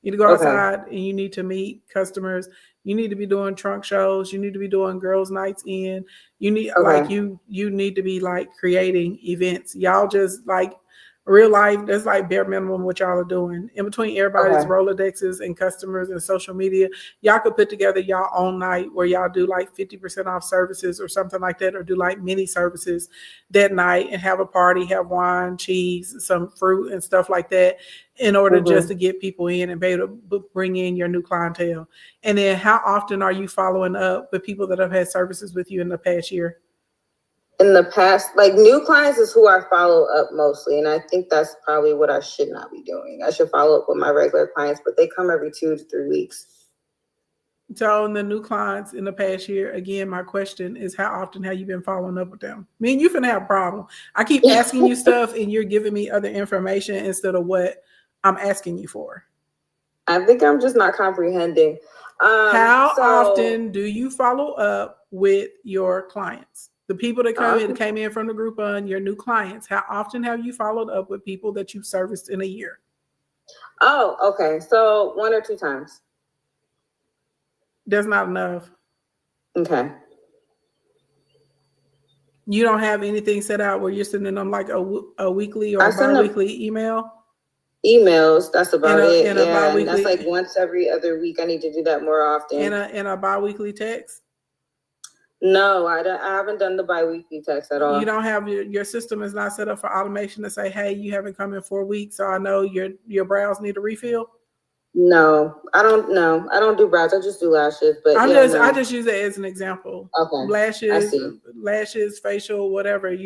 You need to go outside and you need to meet customers. You need to be doing trunk shows. You need to be doing girls' nights in. You need like you need to be like creating events. Y'all just like real life, that's like bare minimum what y'all are doing. In between everybody's Rolodexes and customers and social media, y'all could put together y'all own night where y'all do like 50% off services or something like that, or do like mini services that night and have a party, have wine, cheese, some fruit and stuff like that in order just to get people in and be able to bring in your new clientele. And then how often are you following up with people that have had services with you in the past year? In the past, like new clients is who I follow up mostly. And I think that's probably what I should not be doing. I should follow up with my regular clients, but they come every 2 to 3 weeks. So in the new clients in the past year, again, my question is how often have you been following up with them? I mean, you finna have a problem. I keep asking you stuff and you're giving me other information instead of what I'm asking you for. I think I'm just not comprehending. How often do you follow up with your clients? The people that came in from the Groupon, your new clients, how often have you followed up with people that you serviced in a year? Oh, okay. So 1 or 2 times. That's not enough. Okay. You don't have anything set out where you're sending them like a weekly or a bi-weekly email? Emails, that's about it. And that's like once every other week. I need to do that more often. And a bi-weekly text? No, I haven't done the bi-weekly text at all. You don't have your system is not set up for automation to say, hey, you haven't come in 4 weeks, so I know your brows need a refill? No, I don't know. I don't do brows. I just do lashes. But I just use it as an example. Okay. Lashes, facial, whatever.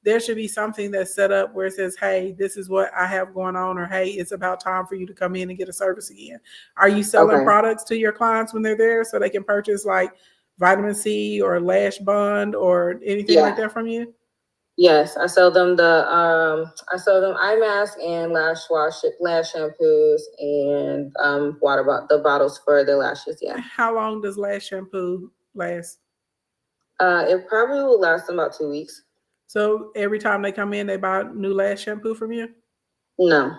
There should be something that's set up where it says, hey, this is what I have going on, or hey, it's about time for you to come in and get a service again. Are you selling products to your clients when they're there so they can purchase like vitamin C or lash bond or anything like that from you? Yes, I sell them eye mask and lash shampoos and the bottles for the lashes. Yeah. How long does lash shampoo last? It probably will last them about 2 weeks. So every time they come in, they buy new lash shampoo from you? No.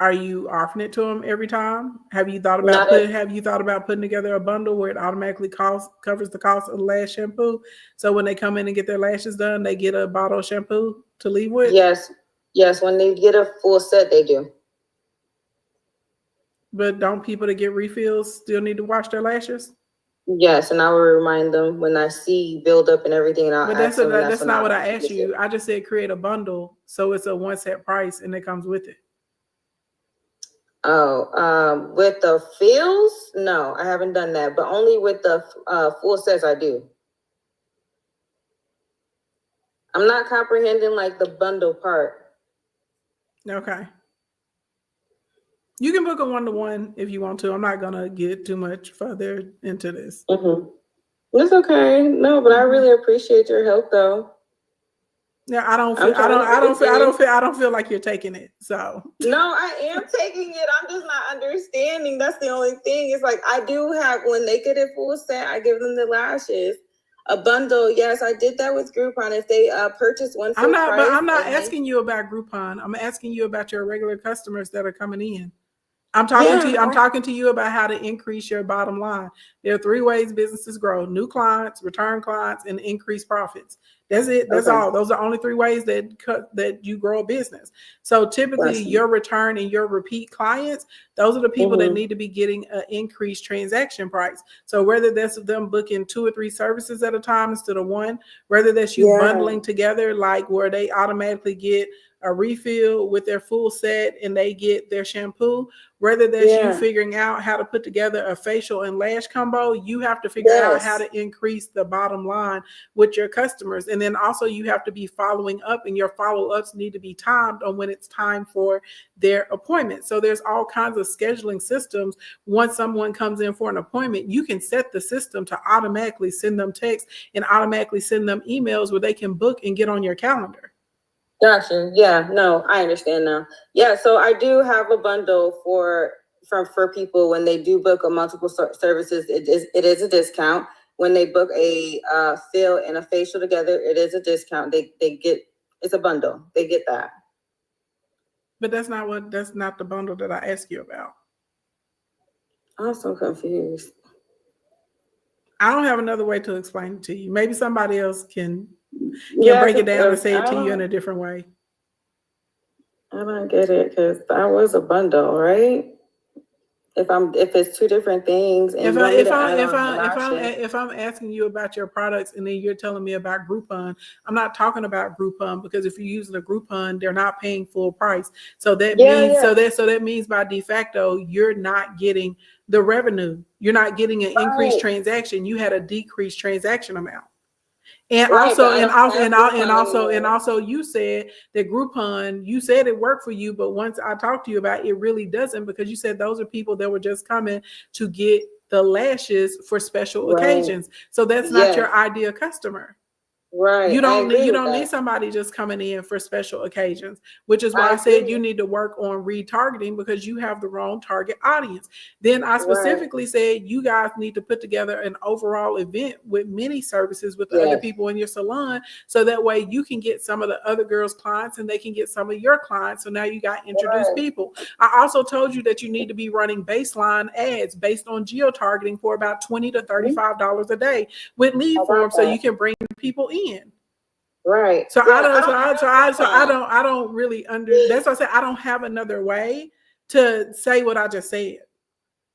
Are you offering it to them every time? Have you thought about putting together a bundle where it automatically covers the cost of the lash shampoo? So when they come in and get their lashes done, they get a bottle of shampoo to leave with? Yes. When they get a full set, they do. But don't people that get refills still need to wash their lashes? Yes, and I will remind them when I see buildup and everying. But that's not what I asked you. I just said create a bundle so it's a one set price and it comes with it. Oh, with the fills? No, I haven't done that, but only with the full sets I do. I'm not comprehending like the bundle part. Okay. You can book a 1-to-1 if you want to. I'm not gonna get too much further into this. It's okay. No, but I really appreciate your help though. Yeah, I don't feel like you're taking it. So no, I am taking it. I'm just not understanding. That's the only thing. It's like I do have, when they get a full set, I give them the lashes. A bundle, yes, I did that with Groupon. If they purchase one full price. But I'm not asking you about Groupon. I'm asking you about your regular customers that are coming in. I'm talking to you about how to increase your bottom line. There are 3 ways businesses grow: new clients, return clients, and increased profits. That's it. That's all. Those are only 3 ways that you grow a business. So typically your return and your repeat clients, those are the people that need to be getting an increased transaction price. So whether that's them booking 2 or 3 services at a time instead of 1, whether that's you bundling together, like where they automatically get a refill with their full set and they get their shampoo, whether that's you figuring out how to put together a facial and lash combo, you have to figure out how to increase the bottom line with your customers. And then also you have to be following up, and your follow-ups need to be timed on when it's time for their appointment. So there's all kinds of scheduling systems. Once someone comes in for an appointment, you can set the system to automatically send them texts and automatically send them emails where they can book and get on your calendar. Gotcha. Yeah, no, I understand now. Yeah, so I do have a bundle for people when they do book a multiple services. It is a discount. When they book a fill and a facial together, it is a discount. They get, it's a bundle. They get that. But that's not the bundle that I asked you about. I'm so confused. I don't have another way to explain it to you. Maybe somebody else can Yeah, break it down and say it I to you don't- in a different way. I don't get it because that was a bundle, right? If it's two different things, and If I'm asking you about your products and then you're telling me about Groupon, I'm not talking about Groupon, because if you're using a Groupon, they're not paying full price. So that means by de facto you're not getting the revenue. You're not getting an increased transaction. You had a decreased transaction amount. And also, you said that Groupon, you said it worked for you, but once I talked to you about it, it really doesn't, because you said those are people that were just coming to get the lashes for special occasions. So that's not your ideal customer. Right. You don't need somebody just coming in for special occasions, which is why I said you need to work on retargeting, because you have the wrong target audience. Then I specifically said you guys need to put together an overall event with many services with the other people in your salon, so that way you can get some of the other girls' clients and they can get some of your clients. So now you got introduced people. I also told you that you need to be running baseline ads based on geo-targeting for about $20 to $35 a day with lead forms, so you can bring people in. Right. So I don't really that's why I said I don't have another way to say what I just said.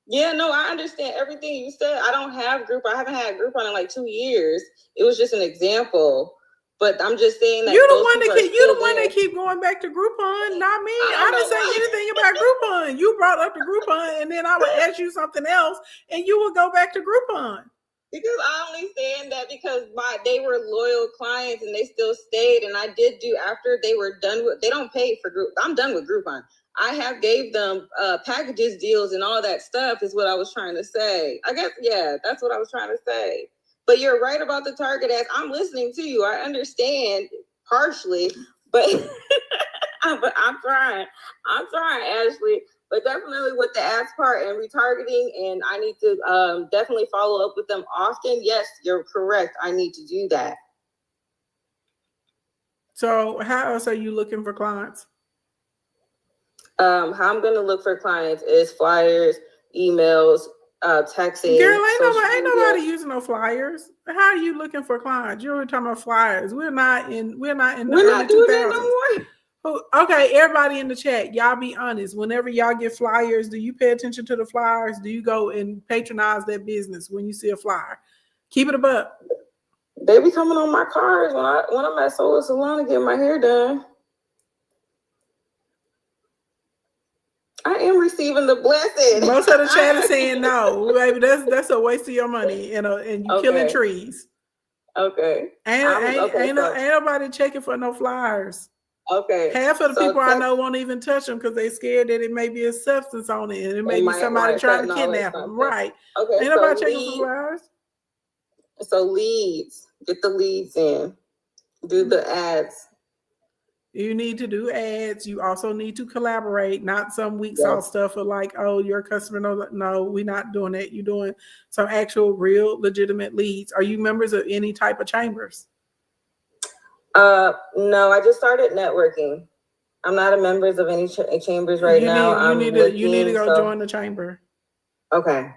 Yeah, no, I understand everything you said. I don't have Groupon. I haven't had Groupon in like 2 years. It was just an example. But I'm just saying that you're the one that keep going back to Groupon, not me. I didn't say anything about Groupon. You brought up the Groupon, and then I would ask you something else, and you would go back to Groupon. Because I only saying that because they were loyal clients and they still stayed, and I did do after they were done with. They don't pay for Groupon. I'm done with Groupon. I have gave them packages, deals, and all that stuff. Is what I was trying to say. I guess that's what I was trying to say. But you're right about the target ads. I'm listening to you. I understand partially, but but I'm trying. I'm trying, Ashley. But definitely with the ads part and retargeting, and I need to definitely follow up with them often. Yes, you're correct. I need to do that. So how else are you looking for clients? How I'm going to look for clients is flyers, emails, texting. Girl, ain't nobody using no flyers. How are you looking for clients? You're talking about flyers. We're not in the early 2000s. No more. Okay, everybody in the chat, y'all be honest. Whenever y'all get flyers, do you pay attention to the flyers? Do you go and patronize that business when you see a flyer? Keep it above. They be coming on my cars when I'm at Solar Salon to get my hair done. I am receiving the blessing. Most of the chat is saying no, baby. That's a waste of your money, and you killing trees. Okay. Ain't nobody checking for no flyers. Okay. Half of the people I know won't even touch them because they're scared that it may be a substance on it, and it may be somebody trying to kidnap them. Right. Okay. Ain't nobody checking for flyers. So leads. Get the leads in. Do the ads. You need to do ads. You also need to collaborate, not some weak sauce stuff of like, oh, your customer knows. No, we're not doing that. You're doing some actual, real, legitimate leads. Are you members of any type of chambers? No, I just started networking. I'm not a member of any chambers right now. You need to go join the chamber. Okay.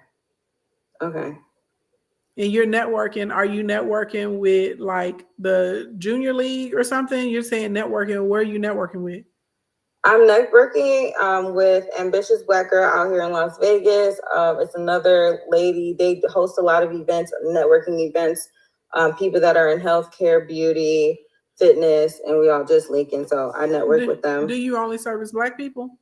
And you're networking. Are you networking with like the junior league or something? You're saying networking. Where are you networking with? I'm networking with Ambitious Black Girl out here in Las Vegas. It's another lady. They host a lot of events, networking events. People that are in healthcare, beauty, fitness, and we all just linking. So I network with them. Do you only service Black people?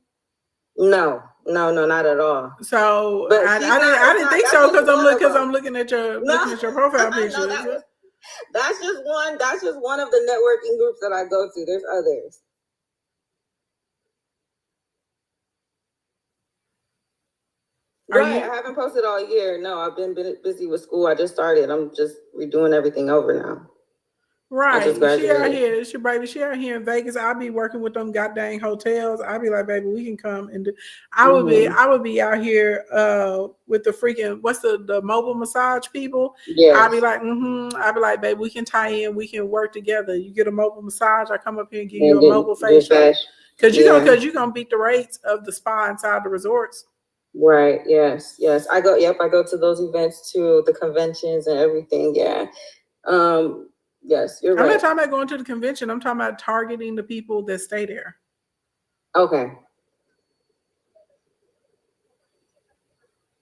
No, not at all. So I didn't think so because I'm looking at your profile picture. That's just one of the networking groups that I go to. There's others. I haven't posted all year. No, I've been busy with school. I just started. I'm just redoing everything over now. Right. just She out graduated. here, it's your baby. She out here in Vegas. I'll be working with them goddamn hotels. I'll be like, baby, we can come and do. I would be out here with the freaking what's the mobile massage people. Yes. I'll be like, I'll be like, baby, we can tie in, we can work together. You get a mobile massage, I come up here and give you a mobile facial. Because you're gonna beat the rates of the spa inside the resorts. Right. Yes. I go to those events too, the conventions and everything. Yeah. Yes, you're right. I'm not talking about going to the convention. I'm talking about targeting the people that stay there. Okay.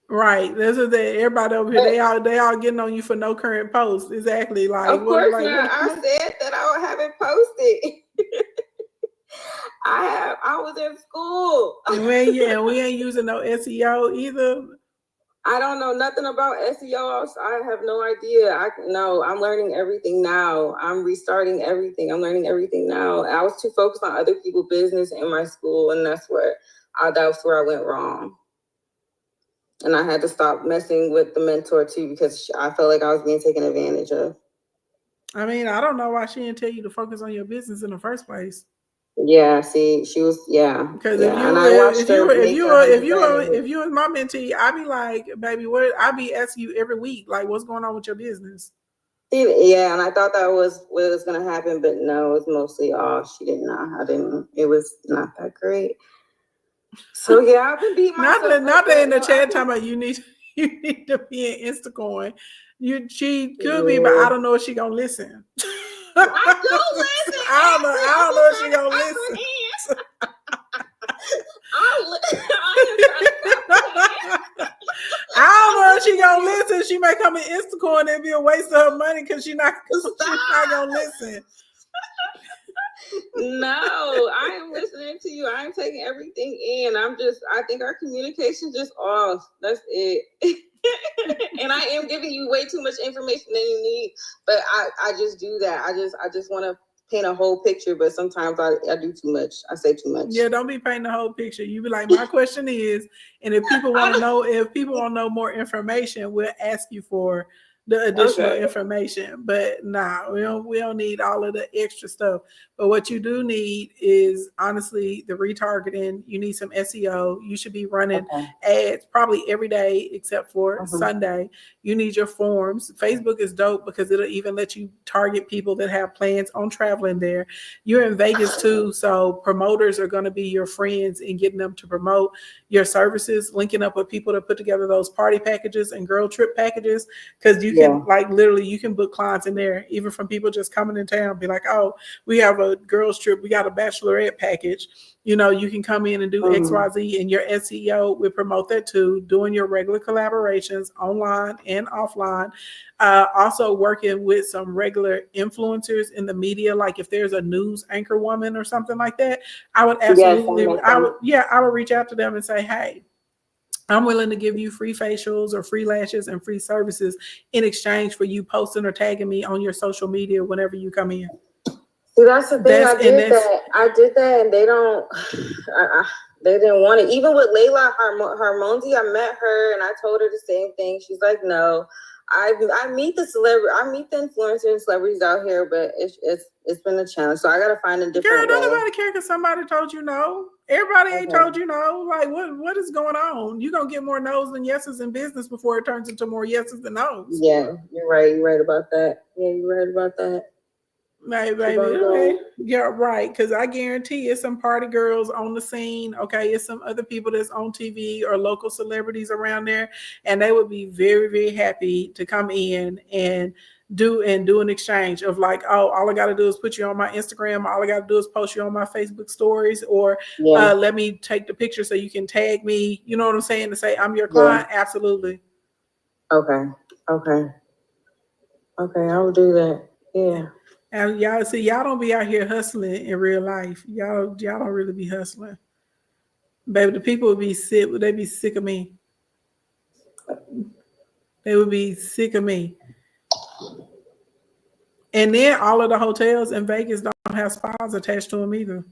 Right. This is everybody over here. They all getting on you for no current post. Exactly. Like, of course not. I said that I would have it posted. I was in school. And we ain't using no SEO either. I don't know nothing about SEO. I have no idea. I'm learning everything now. I'm restarting everything. I'm learning everything now. I was too focused on other people's business in my school, and that's where I went wrong. And I had to stop messing with the mentor too, because I felt like I was being taken advantage of. I mean, I don't know why she didn't tell you to focus on your business in the first place. Yeah, see, she was, Because if you was my mentee, I'd be like, baby, I'd be asking you every week, like, what's going on with your business? Yeah, and I thought that was what was gonna happen, but no, it's mostly she didn't know. It was not that great. So yeah, I've been beating myself. Not that in the chat talking about you need to be in Instacoin. She could be, but I don't know if she gonna listen. I do listen. I don't know if she gonna listen. I don't know if she gonna listen. She may come in Instacoin and it'd be a waste of her money because she's not gonna listen. No, I am listening to you. I am taking everything in. I think our communication just off. That's it. And I am giving you way too much information than you need, but I just do that. I just want to paint a whole picture, but sometimes I do too much. I say too much. Yeah, don't be painting the whole picture. You be like, my question is, and if people want to know more information, we'll ask you for the additional information. But we don't need all of the extra stuff. But what you do need is honestly the retargeting. You need some SEO. You should be running ads probably every day except for Sunday. You need your forms. Facebook is dope because it'll even let you target people that have plans on traveling there. You're in Vegas too, so promoters are going to be your friends in getting them to promote your services, linking up with people to put together those party packages and girl trip packages, because you can literally you can book clients in there, even from people just coming in town, be like, oh, we have a girls trip, we got a bachelorette package. You can come in and do XYZ, and your SEO will promote that too, doing your regular collaborations online and offline. Also working with some regular influencers in the media, like if there's a news anchor woman or something like that, I would absolutely, I would reach out to them and say, hey, I'm willing to give you free facials or free lashes and free services in exchange for you posting or tagging me on your social media whenever you come in. See, that's the thing. I did that, and they don't. They didn't want it. Even with Layla Harmonzi, I met her, and I told her the same thing. She's like, "No, I meet the influencers and celebrities out here, but it's been a challenge. So I gotta find a different." Girl, don't nobody care because somebody told you no. Everybody ain't told you no. Like, what is going on? You're gonna get more no's than yeses in business before it turns into more yeses than no's. Yeah, you're right. You're right about that. Yeah, you're right about that. Baby. Yeah, right. Because I guarantee it's some party girls on the scene. Okay, it's some other people that's on TV or local celebrities around there, and they would be very, very happy to come in and do an exchange of like, oh, all I got to do is put you on my Instagram. All I got to do is post you on my Facebook stories, or let me take the picture so you can tag me. You know what I'm saying? To say I'm your client. Yeah. Absolutely. Okay. I will do that. Yeah. And y'all don't be out here hustling in real life. Y'all don't really be hustling. Baby, the people would be sick. They'd be sick of me. They would be sick of me. And then all of the hotels in Vegas don't have spas attached to them either.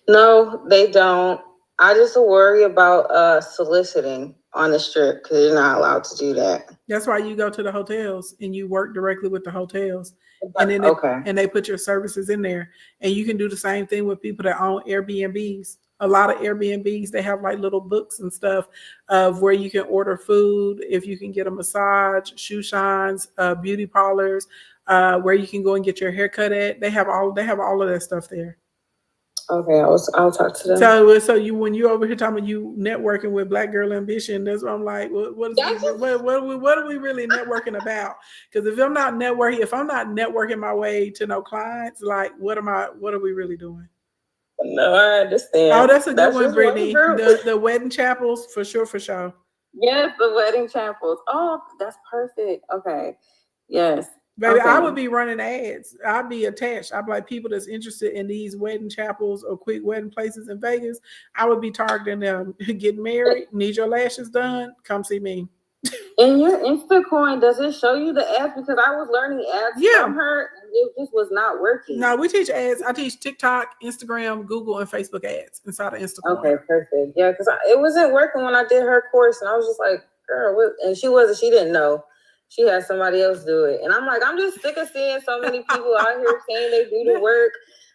No, they don't. I just worry about soliciting on the strip because you're not allowed to do that. That's why you go to the hotels and you work directly with the hotels. and then Okay. they put your services in there. And you can do the same thing with people that own Airbnbs. A lot of Airbnbs, they have like little books and stuff of where you can order food, if you can get a massage, shoe shines, beauty parlors, where you can go and get your hair cut at. They have all of that stuff there. Okay, I'll talk to them. So you, when you over here talking about you networking with Black Girl Ambition, that's what I'm like, what are we really networking about? Because if I'm not networking my way to no clients, like what are we really doing? No, I understand. Oh, that's a good one, just Brittany. group. The wedding chapels, for sure. Yes, the wedding chapels. Oh, that's perfect. Okay. Yes. Baby, okay. I would be running ads. I'd be attached. I'd be like, people that's interested in these wedding chapels or quick wedding places in Vegas, I would be targeting them. Get married, need your lashes done, come see me. In your Instacoin, does it show you the ads? Because I was learning ads from her, and it just was not working. No, we teach ads. I teach TikTok, Instagram, Google, and Facebook ads inside of Instagram. Okay, perfect. Yeah, because it wasn't working when I did her course, and I was just like, girl, what? And she didn't know. She had somebody else do it. And I'm like, I'm just sick of seeing so many people out here saying they do the work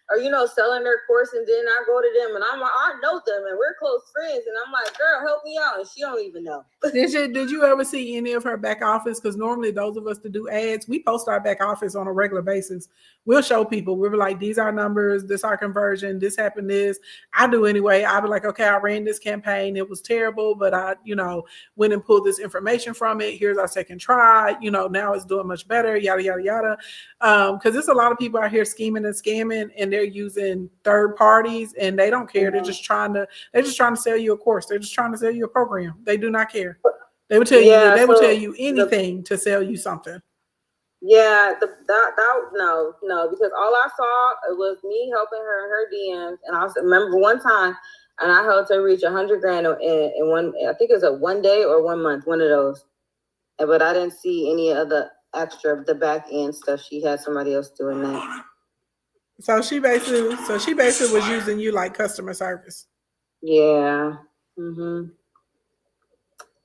or, selling their course. And then I go to them and I'm like, I know them and we're close friends. And I'm like, girl, help me out. And she don't even know. Did you ever see any of her back office? Because normally those of us that do ads, we post our back office on a regular basis. We'll show people. We're like, these are numbers. This our conversion. This happened. This. I do anyway. I'll be like, okay, I ran this campaign. It was terrible, but I, went and pulled this information from it. Here's our second try. Now it's doing much better. Yada, yada, yada. Because there's a lot of people out here scheming and scamming, and they're using third parties, and they don't care. They're just trying to sell you a course. They're just trying to sell you a program. They do not care. They would tell you tell you anything to sell you something. Yeah, no, because all I saw it was me helping her in her DMs, and I remember one time, and I helped her reach $100,000 in one. I think it was a 1 day or 1 month, one of those. But I didn't see any of the extra, the back end stuff. She had somebody else doing that. So she basically was using you like customer service. Yeah. Mm-hmm.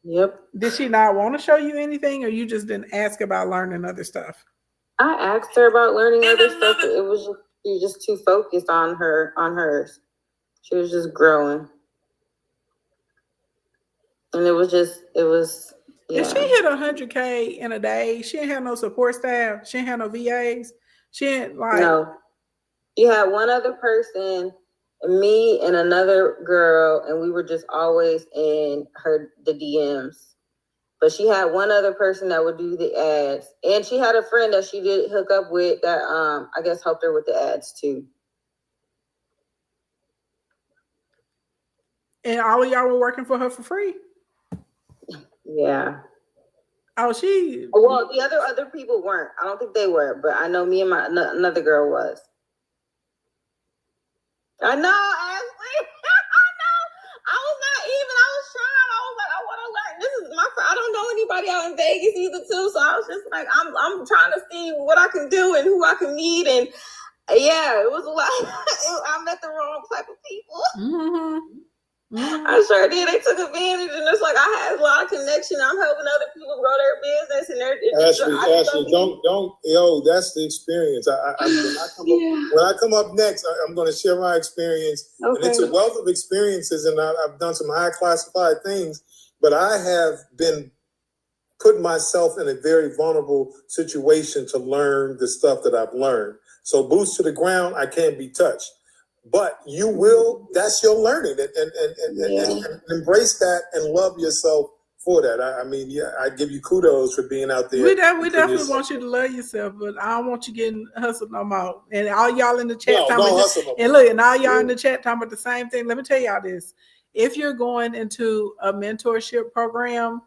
Yep. Did she not want to show you anything, or you just didn't ask about learning other stuff? I asked her about learning other stuff. It was she was just too focused on hers. She was just growing. And it was yeah. If she hit 100K in a day, she didn't have no support staff. She didn't have no VAs. She didn't No. She had one other person, me and another girl, and we were just always in the DMs. But she had one other person that would do the ads. And she had a friend that she did hook up with that I guess helped her with the ads too. And all of y'all were working for her for free? Yeah. Oh, well, the other people weren't. I don't think they were, but I know me and another girl was. I know, Ashley. I know. I was trying. I was like, I want to learn. This is I don't know anybody out in Vegas either, too. So I was just like, I'm trying to see what I can do and who I can meet. And yeah, it was a lot. I met the wrong type of people. Mm-hmm. Mm-hmm. I sure did. They took advantage, and it's like I had a lot of connection. I'm helping other people grow their business, and Ashley, don't. That's the experience. When I come up next, I'm going to share my experience, and it's a wealth of experiences, and I've done some high classified things, but I have been putting myself in a very vulnerable situation to learn the stuff that I've learned. So boots to the ground, I can't be touched. But you will, that's your learning, and embrace that and love yourself for that. I give you kudos for being out there. We definitely want you to love yourself, but I don't want you getting hustled no more. And all y'all in the chat and all y'all in the chat talking about the same thing. Let me tell y'all this. If you're going into a mentorship program,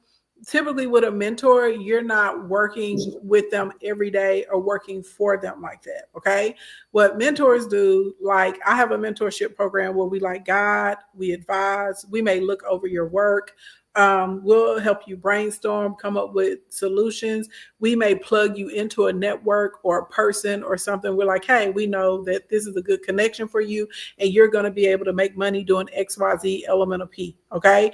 typically with a mentor, you're not working with them every day or working for them like that. Okay. What mentors do, like I have a mentorship program where we guide, we advise, we may look over your work. We'll help you brainstorm, come up with solutions. We may plug you into a network or a person or something. We're like, hey, we know that this is a good connection for you and you're going to be able to make money doing XYZ element of P. Okay.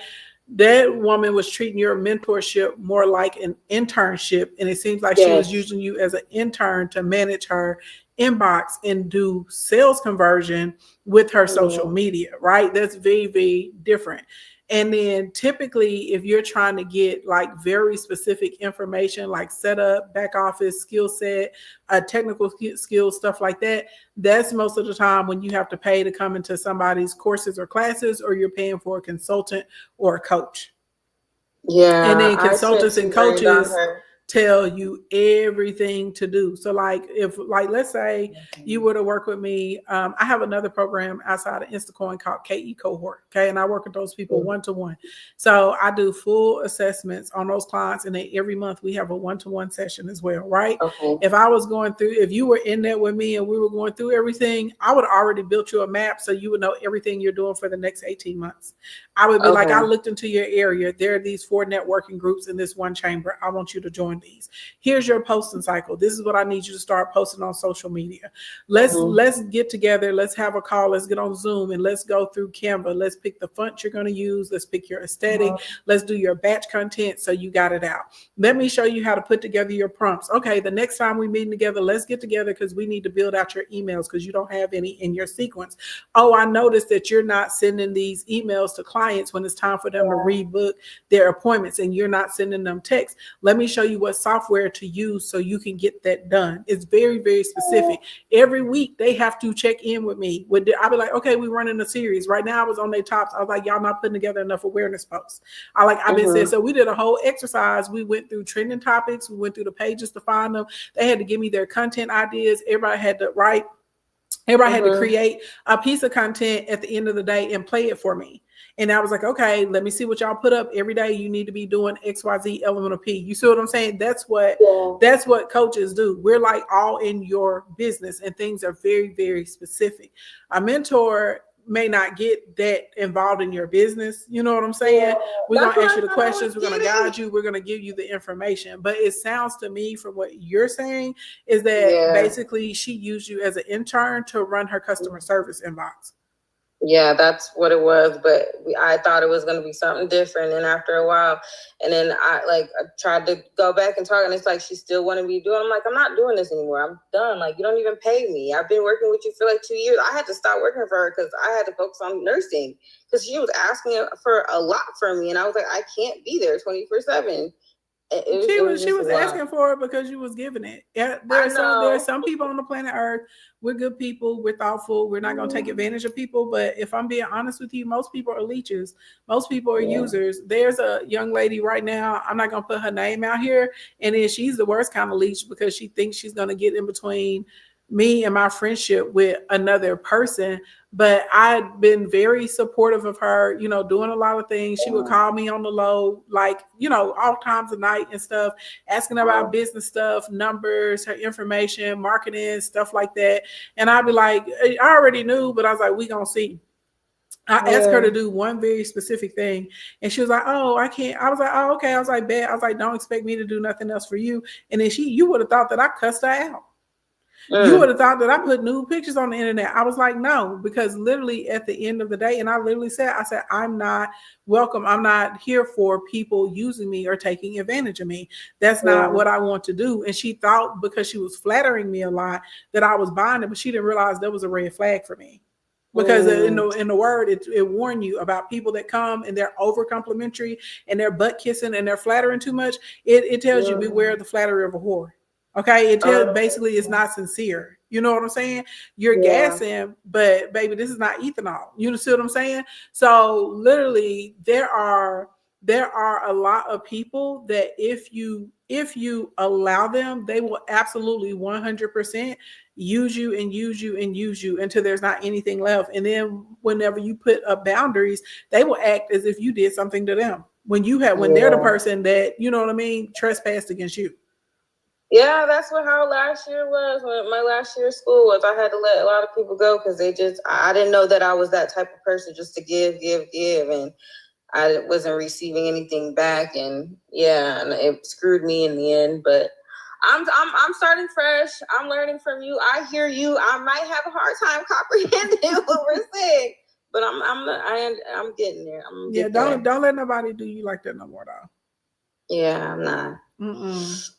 that woman was treating your mentorship more like an internship. And it seems like she was using you as an intern to manage her inbox and do sales conversion with her social media, right? That's very, very different. And then typically, if you're trying to get like very specific information, like setup, back office, skill set, technical skills, stuff like that, that's most of the time when you have to pay to come into somebody's courses or classes, or you're paying for a consultant or a coach. Yeah. And then consultants and coaches tell you everything to do. So like if like let's say you were to work with me, I have another program outside of Instacoin called KE Cohort, okay, and I work with those people one-to-one. So I do full assessments on those clients, and then every month we have a one-to-one session as well, right? If I was going through, if you were in there with me and we were going through everything, I would already built you a map so you would know everything you're doing for the next 18 months. I would be like, I looked into your area. There are these 4 networking groups in this one chamber. I want you to join these. Here's your posting cycle. This is what I need you to start posting on social media. Let's get together. Let's have a call. Let's get on Zoom and let's go through Canva. Let's pick the font you're going to use. Let's pick your aesthetic. Let's do your batch content so you got it out. Let me show you how to put together your prompts. Okay, the next time we meet together, let's get together because we need to build out your emails because you don't have any in your sequence. Oh, I noticed that you're not sending these emails to clients when it's time for them to rebook their appointments, and you're not sending them texts. Let me show you what software to use so you can get that done. It's very, very specific. Every week they have to check in with me. I'll be like, okay, we're running a series. Right now I was on their tops. I was like, y'all not putting together enough awareness posts. I've been saying, so we did a whole exercise. We went through trending topics. We went through the pages to find them. They had to give me their content ideas. Everybody had to write. Everybody had to create a piece of content at the end of the day and play it for me. And I was like, okay, let me see what y'all put up every day. You need to be doing XYZ element of P. You see what I'm saying? That's what coaches do. We're like all in your business, and things are very, very specific. A mentor may not get that involved in your business. You know what I'm saying? We're going to ask you the questions. We're going to guide you. We're going to give you the information. But it sounds to me from what you're saying is that basically she used you as an intern to run her customer service inbox. Yeah, that's what it was. But I thought it was going to be something different. And after a while, and then I tried to go back and talk, and it's like she still wanted me to do it. I'm like, I'm not doing this anymore. I'm done. Like, you don't even pay me. I've been working with you for like 2 years. I had to stop working for her because I had to focus on nursing because she was asking for a lot from me. And I was like, I can't be there 24/7. She was asking for it because you was giving it. There are some people on the planet Earth. We're good people. We're thoughtful. We're not going to take advantage of people. But if I'm being honest with you, most people are leeches. Most people are users. There's a young lady right now. I'm not going to put her name out here. And then she's the worst kind of leech because she thinks she's going to get in between me and my friendship with another person. But I've been very supportive of her, doing a lot of things. She would call me on the low, like, all times of night and stuff, asking about business stuff, numbers, her information, marketing, stuff like that. And I'd be like, I already knew, but I was like, we gonna see. I asked her to do one very specific thing, and she was like, oh, I can't. I was like, oh, okay. I was like, bet. I was like, don't expect me to do nothing else for you. And then you would have thought that I cussed her out. You would have thought that I put nude pictures on the internet. I was like, no, because literally at the end of the day, and I literally said, I'm not welcome. I'm not here for people using me or taking advantage of me. That's not what I want to do. And she thought because she was flattering me a lot that I was buying it, but she didn't realize that was a red flag for me. Because in the word, it warned you about people that come and they're over complimentary and they're butt kissing and they're flattering too much. It tells you beware of the flattery of a whore. Okay, it tells basically it's not sincere. You know what I'm saying? You're gassing, but baby, this is not ethanol. You see what I'm saying? So literally, there are a lot of people that if you allow them, they will absolutely 100% use you and use you and use you until there's not anything left. And then whenever you put up boundaries, they will act as if you did something to them when they're the person that, you know what I mean, trespassed against you. Yeah, that's how last year was. When my last year of school was, I had to let a lot of people go because I didn't know that I was that type of person just to give, and I wasn't receiving anything back, and and it screwed me in the end. But I'm starting fresh. I'm learning from you. I hear you. I might have a hard time comprehending what we're saying, but I'm getting there. Yeah, don't let nobody do you like that no more, though. Yeah, I'm not.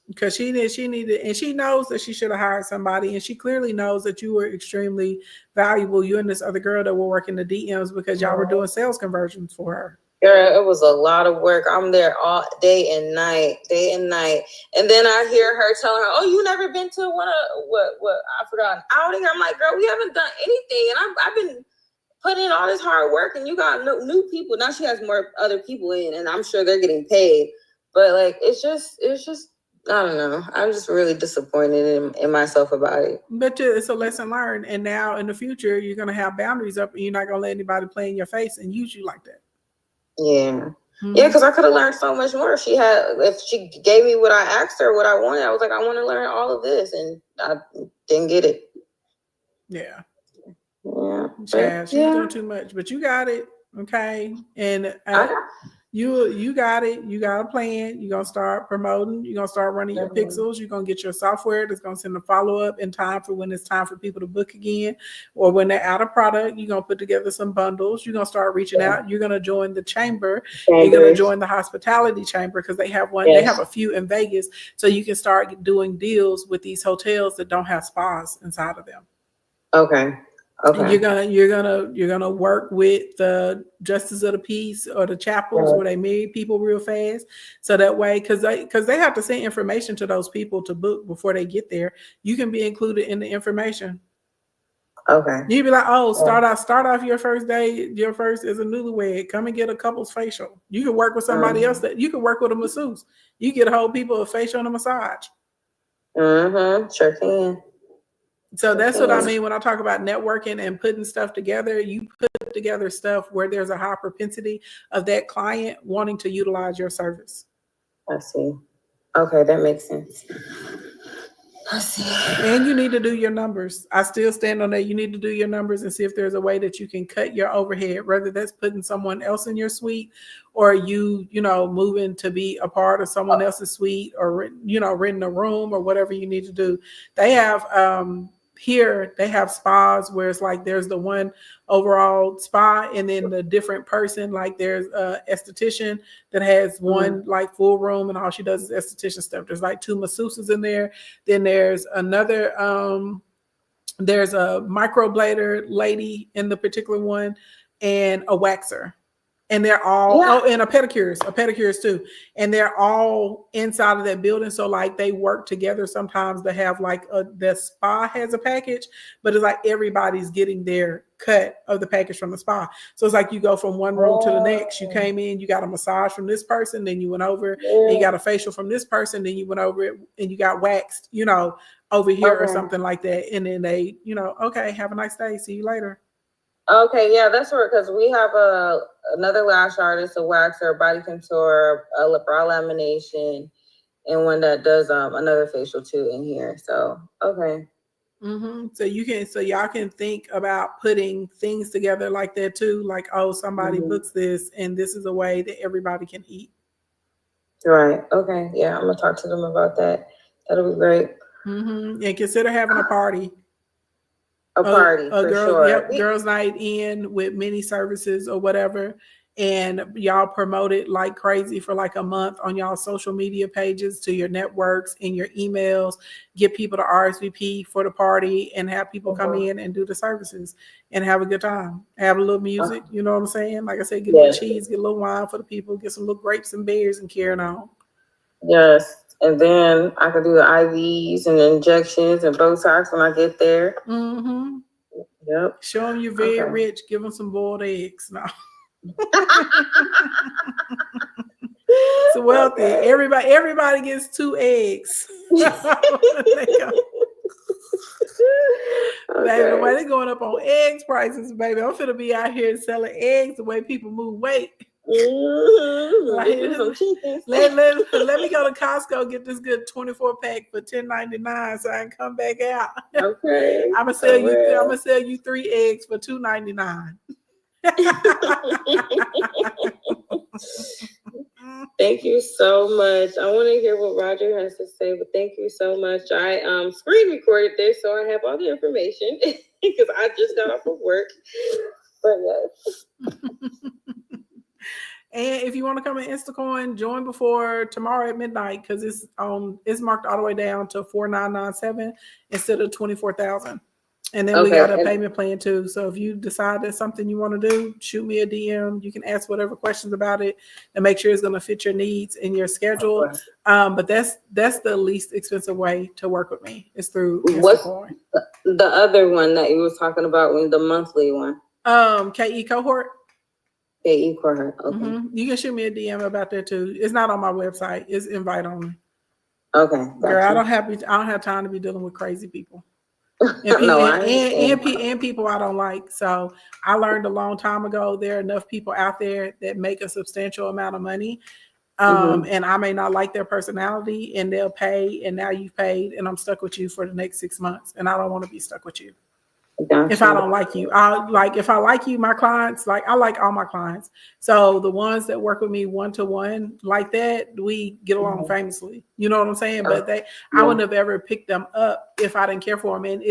Because she needed, and she knows that she should have hired somebody, and she clearly knows that you were extremely valuable. You and this other girl that were working the DMs because y'all were doing sales conversions for her. Girl, it was a lot of work. I'm there all day and night. And then I hear her telling her, "Oh, you never been to what I forgot, an outing?" I'm like, "Girl, we haven't done anything, and I've been putting in all this hard work, and you got new people." Now she has more other people in, and I'm sure they're getting paid. But like, it's just, I don't know. I'm just really disappointed in myself about it. But it's a lesson learned, and now in the future, you're gonna have boundaries up, and you're not gonna let anybody play in your face and use you like that. Yeah. Yeah, because I could have learned so much more. If she gave me what I asked her, what I wanted, I was like, I want to learn all of this, and I didn't get it. Yeah. Yeah. She's doing too much, but you got it, okay? And you got it. You got a plan. You're gonna start promoting. You're gonna start running your pixels. You're gonna get your software that's gonna send a follow-up in time for when it's time for people to book again, or when they're out of product. You're gonna put together some bundles. You're gonna start reaching out. You're gonna join the chamber. You're gonna join the hospitality chamber, because they have one. They have a few in Vegas, so you can start doing deals with these hotels that don't have spas inside of them. Okay. And you're gonna work with the justice of the peace or the chapels where they marry people real fast, so that way, because they have to send information to those people to book before they get there. You can be included in the information. Okay. You'd be like, oh, start off your first day, your first as a newlywed. Come and get a couple's facial. You can work with somebody else that you can work with a masseuse. You get a whole people a facial and a massage. Sure can. So that's what I mean when I talk about networking and putting stuff together. You put together stuff where there's a high propensity of that client wanting to utilize your service. I see. Okay, that makes sense. I see. And you need to do your numbers. I still stand on that. You need to do your numbers and see if there's a way that you can cut your overhead, whether that's putting someone else in your suite, or you moving to be a part of someone else's suite, or renting a room, or whatever you need to do. They have here they have spas where it's like there's the one overall spa, and then the different person, like there's a esthetician that has one like full room, and all she does is esthetician stuff. There's like 2 masseuses in there. Then there's another there's a microblader lady in the particular one, and a waxer. And they're all and a pedicures too. And they're all inside of that building. So like they work together. Sometimes they have like the spa has a package, but it's like everybody's getting their cut of the package from the spa. So it's like you go from one room to the next. You came in, you got a massage from this person, then you went over, and you got a facial from this person, then you went over it and you got waxed, over here or something like that. And then they, okay, have a nice day. See you later. Okay, yeah, that's right, because we have another lash artist, a waxer, a body contour, a brow lamination, and one that does another facial too in here. So okay. So y'all can think about putting things together like that too. Like, oh, somebody books this, and this is a way that everybody can eat. Right. Okay. Yeah, I'm gonna talk to them about that. That'll be great. And consider having a party. A party for sure. Yep, girls' night in with many services or whatever, and y'all promote it like crazy for like a month on y'all social media pages, to your networks, in your emails. Get people to RSVP for the party, and have people come in and do the services and have a good time. Have a little music, you know what I'm saying? Like I said, get a little cheese, get a little wine for the people, get some little grapes and berries, and carrying on. Yes. And then I could do the IVs and injections and Botox when I get there. Yep. Show them you're very rich. Give them some boiled eggs. No. It's wealthy. Everybody gets 2 eggs. Baby, the way they're going up on eggs prices, baby. I'm finna be out here selling eggs the way people move weight. Let me go to Costco, get this good 24-pack for $10.99 so I can come back out. Okay. I'm gonna sell you 3 eggs for $2.99. Thank you so much. I want to hear what Roger has to say, but thank you so much. I screen recorded this, so I have all the information because I just got off of work. but yes. And if you want to come in Instacoin, join before tomorrow at midnight because it's marked all the way down to 4,997 instead of 24,000. And then we got a payment plan too. So if you decide that's something you want to do, shoot me a DM. You can ask whatever questions about it and make sure it's going to fit your needs and your schedule. Okay. But that's the least expensive way to work with me. It's through Instacoin. What's the other one that you was talking about, when the monthly one? KE Cohort. KE Cohort. Okay. Mm-hmm. You can shoot me a DM about that too. It's not on my website. It's invite only. Okay. Girl, I don't have time to be dealing with crazy people. And people I don't like. So I learned a long time ago there are enough people out there that make a substantial amount of money. And I may not like their personality and they'll pay, and now you've paid and I'm stuck with you for the next 6 months, and I don't want to be stuck with you. If I don't like you, if I like you, my clients, I like all my clients. So the ones that work with me one-to-one like that, we get along famously. You know what I'm saying? But I wouldn't have ever picked them up if I didn't care for them. And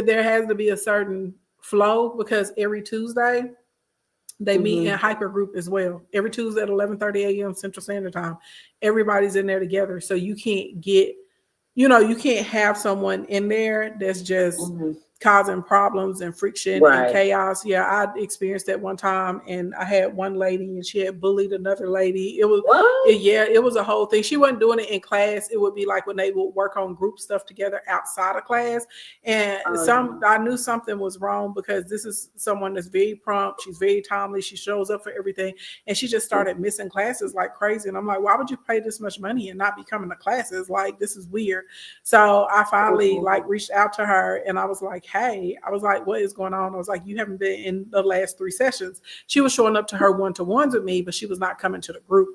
there has to be a certain flow because every Tuesday they meet in hyper group as well. Every Tuesday at 11:30 a.m. Central Standard Time, everybody's in there together. So you can't you can't have someone in there that's just causing problems and friction and chaos. Yeah, I experienced that one time, and I had one lady and she had bullied another lady. It was a whole thing. She wasn't doing it in class. It would be like when they would work on group stuff together outside of class. And I knew something was wrong because this is someone that's very prompt. She's very timely. She shows up for everything. And she just started missing classes like crazy. And I'm like, why would you pay this much money and not be coming to classes? Like, this is weird. So I finally reached out to her and I was like, hey, what is going on? I was like, you haven't been in the last 3 sessions. She was showing up to her one-to-ones with me, but she was not coming to the group.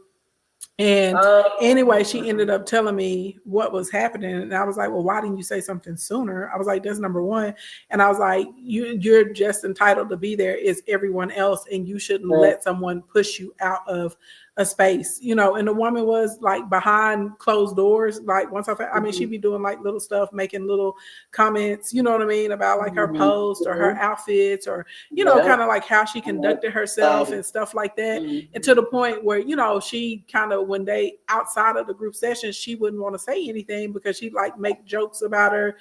And anyway, she ended up telling me what was happening. And I was like, well, why didn't you say something sooner? I was like, that's number one. And I was like, you're just entitled to be there as everyone else. And you shouldn't let someone push you out of a space, and the woman was like behind closed doors. Like once she'd be doing like little stuff, making little comments, you know what I mean, about like her post or her outfits or, kind of like how she conducted herself and stuff like that. And to the point where, she kind of, when they outside of the group sessions, she wouldn't want to say anything because she'd like make jokes about her,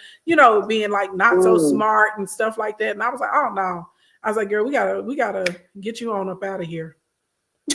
being like not so smart and stuff like that. And I was like, oh no. I was like, girl, we gotta get you on up out of here.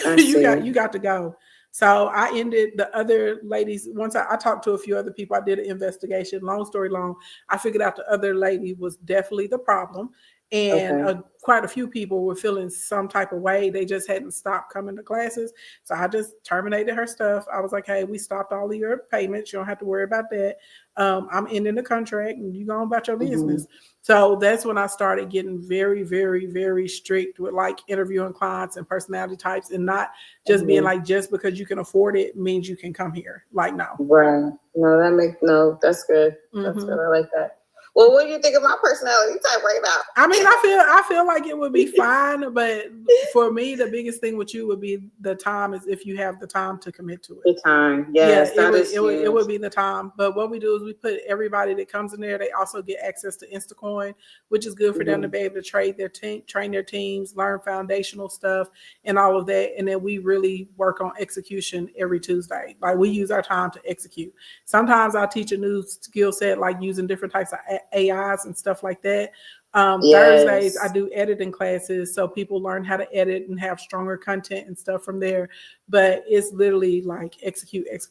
You got to go. So I ended the other ladies. Once I talked to a few other people, I did an investigation. Long story long, I figured out the other lady was definitely the problem. And quite a few people were feeling some type of way. They just hadn't stopped coming to classes. So I just terminated her stuff. I was like, hey, we stopped all of your payments. You don't have to worry about that. I'm ending the contract and you go on about your business. So that's when I started getting very, very, very strict with like interviewing clients and personality types and not just being like, just because you can afford it means you can come here. Like, no. Right. No, that's good. That's good. I like that. Well, what do you think of my personality type right now? I mean, I feel like it would be fine, but for me, the biggest thing with you would be the time. Is if you have the time to commit to it. The time, yes, it would be the time. But what we do is we put everybody that comes in there. They also get access to Instacoin, which is good for them to be able to train their teams, learn foundational stuff, and all of that. And then we really work on execution every Tuesday. Like we use our time to execute. Sometimes I teach a new skill set, like using different types of AIs and stuff like that. Thursdays I do editing classes so people learn how to edit and have stronger content and stuff from there. But it's literally like execute. That's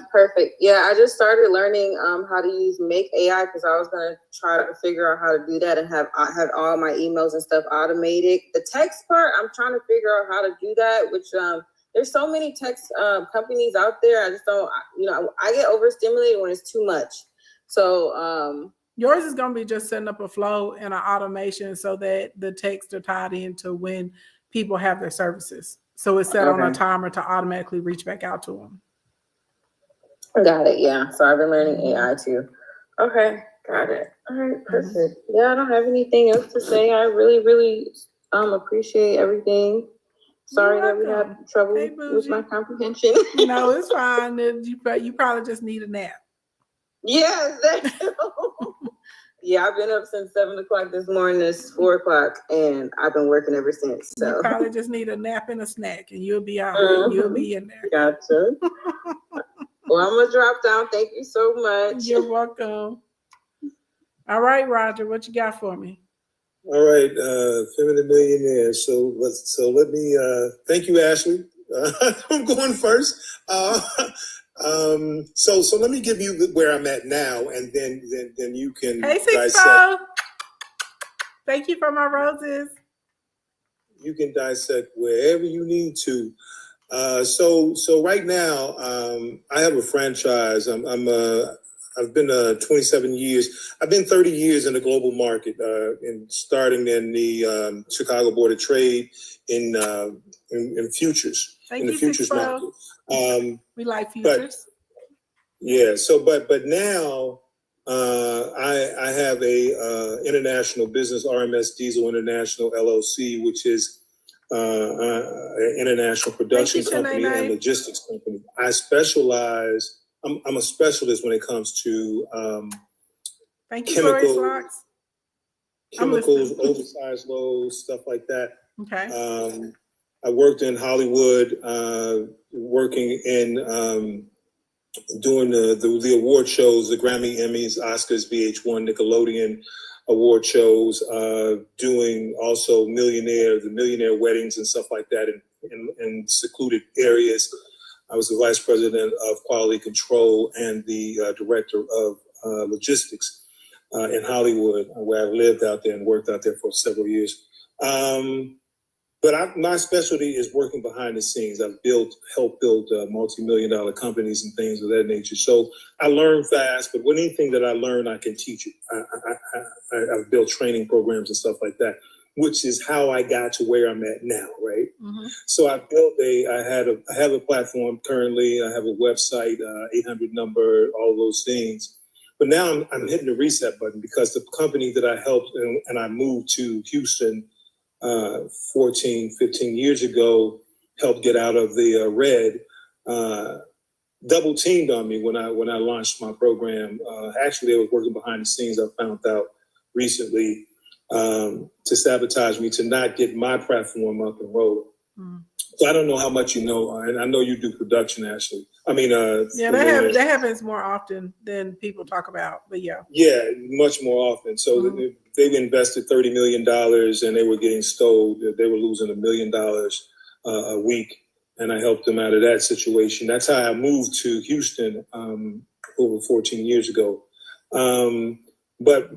perfect. Yeah, I just started learning how to use Make AI because I was gonna try to figure out how to do that and have all my emails and stuff automated. The text part, I'm trying to figure out how to do that, which there's so many text companies out there. I just don't, I get overstimulated when it's too much. So yours is going to be just setting up a flow and an automation so that the texts are tied into when people have their services. So it's set on a timer to automatically reach back out to them. Got it. Yeah. So I've been learning AI too. Okay. Got it. All right. Perfect. Yeah. I don't have anything else to say. I really, really appreciate everything. Sorry that we had trouble with my comprehension. No, it's fine. You probably just need a nap. Yes, Yeah, I've been up since 7 o'clock this morning. It's 4 o'clock, and I've been working ever since. You So probably just need a nap and a snack, and you'll be out. Mhm. You'll be in there. gotcha. Well, I'm gonna drop down. Thank you so much. You're welcome. All right, Roger, what you got for me? All right, Feminine Millionaire. So let me thank you, Ashley. I'm going first. So let me give you where I'm at now, and then you can Hey, dissect. Sixpo. Thank you for my roses. You can dissect wherever you need to. So right now, I have a franchise. I've been 27 years. I've been 30 years in the global market, and starting in the Chicago Board of Trade in futures. Thank in the you, futures Sixpo. market. We like futures. Yeah. So, but now I have a international business, RMS Diesel International LLC, which is an international production company and logistics company. I specialize. I'm a specialist when it comes to Thank you, Chemicals, oversized loads, stuff like that. Okay. I worked in Hollywood, working in doing the award shows, the Grammy, Emmys, Oscars, VH1, Nickelodeon award shows, doing also the millionaire weddings and stuff like that in secluded areas. I was the vice president of quality control and the director of logistics in Hollywood, where I lived out there and worked out there for several years. But my specialty is working behind the scenes. I've helped build multi-million-dollar companies and things of that nature. So I learn fast, but with anything that I learn, I can teach it. I've built training programs and stuff like that, which is how I got to where I'm at now, right? Mm-hmm. So I have a platform currently. I have a website, 800 number, all those things. But now I'm hitting the reset button because the company that I helped and I moved to Houston 14, 15 years ago, helped get out of the red, double teamed on me when I launched my program. Actually, they were working behind the scenes, I found out recently, to sabotage me, to not get my platform up and rolling. Mm. So I don't know how much you know, and I know you do production, Ashley. I mean, yeah, that happens more often than people talk about, but yeah. Yeah, much more often. So they've invested $30 million and they were getting stole. They were losing $1 million a week, and I helped them out of that situation. That's how I moved to Houston over 14 years ago. But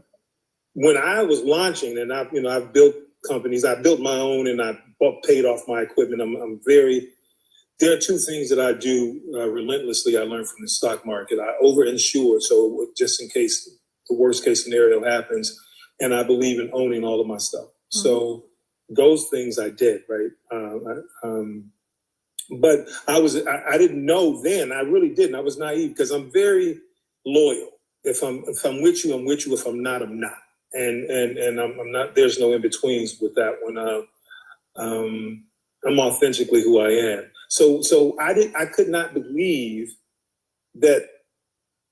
when I was launching, and I've built companies, I built my own, and I paid off my equipment. There are two things that I do relentlessly. I learned from the stock market. I over-insure, so just in case the worst case scenario happens, and I believe in owning all of my stuff. Mm-hmm. So those things I did, right? But I didn't know then. I really didn't. I was naive because I'm very loyal. If I'm with you, I'm with you. If I'm not, I'm not. And I'm not. There's no in betweens with that one. I'm authentically who I am. So I could not believe that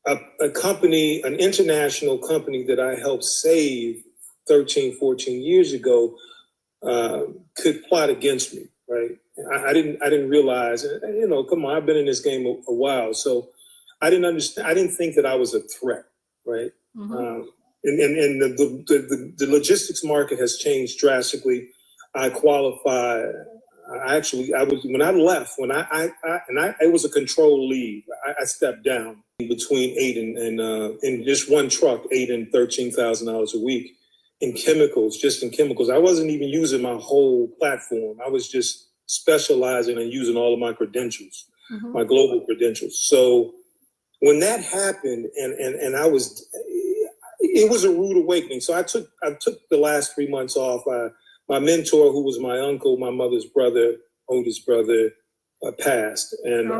a company, an international company that I helped save 13, 14 years ago, could plot against me, right? I didn't realize, come on, I've been in this game a while. So I didn't understand. I didn't think that I was a threat, right? Mm-hmm. And the logistics market has changed drastically. I qualify. When I left, it was a controlled leave. I stepped down between in just one truck, $8,000 and $13,000 a week in chemicals, just in chemicals. I wasn't even using my whole platform. I was just specializing and using all of my credentials, mm-hmm. my global credentials. So when that happened, and it was a rude awakening. So I took the last 3 months off. My mentor, who was my uncle, my mother's brother, oldest brother, passed, and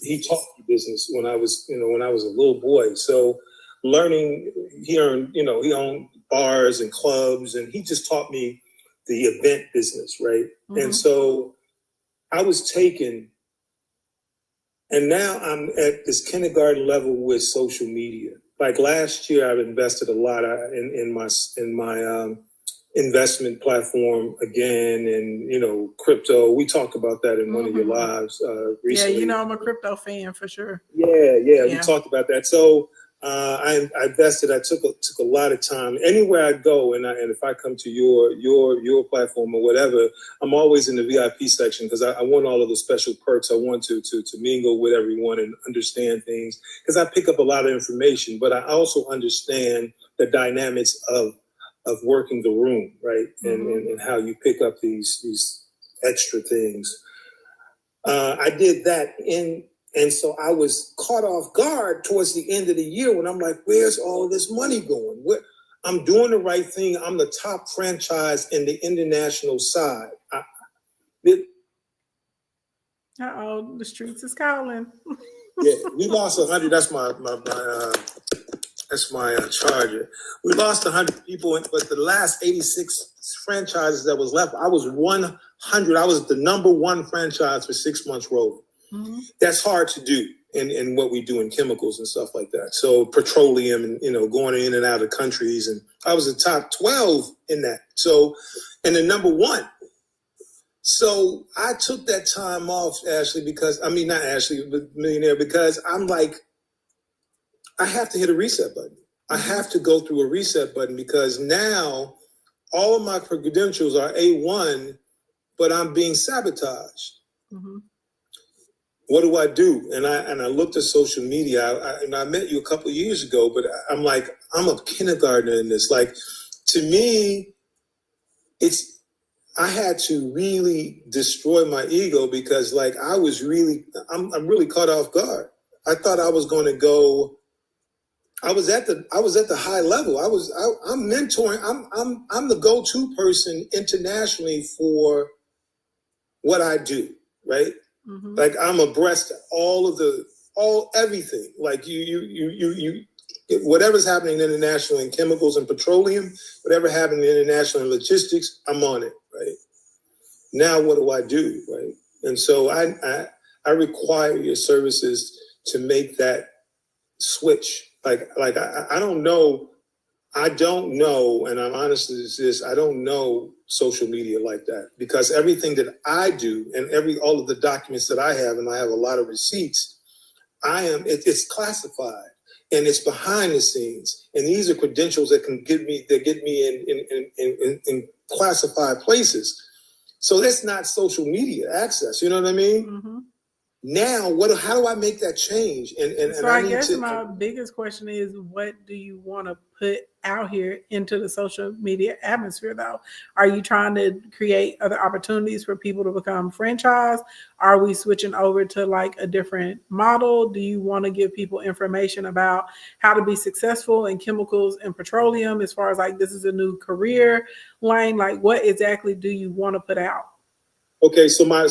he taught me business when I was a little boy. So learning, he owned bars and clubs, and he just taught me the event business, right? Mm-hmm. And so I was taken, and now I'm at this kindergarten level with social media. like last year, I've invested a lot in my investment platform again, and crypto. We talked about that in one of your lives recently. Yeah, I'm a crypto fan for sure. Yeah, we talked about that. So I invested. I took a lot of time. Anywhere I go, and if I come to your platform or whatever, I'm always in the VIP section because I want all of the special perks. I want to mingle with everyone and understand things because I pick up a lot of information, but I also understand the dynamics of working the room, right? And how you pick up these extra things. I did that and so I was caught off guard towards the end of the year when I'm like, where's all of this money going? I'm doing the right thing. I'm the top franchise in the international side. The streets is calling. Yeah, we lost 100. That's my charger. We lost 100 people, but the last 86 franchises that was left, I was 100. I was the number one franchise for 6 months rolling. Mm-hmm. That's hard to do in what we do in chemicals and stuff like that. So petroleum and, going in and out of countries. And I was the top 12 in that. So, and the number one. So I took that time off, Ashley, not Ashley, but Millionaire, because I'm like, I have to hit a reset button. I have to go through a reset button because now all of my credentials are A1, but I'm being sabotaged. Mm-hmm. What do I do? And I looked at social media. I met you a couple of years ago, but I'm like, I'm a kindergartner in this. Like, to me, I had to really destroy my ego because, like, I'm really caught off guard. I thought I was going to go. I was at the high level. I'm mentoring. I'm the go-to person internationally for what I do, right? Mm-hmm. Like I'm abreast of everything. Like you whatever's happening internationally in chemicals and petroleum, whatever happening internationally in logistics, I'm on it, right? Now what do I do, right? And so I require your services to make that switch. Like I don't know, and I'm honest with this, I don't know social media like that because everything that I do and all of the documents that I have, and I have a lot of receipts, it's classified and it's behind the scenes. And these are credentials that get me in classified places. So that's not social media access. You know what I mean? Mm-hmm. Now, how do I make that change? So I guess my biggest question is, what do you want to put out here into the social media atmosphere, though? Are you trying to create other opportunities for people to become franchise? Are we switching over to like a different model? Do you want to give people information about how to be successful in chemicals and petroleum as far as like this is a new career lane? Like what exactly do you want to put out? Okay, so my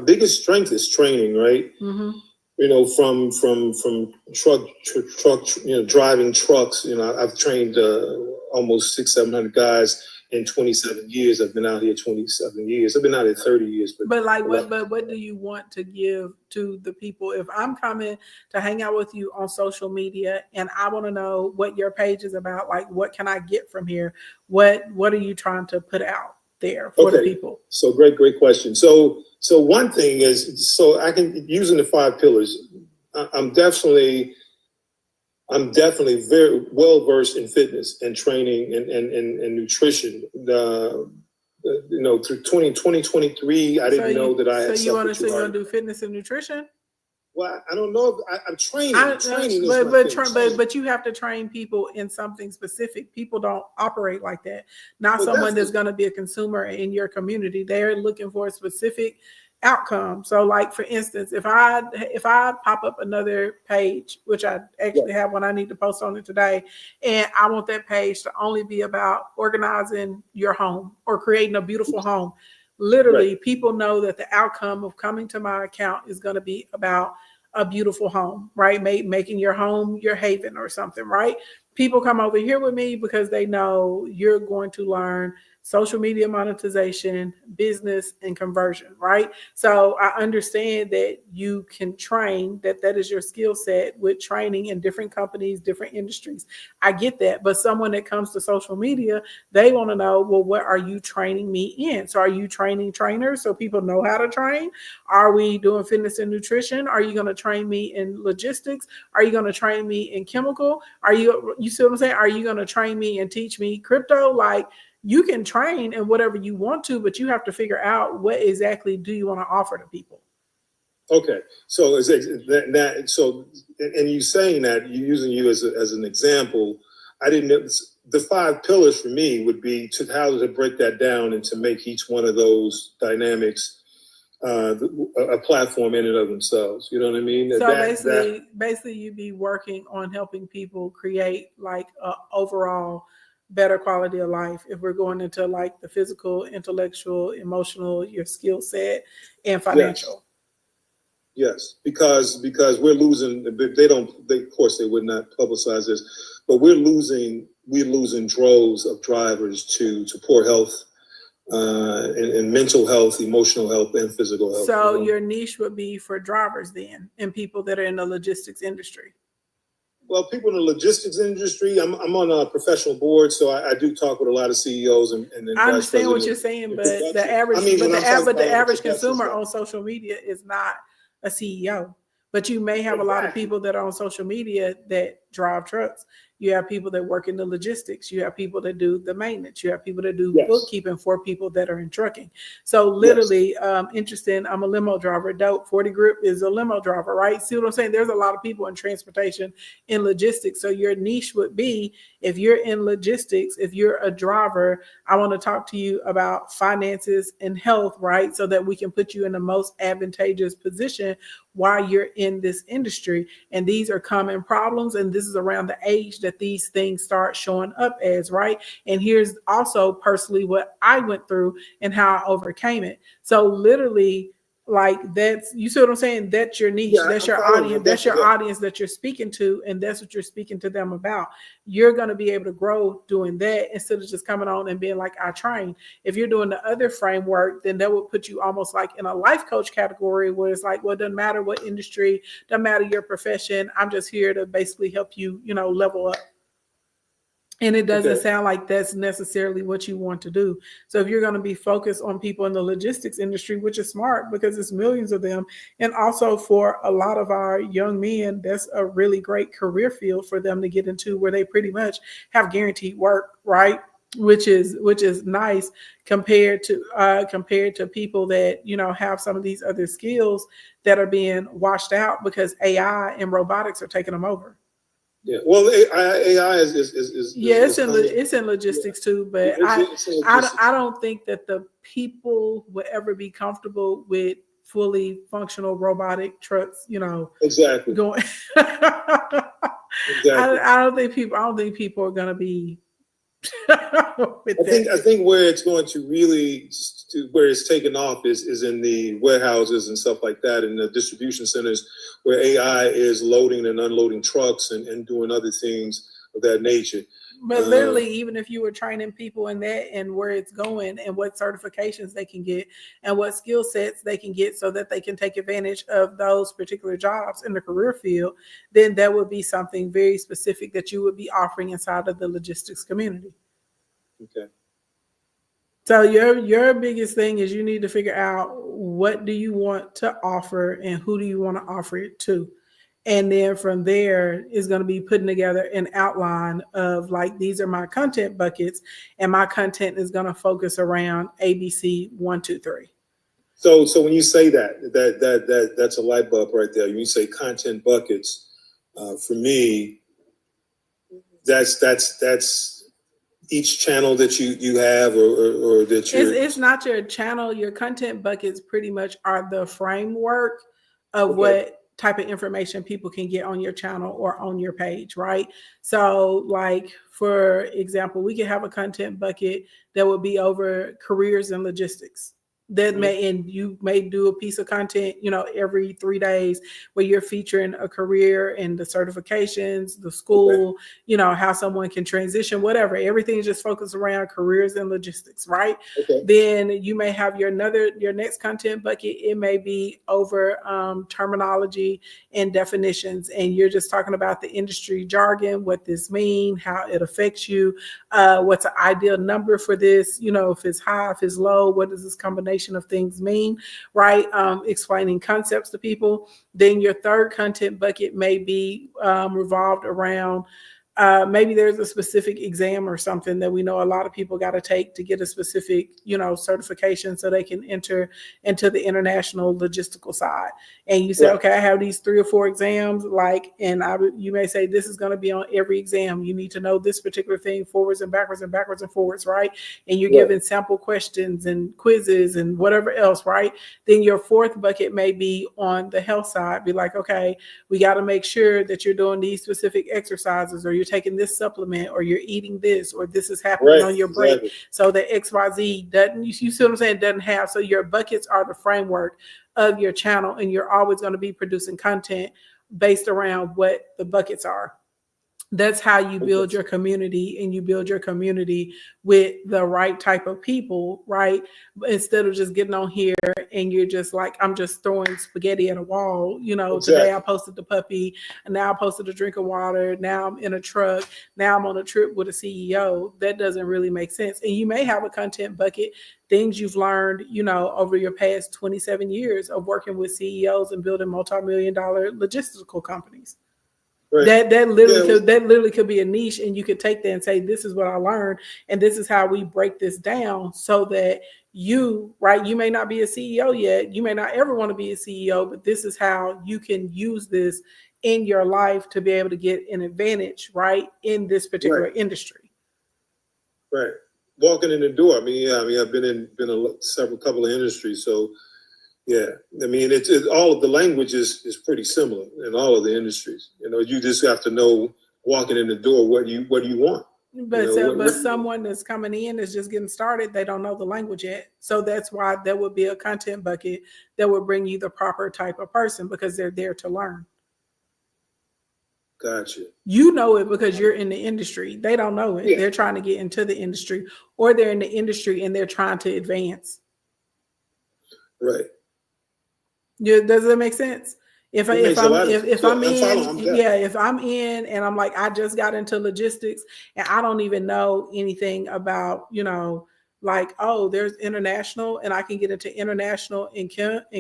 biggest strength is training, right? Mm-hmm. From truck, driving trucks. I've trained almost 600-700 guys in 27 years. I've been out here 27 years. I've been out here 30 years. But what do you want to give to the people? If I'm coming to hang out with you on social media and I want to know what your page is about, like what can I get from here? What are you trying to put out there for the people? So great question. So one thing is, I can using the 5 pillars. I'm definitely very well versed in fitness and training and nutrition. Through 2023, I didn't know that I had. So you want to do fitness and nutrition? Well, I don't know. I'm training. But you have to train people in something specific. People don't operate like that. Not someone that's going to be a consumer in your community. They're looking for a specific outcome. So, like for instance, if I pop up another page, which I actually have one, I need to post on it today, and I want that page to only be about organizing your home or creating a beautiful home. Literally, people know that the outcome of coming to my account is going to be about a beautiful home, right? Making your home your haven or something, right? People come over here with me because they know you're going to learn social media monetization, business, and conversion, right? So I understand that you can train, that is your skill set with training in different companies, different industries. I get that. But someone that comes to social media, they want to know, well, what are you training me in? So are you training trainers so people know how to train? Are we doing fitness and nutrition? Are you going to train me in logistics? Are you going to train me in chemical? You see what I'm saying? Are you going to train me and teach me crypto? Like, you can train in whatever you want to, but you have to figure out what exactly do you want to offer to people. Okay, so is it that so? And you saying that, you using you as an example. I didn't know the 5 pillars for me would be to how to break that down and to make each one of those dynamics a platform in and of themselves. You know what I mean? So basically, you'd be working on helping people create like a overall better quality of life. If we're going into like the physical, intellectual, emotional, your skill set, and financial. Yes, because we're losing. Of course, they would not publicize this, but we're losing droves of drivers to poor health, and mental health, emotional health, and physical health. So your niche would be for drivers then, and people that are in the logistics industry. Well, people in the logistics industry, I'm on a professional board, so I do talk with a lot of CEOs and I understand what you're saying, but the average consumer on social media is not a CEO. But you may have a lot of people that are on social media that drive trucks. You have people that work in the logistics. You have people that do the maintenance. You have people that do bookkeeping for people that are in trucking. So literally, interesting. I'm a limo driver. Dope. 40 Grip is a limo driver, right? See what I'm saying? There's a lot of people in transportation, in logistics. So your niche would be, if you're in logistics, if you're a driver, I want to talk to you about finances and health, right? So that we can put you in the most advantageous position while you're in this industry. And these are common problems. And this is around the age that these things start showing up as, right? And here's also personally what I went through and how I overcame it. So literally, like, that's, you see what I'm saying? That's your niche. That's your audience. That's your audience that you're speaking to. And that's what you're speaking to them about. You're going to be able to grow doing that instead of just coming on and being like, I train. If you're doing the other framework, then that would put you almost like in a life coach category where it's like, well, it doesn't matter what industry, doesn't matter your profession. I'm just here to basically help you, level up. And it doesn't sound like that's necessarily what you want to do. So if you're going to be focused on people in the logistics industry, which is smart because it's millions of them, and also for a lot of our young men, that's a really great career field for them to get into, where they pretty much have guaranteed work, right? Which is nice compared to people that have some of these other skills that are being washed out because AI and robotics are taking them over. Yeah, well, AI is it's in logistics too, but I don't think that the people would ever be comfortable with fully functional robotic trucks. Exactly. Going. Exactly. I don't think people are going to be. I think where it's going to really, where it's taken off is in the warehouses and stuff like that, in the distribution centers where AI is loading and unloading trucks and doing other things of that nature. But literally, even if you were training people in that and where it's going and what certifications they can get and what skill sets they can get so that they can take advantage of those particular jobs in the career field, then that would be something very specific that you would be offering inside of the logistics community. Okay. So your biggest thing is you need to figure out what do you want to offer and who do you want to offer it to. And then from there is going to be putting together an outline of like, these are my content buckets and my content is going to focus around ABC 1, 2, 3. So when you say that's a light bulb right there. When you say content buckets, for me, that's each channel that you have or that you. It's not your channel. Your content buckets pretty much are the framework of what type of information people can get on your channel or on your page, right? So like, for example, we could have a content bucket that would be over careers and logistics. that and you may do a piece of content, every 3 days where you're featuring a career and the certifications, the school, how someone can transition, whatever. Everything is just focused around careers and logistics, right? Okay. Then you may have your next content bucket. It may be over terminology and definitions, and you're just talking about the industry jargon, what this means, how it affects you, what's an ideal number for this, if it's high, if it's low, what does this combination of things mean, right? Explaining concepts to people. Then your third content bucket may be revolved around maybe there's a specific exam or something that we know a lot of people got to take to get a specific, certification so they can enter into the international logistical side. And you say, Right. okay, I have these 3 or 4 exams, you may say this is going to be on every exam. You need to know this particular thing forwards and backwards and backwards and forwards, right? And you're Right. given sample questions and quizzes and whatever else, right? Then your fourth bucket may be on the health side. Be like, okay, we got to make sure that you're doing these specific exercises, or you're taking this supplement, or you're eating this, or this is happening Right. on your break. Exactly. So that XYZ doesn't, you see what I'm saying, doesn't have. So your buckets are the framework of your channel, and you're always going to be producing content based around what the buckets are. That's how you build your community, and you build your community with the right type of people, right? Instead of just getting on here and you're just like, I'm just throwing spaghetti at a wall. Exactly. Today I posted the puppy, and now I posted a drink of water. Now I'm in a truck. Now I'm on a trip with a CEO. That doesn't really make sense. And you may have a content bucket, things you've learned, over your past 27 years of working with CEOs and building multi-million-dollar logistical companies. Right. That literally could be a niche, and you could take that and say, this is what I learned, and this is how we break this down, so that you may not be a CEO yet, you may not ever want to be a CEO, but this is how you can use this in your life to be able to get an advantage, right, in this particular Right. industry. Right. Walking in the door. I've been in couple of industries, so yeah. It's all of the language is pretty similar in all of the industries. You just have to know, walking in the door, what do you want. But someone that's coming in is just getting started. They don't know the language yet. So that's why there would be a content bucket that would bring you the proper type of person, because they're there to learn. Gotcha. You know it because you're in the industry. They don't know it. Yeah. They're trying to get into the industry, or they're in the industry and they're trying to advance. Right. Yeah, does that make sense? If I'm in and I'm like, I just got into logistics and I don't even know anything about, like, oh, there's international, and I can get into international in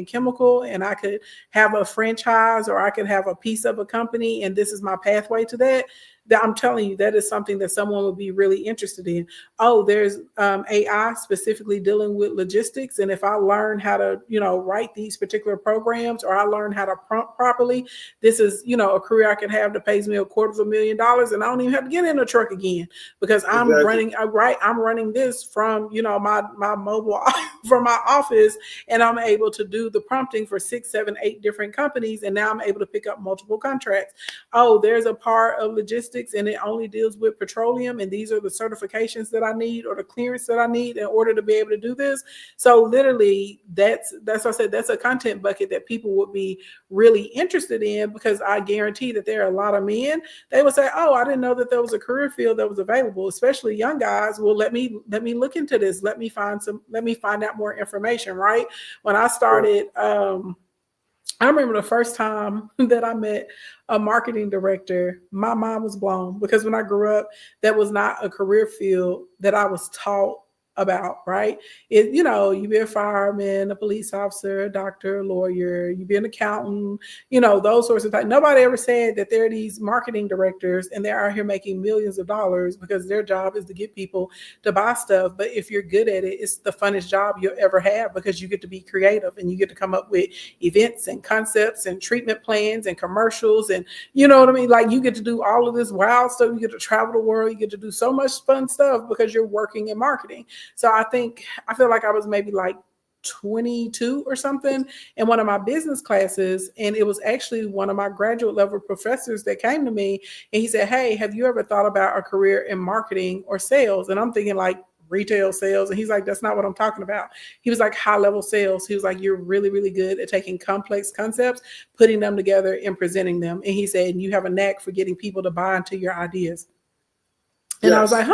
chemical, and I could have a franchise, or I could have a piece of a company, and this is my pathway to that. That I'm telling you, that is something that someone would be really interested in. Oh, there's AI specifically dealing with logistics, and if I learn how to, write these particular programs, or I learn how to prompt properly, this is, a career I can have that pays me $250,000, and I don't even have to get in a truck again, because I'm running this from, my mobile from my office, and I'm able to do the prompting for 6, 7, 8 different companies, and now I'm able to pick up multiple contracts. Oh, there's a part of logistics and it only deals with petroleum, and these are the certifications that I need, or the clearance that I need in order to be able to do this. So literally, that's what I said, that's a content bucket that people would be really interested in, because I guarantee that there are a lot of men, they would say, oh, I didn't know that there was a career field that was available, especially young guys. Well, let me look into this. Let me find out more information, right? When I started, I remember the first time that I met a marketing director, my mind was blown, because when I grew up, that was not a career field that I was taught about, right? You be a fireman, a police officer, a doctor, a lawyer, you be an accountant, those sorts of things. Nobody ever said that there are these marketing directors and they're out here making millions of dollars because their job is to get people to buy stuff. But if you're good at it, it's the funnest job you'll ever have, because you get to be creative and you get to come up with events and concepts and treatment plans and commercials, and you know what I mean? Like, you get to do all of this wild stuff. You get to travel the world. You get to do so much fun stuff because you're working in marketing. So I feel like I was maybe like 22 or something in one of my business classes, and it was actually one of my graduate level professors that came to me, and he said, hey, have you ever thought about a career in marketing or sales? And I'm thinking, like, retail sales. And he's like, that's not what I'm talking about. He was like, high level sales. He was like, you're really, really good at taking complex concepts, putting them together and presenting them. And he said, you have a knack for getting people to buy into your ideas. And I was like,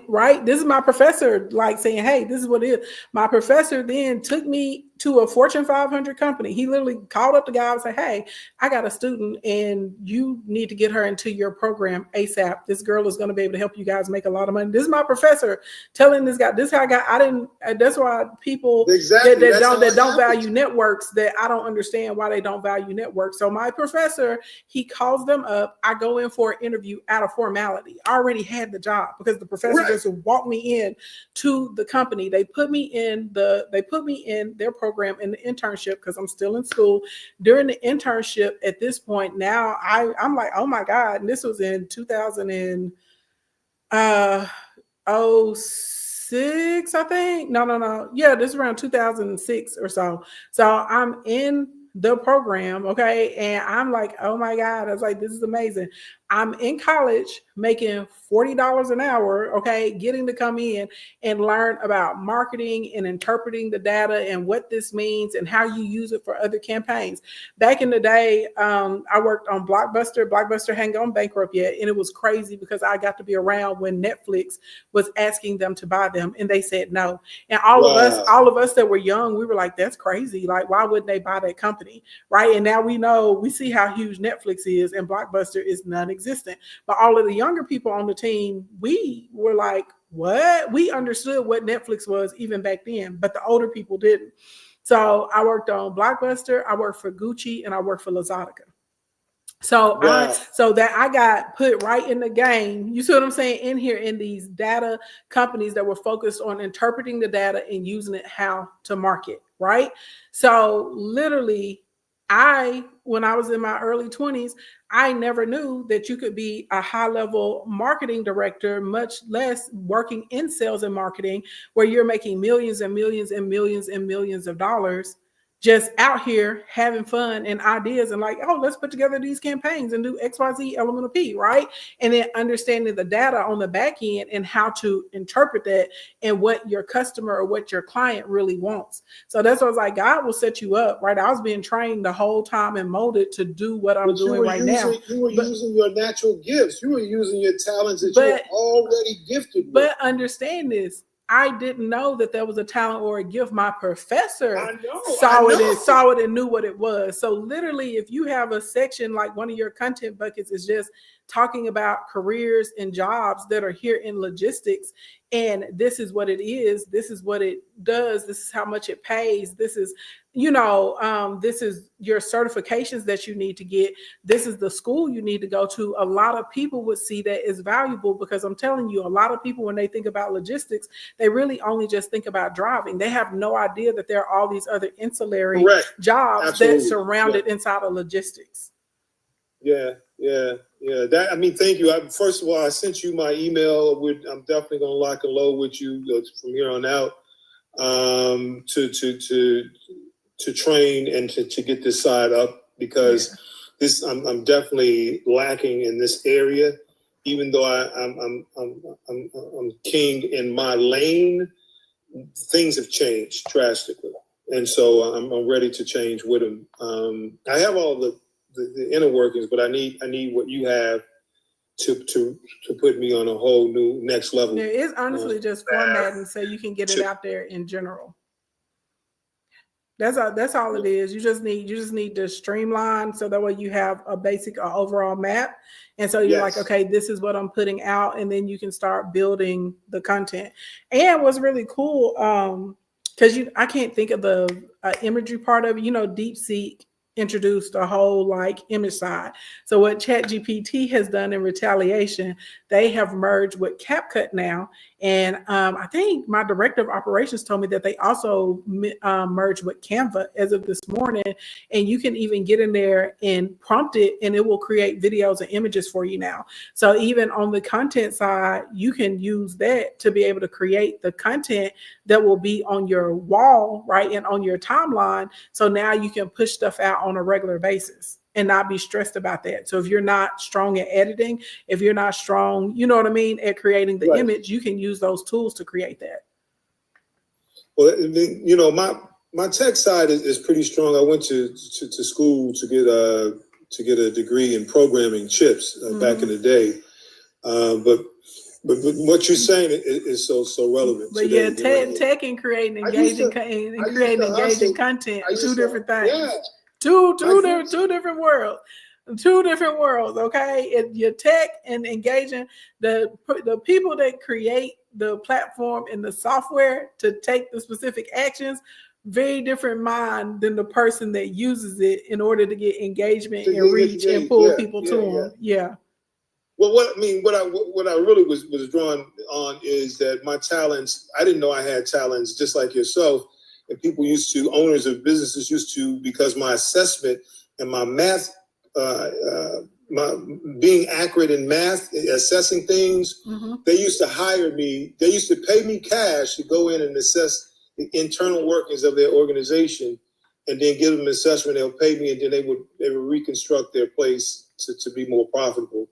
right. This is my professor, like saying, hey, this is what it is. My professor then took me to a Fortune 500 company. He literally called up the guy and said, hey, I got a student and you need to get her into your program ASAP. This girl is going to be able to help you guys make a lot of money. This is my professor telling this guy, that's why people that don't value networks, that I don't understand why they don't value networks. So my professor, he calls them up. I go in for an interview out of formality. I already had the job because the professor just walked me in to the company. They put me in their program in the internship because I'm still in school. During the internship at this point now, I'm like, oh my God. And this was in 2006, I think. No. Yeah, this is around 2006 or so. So I'm in the program, okay, and I'm like, oh my God. I was like, this is amazing. I'm in college making $40 an hour, okay, getting to come in and learn about marketing and interpreting the data and what this means and how you use it for other campaigns. Back in the day, I worked on Blockbuster. Blockbuster hadn't gone bankrupt yet, and it was crazy because I got to be around when Netflix was asking them to buy them, and they said no. And all of us that were young, we were like, that's crazy. Like, why wouldn't they buy that company, right? And now we see how huge Netflix is, and Blockbuster is non-existent. But all of the younger people on the team, we were like, what? We understood what Netflix was even back then, but the older people didn't. So I worked on Blockbuster, I worked for Gucci, and I worked for Luxottica. So I got put right in the game. You see what I'm saying? In here, in these data companies that were focused on interpreting the data and using it how to market, right? So literally, when I was in my early 20s, I never knew that you could be a high-level marketing director, much less working in sales and marketing, where you're making millions and millions and millions and millions of dollars just out here having fun and ideas and like, oh, let's put together these campaigns and do XYZ element of P, right? And then understanding the data on the back end and how to interpret that and what your customer or what your client really wants. So that's what I was like, God will set you up, right? I was being trained the whole time and molded to do what I'm doing right now. You were using your natural gifts. You were using your talents that you were already gifted with. But understand this. I didn't know that there was a talent or a gift. My professor saw it and knew what it was. So literally, if you have a section like one of your content buckets is just talking about careers and jobs that are here in logistics, and this is what it is, this is what it does, this is how much it pays, this is, this is your certifications that you need to get, this is the school you need to go to. A lot of people would see that as valuable because I'm telling you, a lot of people, when they think about logistics, they really only just think about driving. They have no idea that there are all these other ancillary jobs that surround it inside of logistics. Yeah. Thank you. First of all, I sent you my email. I'm definitely going to lock and load with you from here on out to train and to get this side up, because I'm definitely lacking in this area. Even though I'm king in my lane, things have changed drastically, and so I'm ready to change with them. I have all the inner workings, but I need what you have to put me on a whole new next level. Yeah, it's honestly just formatting so you can get it out there in general. That's all it is. You just need to streamline so that way you have a basic overall map. And so you're like, okay, this is what I'm putting out, and then you can start building the content. And what's really cool, because I can't think of the imagery part of it. DeepSeek introduced a whole image side. So what ChatGPT has done in retaliation, they have merged with CapCut now. And I think my director of operations told me that they also merged with Canva as of this morning. And you can even get in there and prompt it, and it will create videos and images for you now. So even on the content side, you can use that to be able to create the content that will be on your wall, right, and on your timeline. So now you can push stuff out on a regular basis. and not be stressed about that. So if you're not strong at editing, if you're not strong, you know what I mean, at creating the Right. image, you can use those tools to create that. Well, you know, my tech side is pretty strong. I went to school to get a degree in programming chips back in the day. But what you're saying is so relevant. But today. yeah, tech and creating engaging content, two different things. Yeah. Two different worlds. Two different worlds, okay? Your tech and engaging the people that create the platform and the software to take the specific actions, very different mind than the person that uses it in order to get engagement and reach and pull people to them. Yeah. Well, what I really was drawn on is that my talents, I didn't know I had talents just like yourself. And people owners of businesses used to, because my assessment and my math, my being accurate in math, assessing things, they used to hire me. They used to pay me cash to go in and assess the internal workings of their organization, and then give them an assessment. They'll pay me, and then they would reconstruct their place to be more profitable.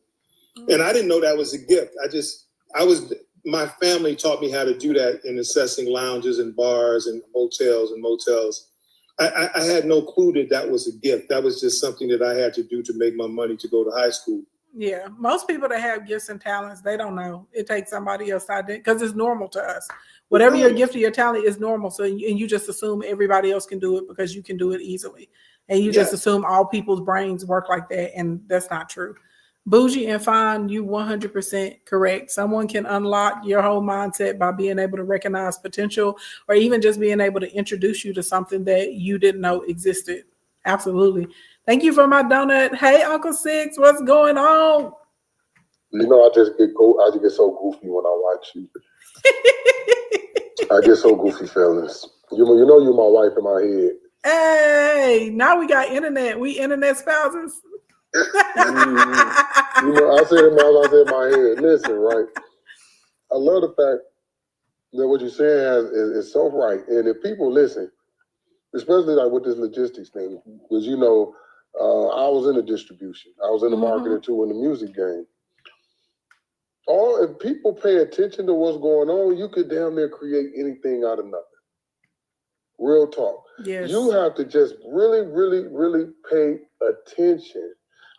And I didn't know that was a gift. My family taught me how to do that in assessing lounges and bars and hotels and motels. I had no clue that was a gift. That was just something that I had to do to make my money to go to high school. Yeah. Most people that have gifts and talents, they don't know. It takes somebody else out there because it's normal to us. Whatever your gift or your talent is normal. So, and you just assume everybody else can do it because you can do it easily. And you just assume all people's brains work like that. And that's not true. Bougie and Fine, you 100% correct. Someone can unlock your whole mindset by being able to recognize potential, or even just being able to introduce you to something that you didn't know existed. Absolutely. Thank you for my donut. Hey, Uncle Six, what's going on? You know, I just get so goofy when I watch you. I get so goofy, fellas. You know, you're my wife in my head. Hey, now we got internet. We internet spouses. You know, I said it in my head. Listen, right? I love the fact that what you're saying is so right. And if people listen, especially like with this logistics thing, because you know, I was in the distribution, I was in the marketing too, in the music game. If people pay attention to what's going on, you could damn near create anything out of nothing. Real talk. Yes. You have to just really, really, really pay attention.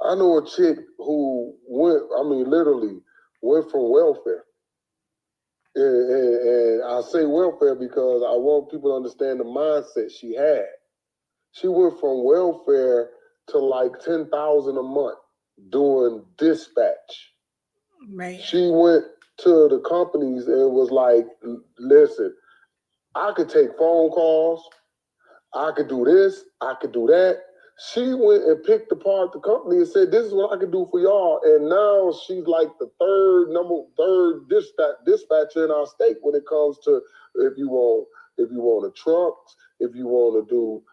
I know a chick who literally went from welfare. And I say welfare because I want people to understand the mindset she had. She went from welfare to like $10,000 a month doing dispatch. Man. She went to the companies and was like, listen, I could take phone calls. I could do this. I could do that. She went and picked apart the company and said, this is what I can do for y'all. And now she's like the third dispatcher in our state when it comes to if you want the trucks, if you want to do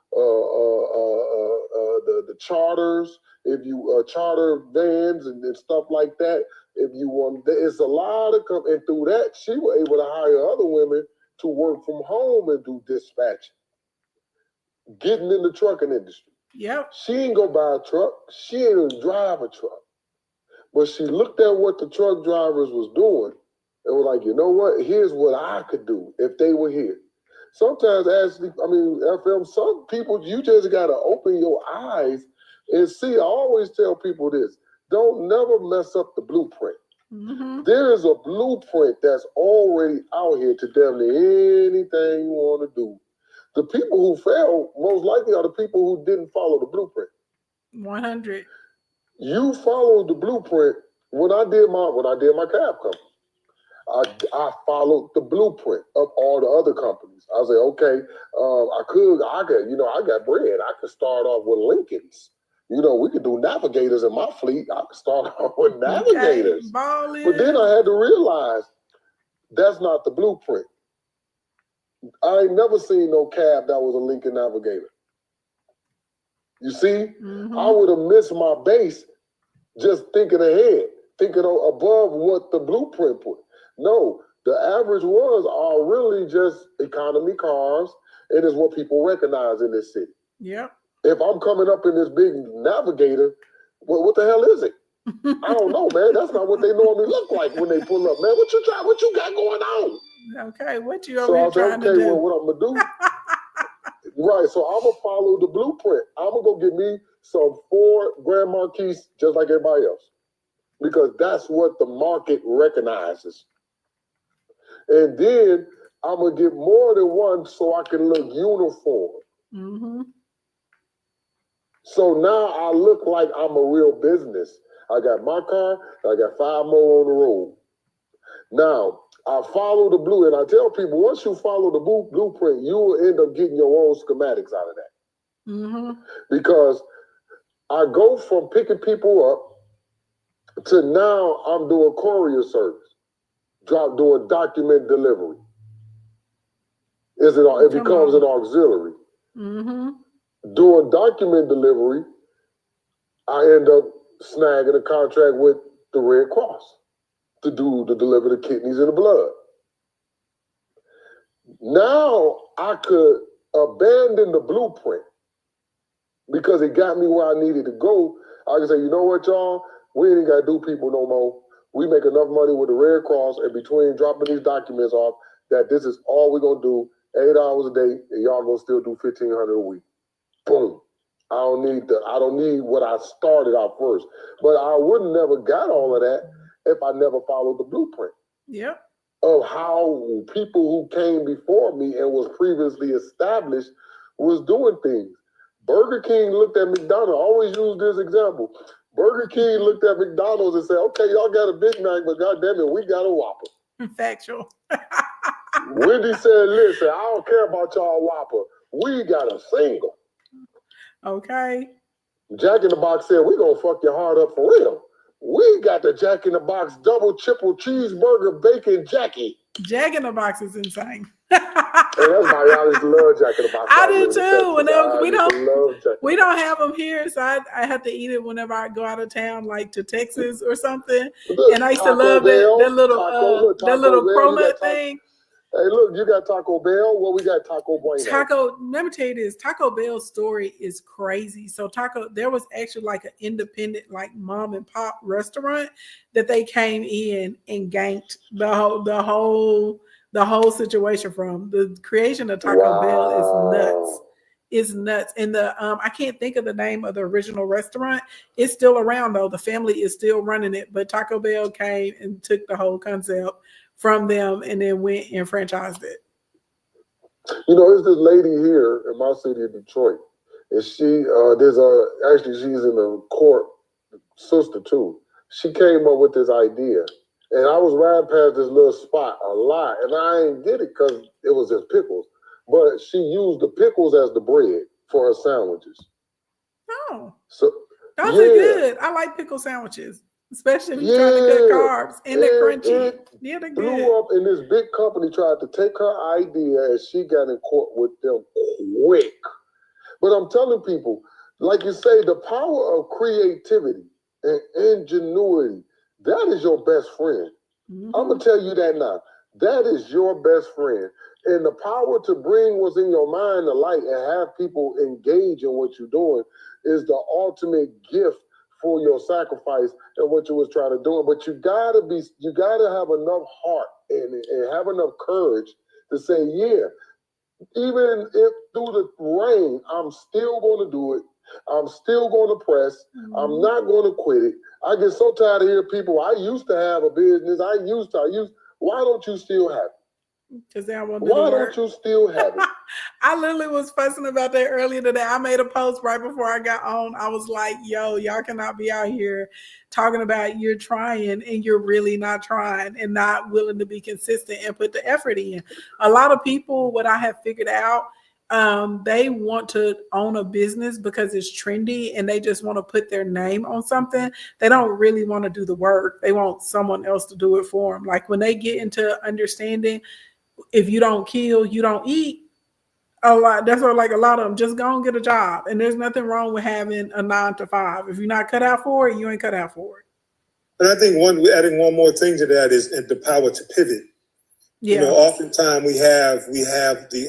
the charters, if you charter vans and stuff like that. If you want, it's a lot of and through that she was able to hire other women to work from home and do dispatching. Getting in the trucking industry. Yep. She ain't go buy a truck. She ain't drive a truck. But she looked at what the truck drivers was doing and was like, you know what? Here's what I could do if they were here. Sometimes, FM, some people, you just got to open your eyes and see. I always tell people this. Don't never mess up the blueprint. Mm-hmm. There is a blueprint that's already out here to damn near anything you want to do. The people who fail most likely are the people who didn't follow the blueprint. 100. You followed the blueprint. When I did my cab company, I followed the blueprint of all the other companies. I said, okay, I got bread. I could start off with Lincolns. You know, we could do Navigators in my fleet. I could start off with Navigators. Okay, but then I had to realize that's not the blueprint. I ain't never seen no cab that was a Lincoln Navigator. You see, I would have missed my base just thinking ahead, thinking above what the blueprint put. No, the average ones are really just economy cars, and it's what people recognize in this city. Yep. If I'm coming up in this big Navigator, what the hell is it? I don't know, man. That's not what they normally look like when they pull up, man. What you got going on? Okay, what you So over I here said, trying to okay, do? well, what I'm gonna do? Right. So I'm gonna follow the blueprint. I'm gonna go get me some Ford Grand Marquis, just like everybody else, because that's what the market recognizes. And then I'm gonna get more than one so I can look uniform. Mm-hmm. So now I look like I'm a real business. I got my car, I got 5 more on the road. Now, I follow the blue, and I tell people, once you follow the blueprint, you will end up getting your own schematics out of that. Mm-hmm. Because I go from picking people up to now I'm doing courier service, doing document delivery. It becomes an auxiliary. Mm-hmm. Doing document delivery, I end up snagging a contract with the Red Cross to deliver the kidneys and the blood. Now I could abandon the blueprint because it got me where I needed to go. I can say, you know what, y'all? We ain't got to do people no more. We make enough money with the Red Cross, and between dropping these documents off, that this is all we're going to do, 8 hours a day, and y'all going to still do $1,500 a week. Boom. I don't need what I started out first. But I wouldn't never got all of that if I never followed the blueprint. Yep. Of how people who came before me and was previously established was doing things. Burger King looked at McDonald's. I always use this example. Burger King looked at McDonald's and said, okay, y'all got a Big Mac, but goddamn it, we got a Whopper. Factual. Wendy said, listen, I don't care about y'all Whopper. We got a single. Okay. Jack in the Box said, we gonna fuck your heart up for real. We got the Jack in the Box double triple cheeseburger bacon Jackie. Jack in the Box is insane. And that's my honest love Jack in the Box. I do too. We don't have them here, so I have to eat it whenever I go out of town, like to Texas or something. And I used to love that little cronut thing. Hey, look, you got Taco Bell. Well, we got Taco Bueno. Let me tell you this. Taco Bell's story is crazy. So there was actually like an independent, like mom and pop restaurant that they came in and ganked the whole situation from. The creation of Taco Bell is nuts. It's nuts. And I can't think of the name of the original restaurant. It's still around though. The family is still running it, but Taco Bell came and took the whole concept from them and then went and franchised it. You know, there's this lady here in my city of Detroit. And she's in the court, sister too. She came up with this idea. And I was riding past this little spot a lot, and I ain't get it because it was just pickles. But she used the pickles as the bread for her sandwiches. Oh. So those are good. I like pickle sandwiches. Especially if you're trying to cut carbs and they're crunchy. Yeah, they're good. Blew up, and this big company tried to take her idea, and she got in court with them quick. But I'm telling people, like you say, the power of creativity and ingenuity, that is your best friend. Mm-hmm. I'm going to tell you that now. That is your best friend. And the power to bring what's in your mind to light and have people engage in what you're doing is the ultimate gift for your sacrifice and what you was trying to do. But you gotta have enough heart and have enough courage to say, yeah, even if through the rain, I'm still gonna do it. I'm still gonna press. Mm-hmm. I'm not gonna quit it. I get so tired of hearing people, I used to have a business. Why don't you still have it? Because I want to Why don't you still have it? I literally was fussing about that earlier today. I made a post right before I got on. I was like, yo, y'all cannot be out here talking about you're trying and you're really not trying and not willing to be consistent and put the effort in. A lot of people, what I have figured out, they want to own a business because it's trendy and they just want to put their name on something. They don't really want to do the work. They want someone else to do it for them. Like when they get into understanding, if you don't kill, you don't eat. That's what like a lot of them just go and get a job. And there's nothing wrong with having a 9 to 5. If you're not cut out for it, you ain't cut out for it. And I think adding one more thing to that is the power to pivot. Yeah. You know, oftentimes we have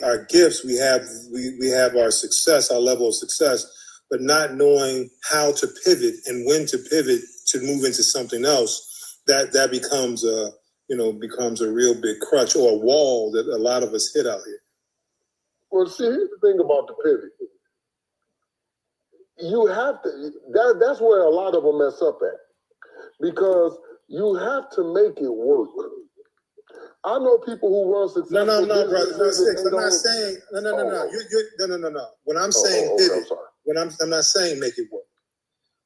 our gifts, we have our success, our level of success, but not knowing how to pivot and when to pivot to move into something else, that becomes a real big crutch or a wall that a lot of us hit out here. Well, see, here's the thing about the pivot. You have to, that's where a lot of them mess up at. Because you have to make it work. I know people who run successful No, brother. businesses I'm not saying no. No. When I'm saying pivot, I'm not saying make it work.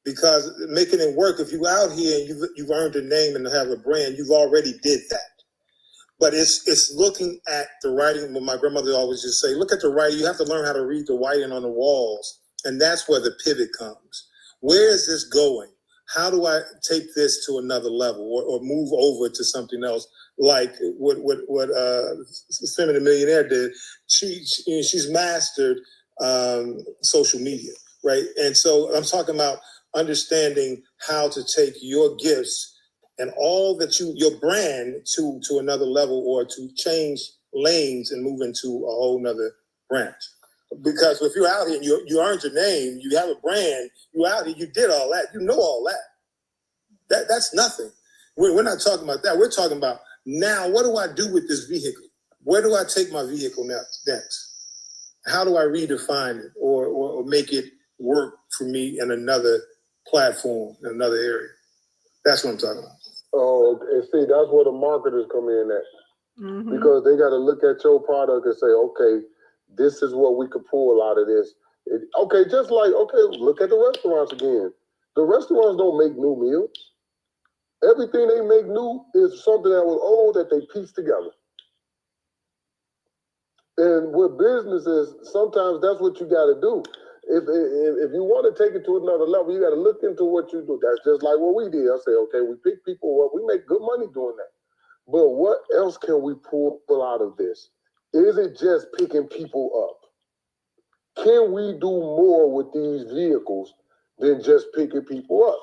Because making it work, if you out here and you've earned a name and have a brand, you've already did that. But it's looking at the writing. Well, my grandmother always just say, look at the writing. You have to learn how to read the writing on the walls. And that's where the pivot comes. Where is this going? How do I take this to another level or move over to something else? Like what Femme the Millionaire did. She's mastered social media, right? And so I'm talking about understanding how to take your gifts and all that your brand to another level, or to change lanes and move into a whole nother branch. Because if you're out here and you earned your name, you have a brand, you out here, you did all that, you know all that. That's nothing. We're not talking about that. We're talking about now, what do I do with this vehicle? Where do I take my vehicle next? How do I redefine it or make it work for me in another platform, in another area? That's what I'm talking about. Oh, and see, that's where the marketers come in at. Mhm. Because they got to look at your product and say, okay, this is what we could pull out of this. Look at the restaurants again. The restaurants don't make new meals. Everything they make new is something that was old that they pieced together. And with businesses, sometimes that's what you got to do. If you want to take it to another level, you got to look into what you do. That's just like what we did. I say, okay, we pick people up. We make good money doing that. But what else can we pull out of this? Is it just picking people up? Can we do more with these vehicles than just picking people up?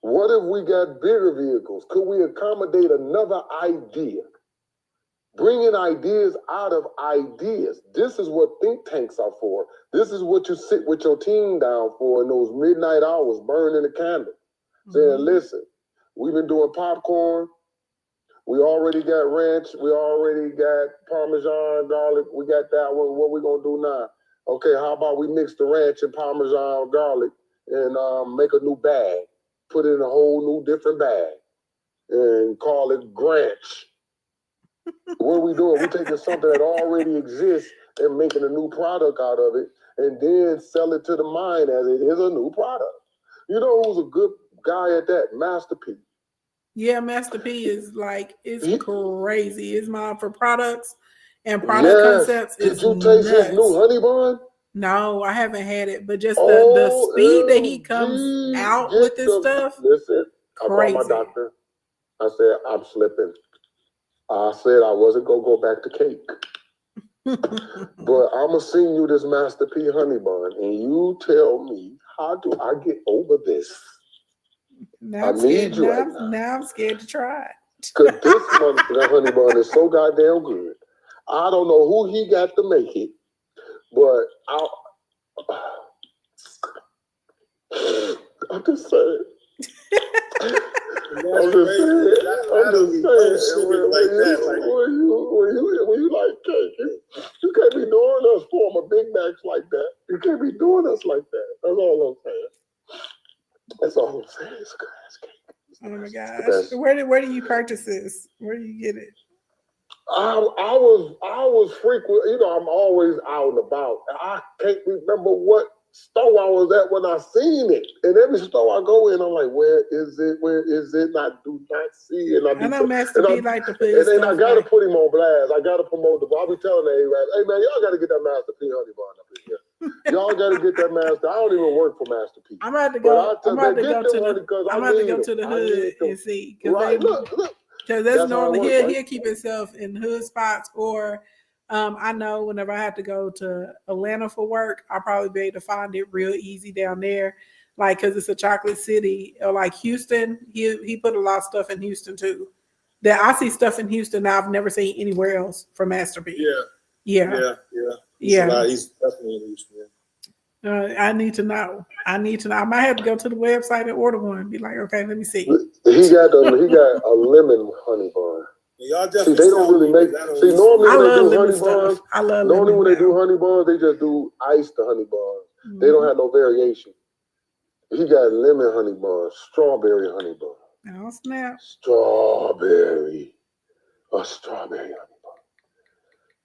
What if we got bigger vehicles? Could we accommodate another idea? Bringing ideas out of ideas. This is what think tanks are for. This is what you sit with your team down for in those midnight hours, burning a candle. Saying, listen, we've been doing popcorn. We already got ranch. We already got Parmesan garlic. We got that one. What we gonna do now? Okay, how about we mix the ranch and Parmesan garlic and make a new bag? Put it in a whole new different bag and call it Granch. What are we doing? We're taking something that already exists and making a new product out of it, and then sell it to the mind as it is a new product. You know who's a good guy at that? Master P. Yeah, Master P is crazy. His mom for products and product concepts is Did you taste his nuts. new honey bun? No, I haven't had it, but just the speed that he comes out with this stuff. Listen, crazy. I called my doctor. I said, I'm slipping. I said I wasn't going to go back to cake. But I'm going to send you this Master P honey bun, and you tell me, how do I get over this? Now I'm scared to try it. Because this honey bun is so goddamn good. I don't know who he got to make it, but I'm just saying. When you like cake, you can't be doing us for a Big Macs like that. You can't be doing us like that. That's all I'm saying. That's all I'm saying. It's cake. Oh my gosh! Where do you purchase this? Where do you get it? I was frequent. You know, I'm always out and about. I can't remember what store I was at when I seen it. And every store I go in, I'm like, where is it? Where is it? And I do not see it. I know Master P like to put his and then stuff I gotta like, put him on blast. I gotta promote the. I'll be telling the A-Rab, hey man, y'all gotta get that Master P honey bun up in here. Y'all gotta get that Master. I don't even work for Master P. I'm about to go. I'm about to go to the hood and see. Right, look. Because that's normally he'll keep himself in hood spots, or I know whenever I have to go to Atlanta for work, I'll probably be able to find it real easy down there, like because it's a chocolate city. Or like Houston, he put a lot of stuff in Houston too. That I see stuff in Houston that I've never seen anywhere else from Master P. Yeah. He's definitely in Houston. I need to know. I might have to go to the website and order one. Be like, okay, let me see. He got a lemon honey bun. Y'all See, definitely they don't really make. I don't See, listen. normally I when they love do lemon honey stuff. buns, I love normally lemon when they do now. honey buns, they just do ice the honey buns. They don't Mhm. have no variation. He got lemon honey bun, strawberry honey bun, Oh, snap. strawberry, a strawberry honey bun.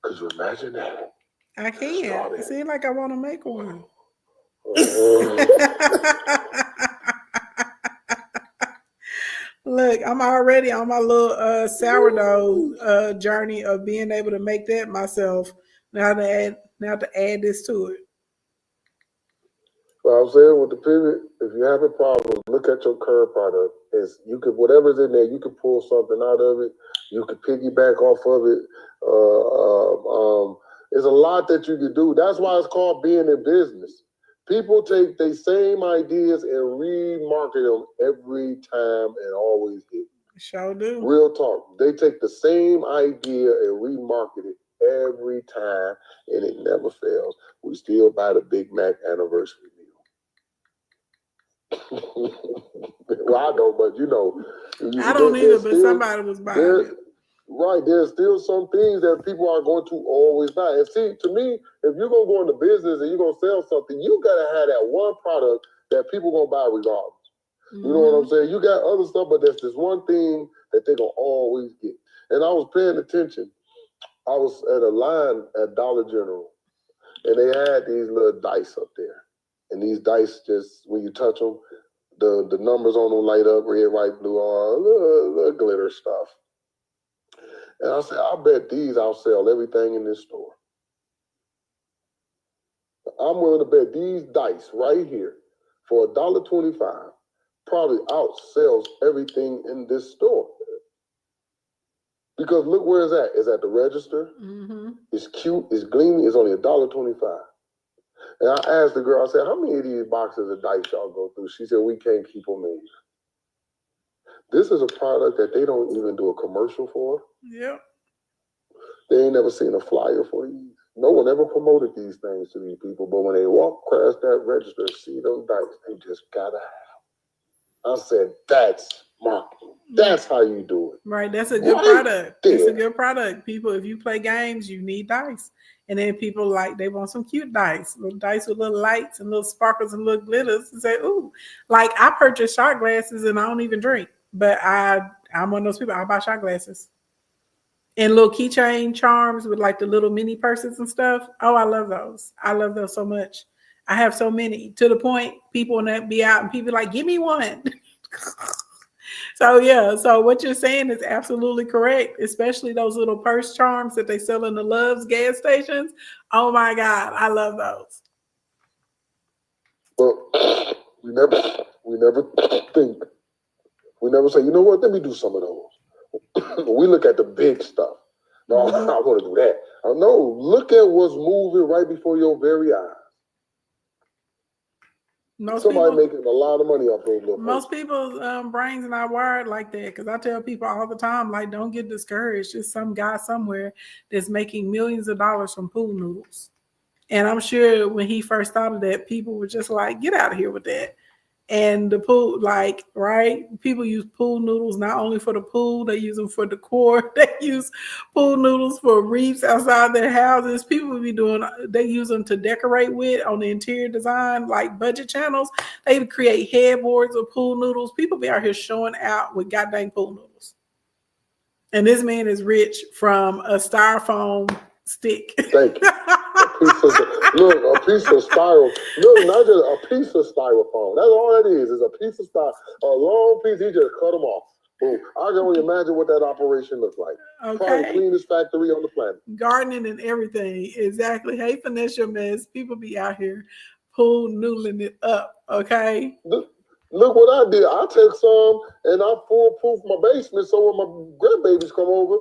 Could you imagine that? I can. Strawberry. It seems like I want to make one. Look, I'm already on my little sourdough journey of being able to make that myself. Now to add this to it. Well, I'm saying with the pivot, if you have a problem, look at your current product. Is you could whatever's in there, you could pull something out of it. You could piggyback off of it. There's a lot that you could do. That's why it's called being in business. People take the same ideas and remarket them every time and always hit. Sure do. Real talk. They take the same idea and remarket it every time, and it never fails. We still buy the Big Mac anniversary meal. Well, I don't, but you know, I don't either, but somebody was buying it. Right, there's still some things that people are going to always buy. And see, to me, if you're going to go into business and you're going to sell something, you got to have that one product that people going to buy regardless. You know what I'm saying? You got other stuff, but there's this one thing that they're going to always get. And I was paying attention. I was at a line at Dollar General, and they had these little dice up there. And these dice just, when you touch them, the numbers on them light up, red, white, blue, all the glitter stuff. And I said, I bet these outsell everything in this store. I'm willing to bet these dice right here for $1.25 probably outsells everything in this store. Because look where it's at. It's at the register. Mm-hmm. It's cute. It's gleaming. It's only $1.25. And I asked the girl, I said, how many of these boxes of dice y'all go through? She said, we can't keep them in. This is a product that they don't even do a commercial for. Yep. They ain't never seen a flyer for these. No one ever promoted these things to these people, but when they walk past that register and see those dice, they just gotta have. I said, that's marketing. That's how you do it. Right. That's a good Right product. there. It's a good product. People, if you play games, you need dice. And then people they want some cute dice, little dice with little lights and little sparkles and little glitters, and say, ooh, like I purchase shot glasses and I don't even drink, but I'm one of those people. I buy shot glasses. And little keychain charms with like the little mini purses and stuff. Oh, I love those. I love those so much. I have so many, to the point people that be out and people like, give me one. So yeah, so what you're saying is absolutely correct, especially those little purse charms that they sell in the Love's gas stations. Oh my God, I love those. But we never say, you know what, let me do some of those. We look at the big stuff. No, I want to do that. No, look at what's moving right before your very eyes. Somebody making a lot of money off those little most people's brains are not wired like that, because I tell people all the time, like, don't get discouraged. Just some guy somewhere that's making millions of dollars from pool noodles. And I'm sure when he first thought of that, people were just like, get out of here with that. And the pool, like, right? People use pool noodles not only for the pool, they use them for decor. They use pool noodles for reefs outside their houses. People they use them to decorate with on the interior design, like budget channels. They create headboards of pool noodles. People be out here showing out with goddamn pool noodles. And this man is rich from a styrofoam stick. Thank you. A piece of styrofoam. Look, not just a piece of styrofoam. That's all it is. It's a piece of styrofoam. A long piece. He just cut them off. Boom. I can only imagine what that operation looks like. Okay. Probably the cleanest factory on the planet. Gardening and everything. Exactly. Hey, Finesse Your Mess. People be out here pool noodling it up. Okay. Look what I did. I took some and I foolproof my basement so when my grandbabies come over,